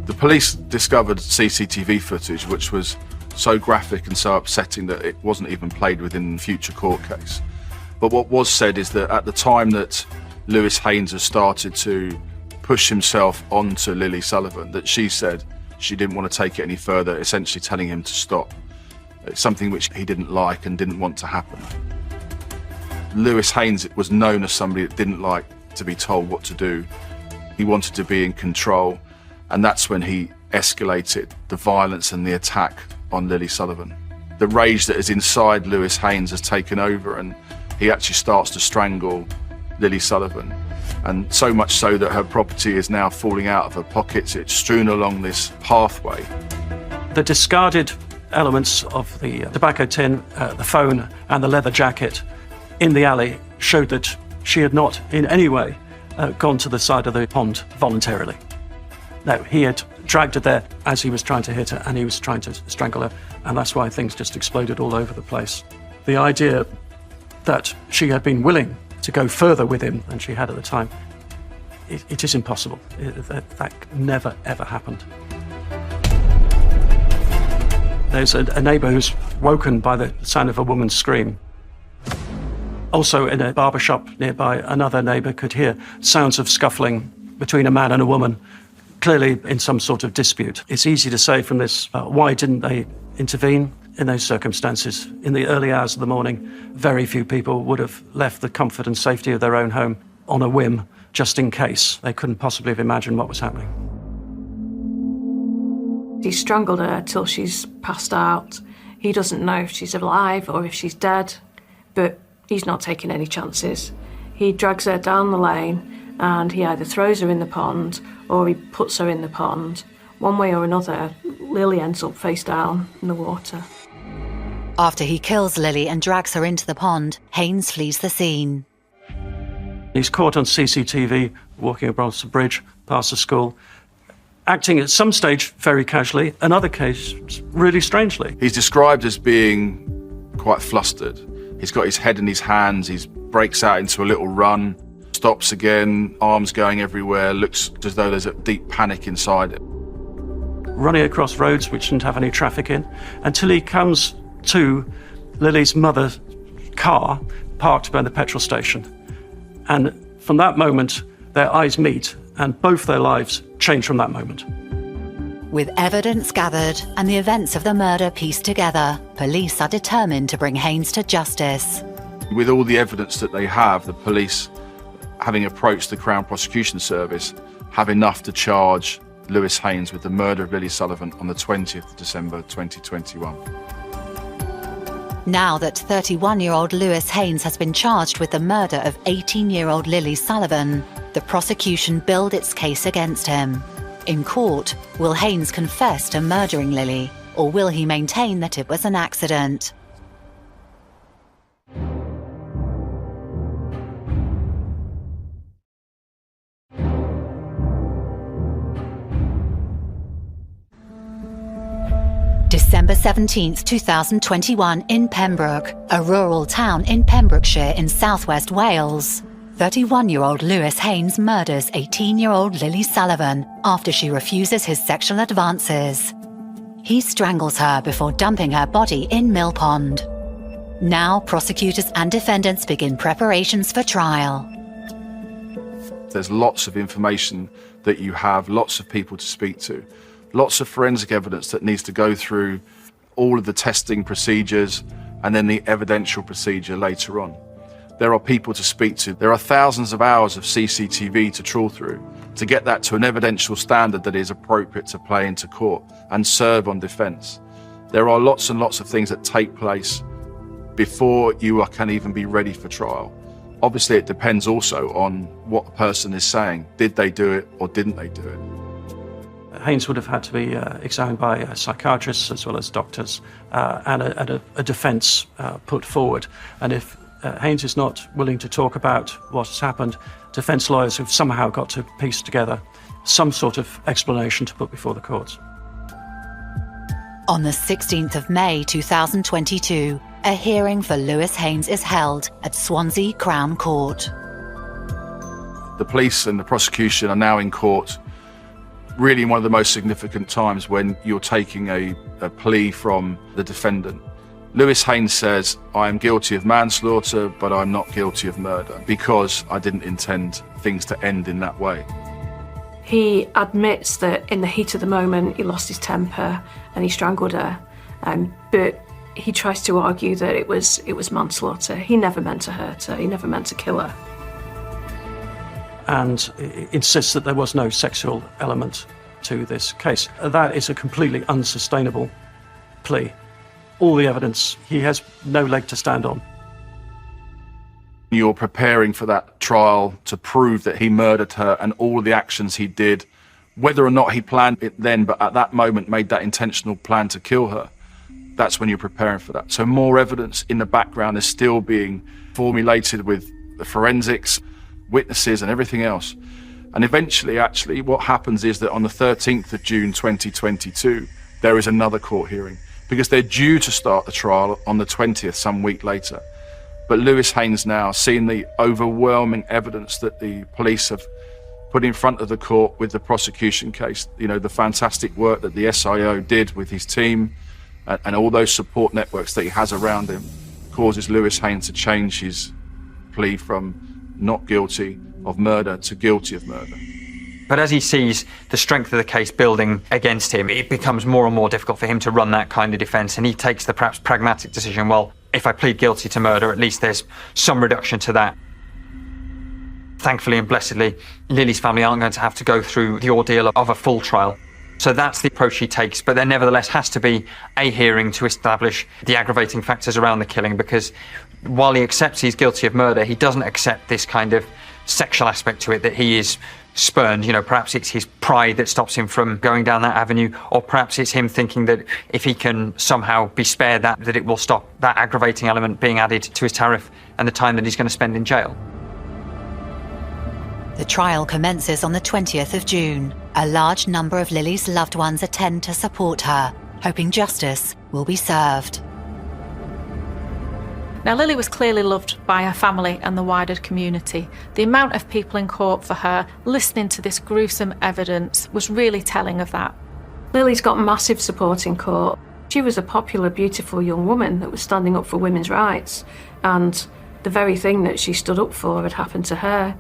S20: The police discovered CCTV footage which was so graphic and so upsetting that it wasn't even played within the future court case. But what was said is that at the time that Lewis Haynes has started to push himself onto Lily Sullivan, that she said she didn't want to take it any further, essentially telling him to stop. It's something which he didn't like and didn't want to happen. Lewis Haynes was known as somebody that didn't like to be told what to do. He wanted to be in control, and that's when he escalated the violence and the attack on Lily Sullivan. The rage that is inside Lewis Haynes has taken over, and he actually starts to strangle Lily Sullivan. And so much so that her property is now falling out of her pockets. It's strewn along this pathway.
S25: The discarded elements of the tobacco tin, the phone and the leather jacket in the alley showed that she had not in any way gone to the side of the pond voluntarily. No, he had dragged her there as he was trying to hit her, and he was trying to strangle her, and that's why things just exploded all over the place. The idea that she had been willing to go further with him than she had at the time, it is impossible. That never ever happened. There's a neighbour who's woken by the sound of a woman's scream. Also in a barber shop nearby, another neighbour could hear sounds of scuffling between a man and a woman, clearly in some sort of dispute. It's easy to say from this, why didn't they intervene in those circumstances? In the early hours of the morning, very few people would have left the comfort and safety of their own home on a whim, just in case. They couldn't possibly have imagined what was happening.
S12: He strangled her till she's passed out. He doesn't know if she's alive or if she's dead, but he's not taking any chances. He drags her down the lane and he either throws her in the pond or he puts her in the pond. One way or another, Lily ends up face down in the water.
S23: After he kills Lily and drags her into the pond, Haynes flees the scene.
S25: He's caught on CCTV walking across the bridge past the school, acting at some stage very casually, another case really strangely.
S20: He's described as being quite flustered. He's got his head in his hands, he breaks out into a little run, stops again, arms going everywhere, looks as though there's a deep panic inside it.
S25: Running across roads which didn't have any traffic in, until he comes to Lily's mother's car parked by the petrol station. And from that moment, their eyes meet, and both their lives change from that moment.
S23: With evidence gathered and the events of the murder pieced together, police are determined to bring Haynes to justice.
S20: With all the evidence that they have, the police, having approached the Crown Prosecution Service, have enough to charge Lewis Haynes with the murder of Lily Sullivan on the 20th of December 2021.
S23: Now that 31-year-old Lewis Haynes has been charged with the murder of 18-year-old Lily Sullivan, the prosecution build its case against him. In court, will Haynes confess to murdering Lily, or will he maintain that it was an accident? December 17th, 2021 in Pembroke, a rural town in Pembrokeshire in southwest Wales. 31-year-old Lewis Haynes murders 18-year-old Lily Sullivan after she refuses his sexual advances. He strangles her before dumping her body in Mill Pond. Now prosecutors and defendants begin preparations for trial.
S20: there's lots of information that you have, lots of people to speak to, lots of forensic evidence that needs to go through all of the testing procedures and then the evidential procedure later on. There are people to speak to. There are thousands of hours of CCTV to trawl through to get that to an evidential standard that is appropriate to play into court and serve on defence. There are lots and lots of things that take place before you can even be ready for trial. Obviously, it depends also on what the person is saying. Did they do it or didn't they do it?
S25: Haynes would have had to be examined by psychiatrists as well as doctors and a defence put forward. And if Haynes is not willing to talk about what has happened, defence lawyers have somehow got to piece together some sort of explanation to put before the courts.
S23: On the 16th of May 2022, a hearing for Lewis Haynes is held at Swansea Crown Court.
S20: The police and the prosecution are now in court, really in one of the most significant times when you're taking a plea from the defendant. Lewis Haynes says, I am guilty of manslaughter, but I'm not guilty of murder because I didn't intend things to end in that way.
S12: He admits that in the heat of the moment he lost his temper and he strangled her, but he tries to argue that it was manslaughter. He never meant to hurt her, he never meant to kill her.
S25: And insists that there was no sexual element to this case. That is a completely unsustainable plea. All the evidence, he has no leg to stand on.
S20: You're preparing for that trial to prove that he murdered her and all the actions he did, whether or not he planned it then, but at that moment made that intentional plan to kill her. That's when you're preparing for that. So more evidence in the background is still being formulated with the forensics, witnesses and everything else. And eventually, actually, what happens is that on the 13th of June 2022, there is another court hearing because they're due to start the trial on the 20th, some week later. But Lewis Haynes now, seeing the overwhelming evidence that the police have put in front of the court with the prosecution case, you know, the fantastic work that the SIO did with his team and all those support networks that he has around him, causes Lewis Haynes to change his plea from not guilty of murder to guilty of murder.
S2: But as he sees the strength of the case building against him, it becomes more and more difficult for him to run that kind of defence, and he takes the perhaps pragmatic decision, well, if I plead guilty to murder, at least there's some reduction to that. Thankfully and blessedly, Lily's family aren't going to have to go through the ordeal of a full trial. So that's the approach he takes, but there nevertheless has to be a hearing to establish the aggravating factors around the killing, because while he accepts he's guilty of murder, he doesn't accept this kind of sexual aspect to it, that he is spurned. You know, perhaps it's his pride that stops him from going down that avenue, or perhaps it's him thinking that if he can somehow be spared that it will stop that aggravating element being added to his tariff and the time that he's going to spend in jail.
S23: The trial commences on the 20th of June. A large number of Lily's loved ones attend to support her, hoping justice will be served.
S26: Now, Lily was clearly loved by her family and the wider community. The amount of people in court for her, listening to this gruesome evidence, was really telling of that.
S12: Lily's got massive support in court. She was a popular, beautiful young woman that was standing up for women's rights, and the very thing that she stood up for had happened to her.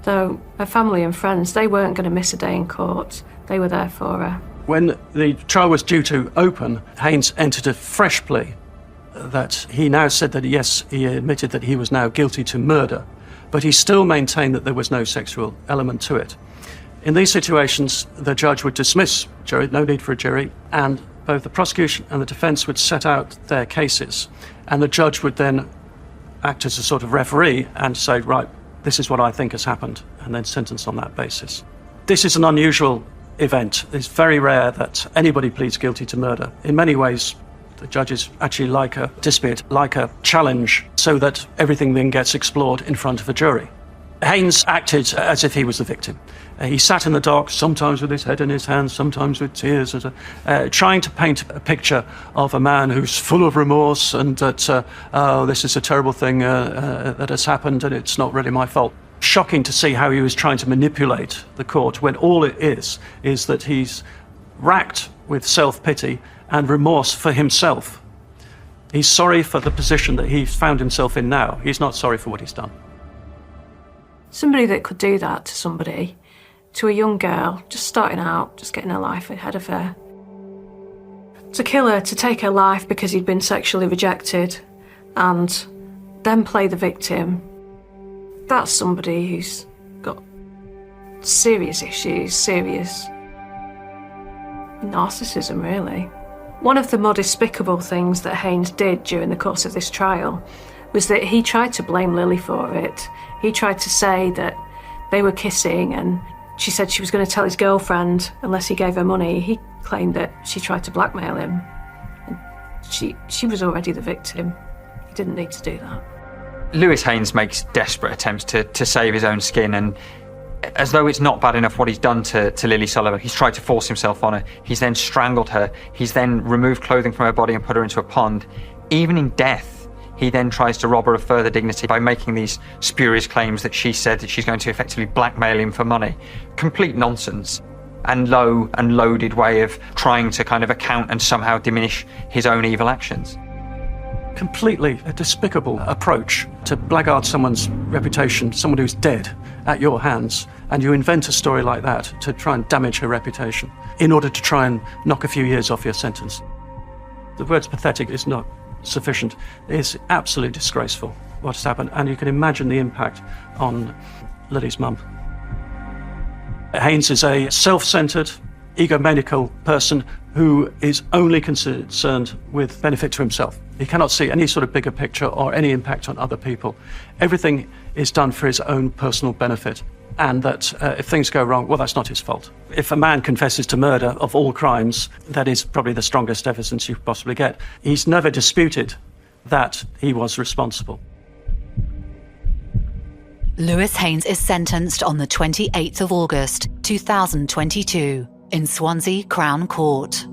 S12: Though her family and friends, they weren't going to miss a day in court. They were there for her.
S25: When the trial was due to open, Haynes entered a fresh plea that he now said that, yes, he admitted that he was now guilty to murder, but he still maintained that there was no sexual element to it. In these situations, the judge would dismiss jury, no need for a jury, and both the prosecution and the defence would set out their cases, and the judge would then act as a sort of referee and say, right, this is what I think has happened, and then sentence on that basis. This is an unusual event. It's very rare that anybody pleads guilty to murder. In many ways, the judges actually like a dispute, like a challenge, so that everything then gets explored in front of a jury. Haynes acted as if he was the victim. He sat in the dock, sometimes with his head in his hands, sometimes with tears, trying to paint a picture of a man who's full of remorse and that, oh, this is a terrible thing that has happened and it's not really my fault. Shocking to see how he was trying to manipulate the court when all it is that he's racked with self-pity and remorse for himself. He's sorry for the position that he's found himself in now. He's not sorry for what he's done.
S12: Somebody that could do that to somebody, to a young girl, just starting out, just getting her life ahead of her. To kill her, to take her life because he'd been sexually rejected, and then play the victim, that's somebody who's got serious issues, serious narcissism, really. One of the more despicable things that Haynes did during the course of this trial was that he tried to blame Lily for it. He tried to say that they were kissing and she said she was going to tell his girlfriend unless he gave her money. He claimed that she tried to blackmail him. And she was already the victim. He didn't need to do that.
S2: Lewis Haynes makes desperate attempts to save his own skin, and as though it's not bad enough what he's done to Lily Sullivan, he's tried to force himself on her. He's then strangled her. He's then removed clothing from her body and put her into a pond. Even in death, he then tries to rob her of further dignity by making these spurious claims that she said that she's going to effectively blackmail him for money. Complete nonsense. And low and loaded way of trying to kind of account and somehow diminish his own evil actions.
S25: Completely a despicable approach to blackguard someone's reputation, someone who's dead, at your hands, and you invent a story like that to try and damage her reputation in order to try and knock a few years off your sentence. The words pathetic is not sufficient. It's absolutely disgraceful what has happened, and you can imagine the impact on Lily's mum. Haynes is a self-centred, egomaniacal person who is only concerned with benefit to himself. He cannot see any sort of bigger picture or any impact on other people. Everything is done for his own personal benefit, and that if things go wrong, well, that's not his fault. If a man confesses to murder of all crimes, that is probably the strongest evidence you could possibly get. He's never disputed that he was responsible.
S23: Lewis Haynes is sentenced on the 28th of August, 2022, in Swansea Crown Court.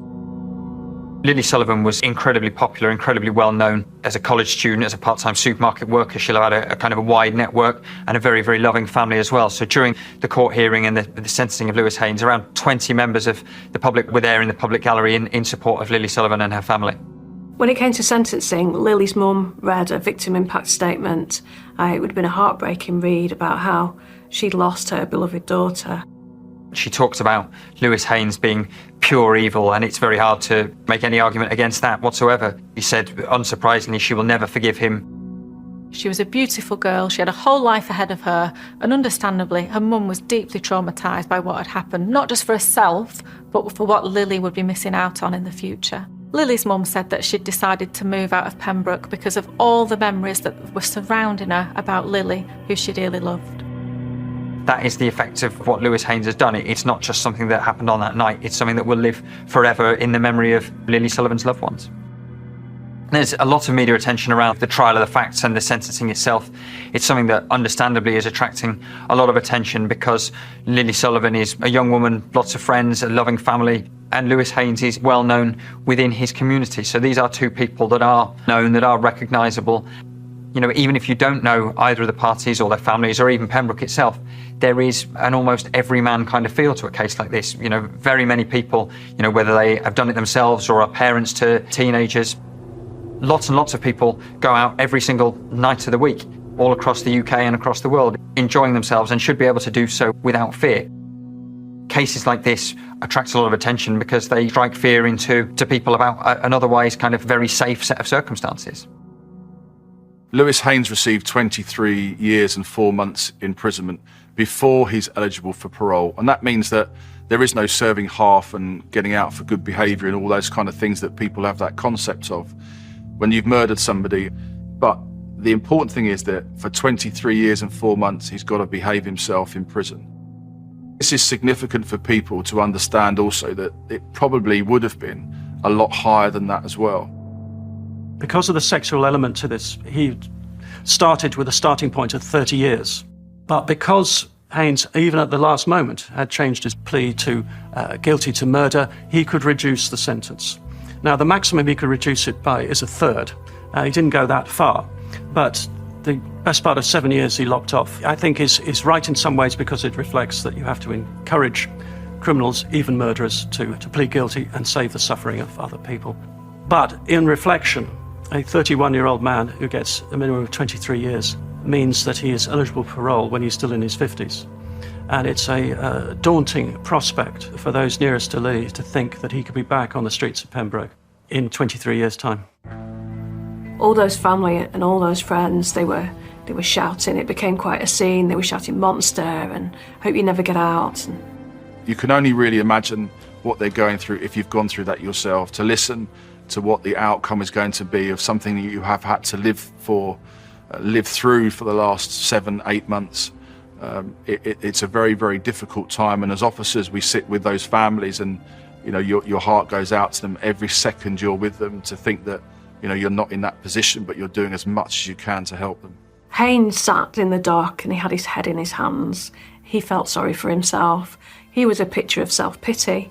S2: Lily Sullivan was incredibly popular, incredibly well known as a college student, as a part-time supermarket worker. She'll have had a kind of a wide network and a very, very loving family as well. So during the court hearing and the sentencing of Lewis Haynes, around 20 members of the public were there in the public gallery in support of Lily Sullivan and her family.
S12: When it came to sentencing, Lily's mum read a victim impact statement. It would have been a heartbreaking read about how she'd lost her beloved daughter.
S2: She talks about Lewis Haynes being pure evil, and it's very hard to make any argument against that whatsoever. He said, unsurprisingly, she will never forgive him.
S26: She was a beautiful girl, she had a whole life ahead of her, and understandably, her mum was deeply traumatised by what had happened, not just for herself, but for what Lily would be missing out on in the future. Lily's mum said that she'd decided to move out of Pembroke because of all the memories that were surrounding her about Lily, who she dearly loved.
S2: That is the effect of what Lewis Haynes has done. It's not just something that happened on that night, it's something that will live forever in the memory of Lily Sullivan's loved ones. There's a lot of media attention around the trial of the facts and the sentencing itself. It's something that understandably is attracting a lot of attention because Lily Sullivan is a young woman, lots of friends, a loving family, and Lewis Haynes is well known within his community. So these are two people that are known, that are recognisable. You know, even if you don't know either of the parties or their families or even Pembroke itself, there is an almost everyman kind of feel to a case like this. You know, very many people, you know, whether they have done it themselves or are parents to teenagers, lots and lots of people go out every single night of the week, all across the UK and across the world, enjoying themselves and should be able to do so without fear. Cases like this attract a lot of attention because they strike fear into people about an otherwise kind of very safe set of circumstances.
S20: Lewis Haynes received 23 years and 4 months imprisonment before he's eligible for parole. And that means that there is no serving half and getting out for good behaviour and all those kind of things that people have that concept of when you've murdered somebody. But the important thing is that for 23 years and 4 months, he's got to behave himself in prison. This is significant for people to understand also that it probably would have been a lot higher than that as well.
S25: Because of the sexual element to this, he started with a starting point of 30 years. But because Haynes, even at the last moment, had changed his plea to guilty to murder, he could reduce the sentence. Now, the maximum he could reduce it by is a third. He didn't go that far, but the best part of 7 years he lopped off, I think is right in some ways because it reflects that you have to encourage criminals, even murderers, to plead guilty and save the suffering of other people. But in reflection, a 31-year-old man who gets a minimum of 23 years means that he is eligible for parole when he's still in his 50s. And it's a daunting prospect for those nearest to Lily to think that he could be back on the streets of Pembroke in 23 years' time.
S12: All those family and all those friends, they were shouting. It became quite a scene. They were shouting "monster" and "hope you never get out."
S20: You can only really imagine what they're going through if you've gone through that yourself, to listen to what the outcome is going to be of something that you have had to live through for the last 7-8 months. It's a very, very difficult time, and as officers we sit with those families, and your heart goes out to them every second you're with them, to think that you're not in that position, but you're doing as much as you can to help them.
S12: Haynes sat in the dock and he had his head in his hands. He felt sorry for himself. He was a picture of self-pity.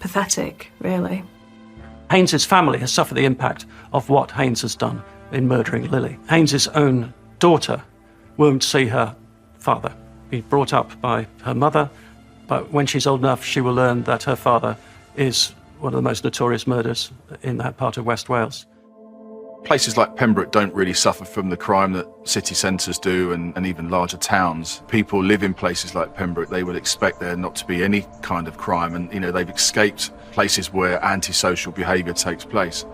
S12: Pathetic, really.
S25: Haynes's family has suffered the impact of what Haynes has done in murdering Lily. Haynes's own daughter won't see her father. Be brought up by her mother, but when she's old enough, she will learn that her father is one of the most notorious murderers in that part of West Wales.
S20: Places like Pembroke don't really suffer from the crime that city centres do, and even larger towns. People live in places like Pembroke, they would expect there not to be any kind of crime, and they've escaped places where antisocial behaviour takes place.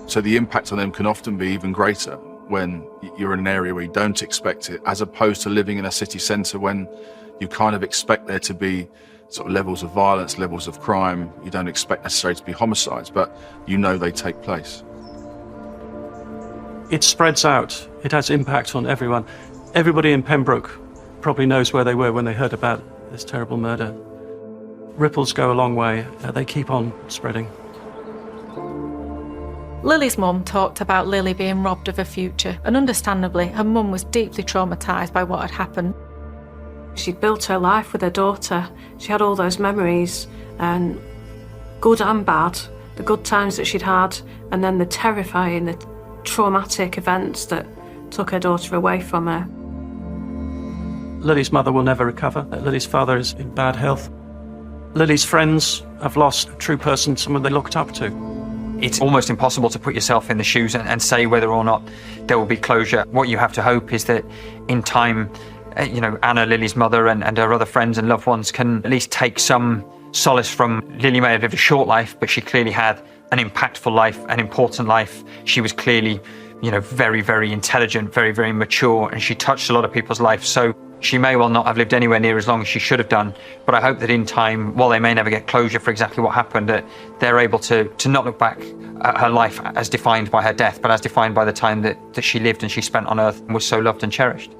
S20: So the impact on them can often be even greater when you're in an area where you don't expect it, as opposed to living in a city centre when you kind of expect there to be sort of levels of violence, levels of crime. You don't expect necessarily to be homicides, but they take place.
S25: It spreads out. It has impact on everyone. Everybody in Pembroke probably knows where they were when they heard about this terrible murder. Ripples go a long way. They keep on spreading.
S26: Lily's mum talked about Lily being robbed of her future, and understandably, her mum was deeply traumatised by what had happened.
S12: She'd built her life with her daughter. She had all those memories, and good and bad, the good times that she'd had, and then the terrifying, the traumatic events that took her daughter away from her.
S25: Lily's mother will never recover. Lily's father is in bad health. Lily's friends have lost a true person, someone they looked up to.
S2: It's almost impossible to put yourself in the shoes and say whether or not there will be closure. What you have to hope is that in time, Anna, Lily's mother, and her other friends and loved ones can at least take some solace from Lily may have lived a short life, but she clearly had an impactful life, an important life. She was clearly, very, very intelligent, very, very mature, and she touched a lot of people's lives. So she may well not have lived anywhere near as long as she should have done, but I hope that in time, while they may never get closure for exactly what happened, that they're able to not look back at her life as defined by her death, but as defined by the time that she lived and she spent on earth and was so loved and cherished.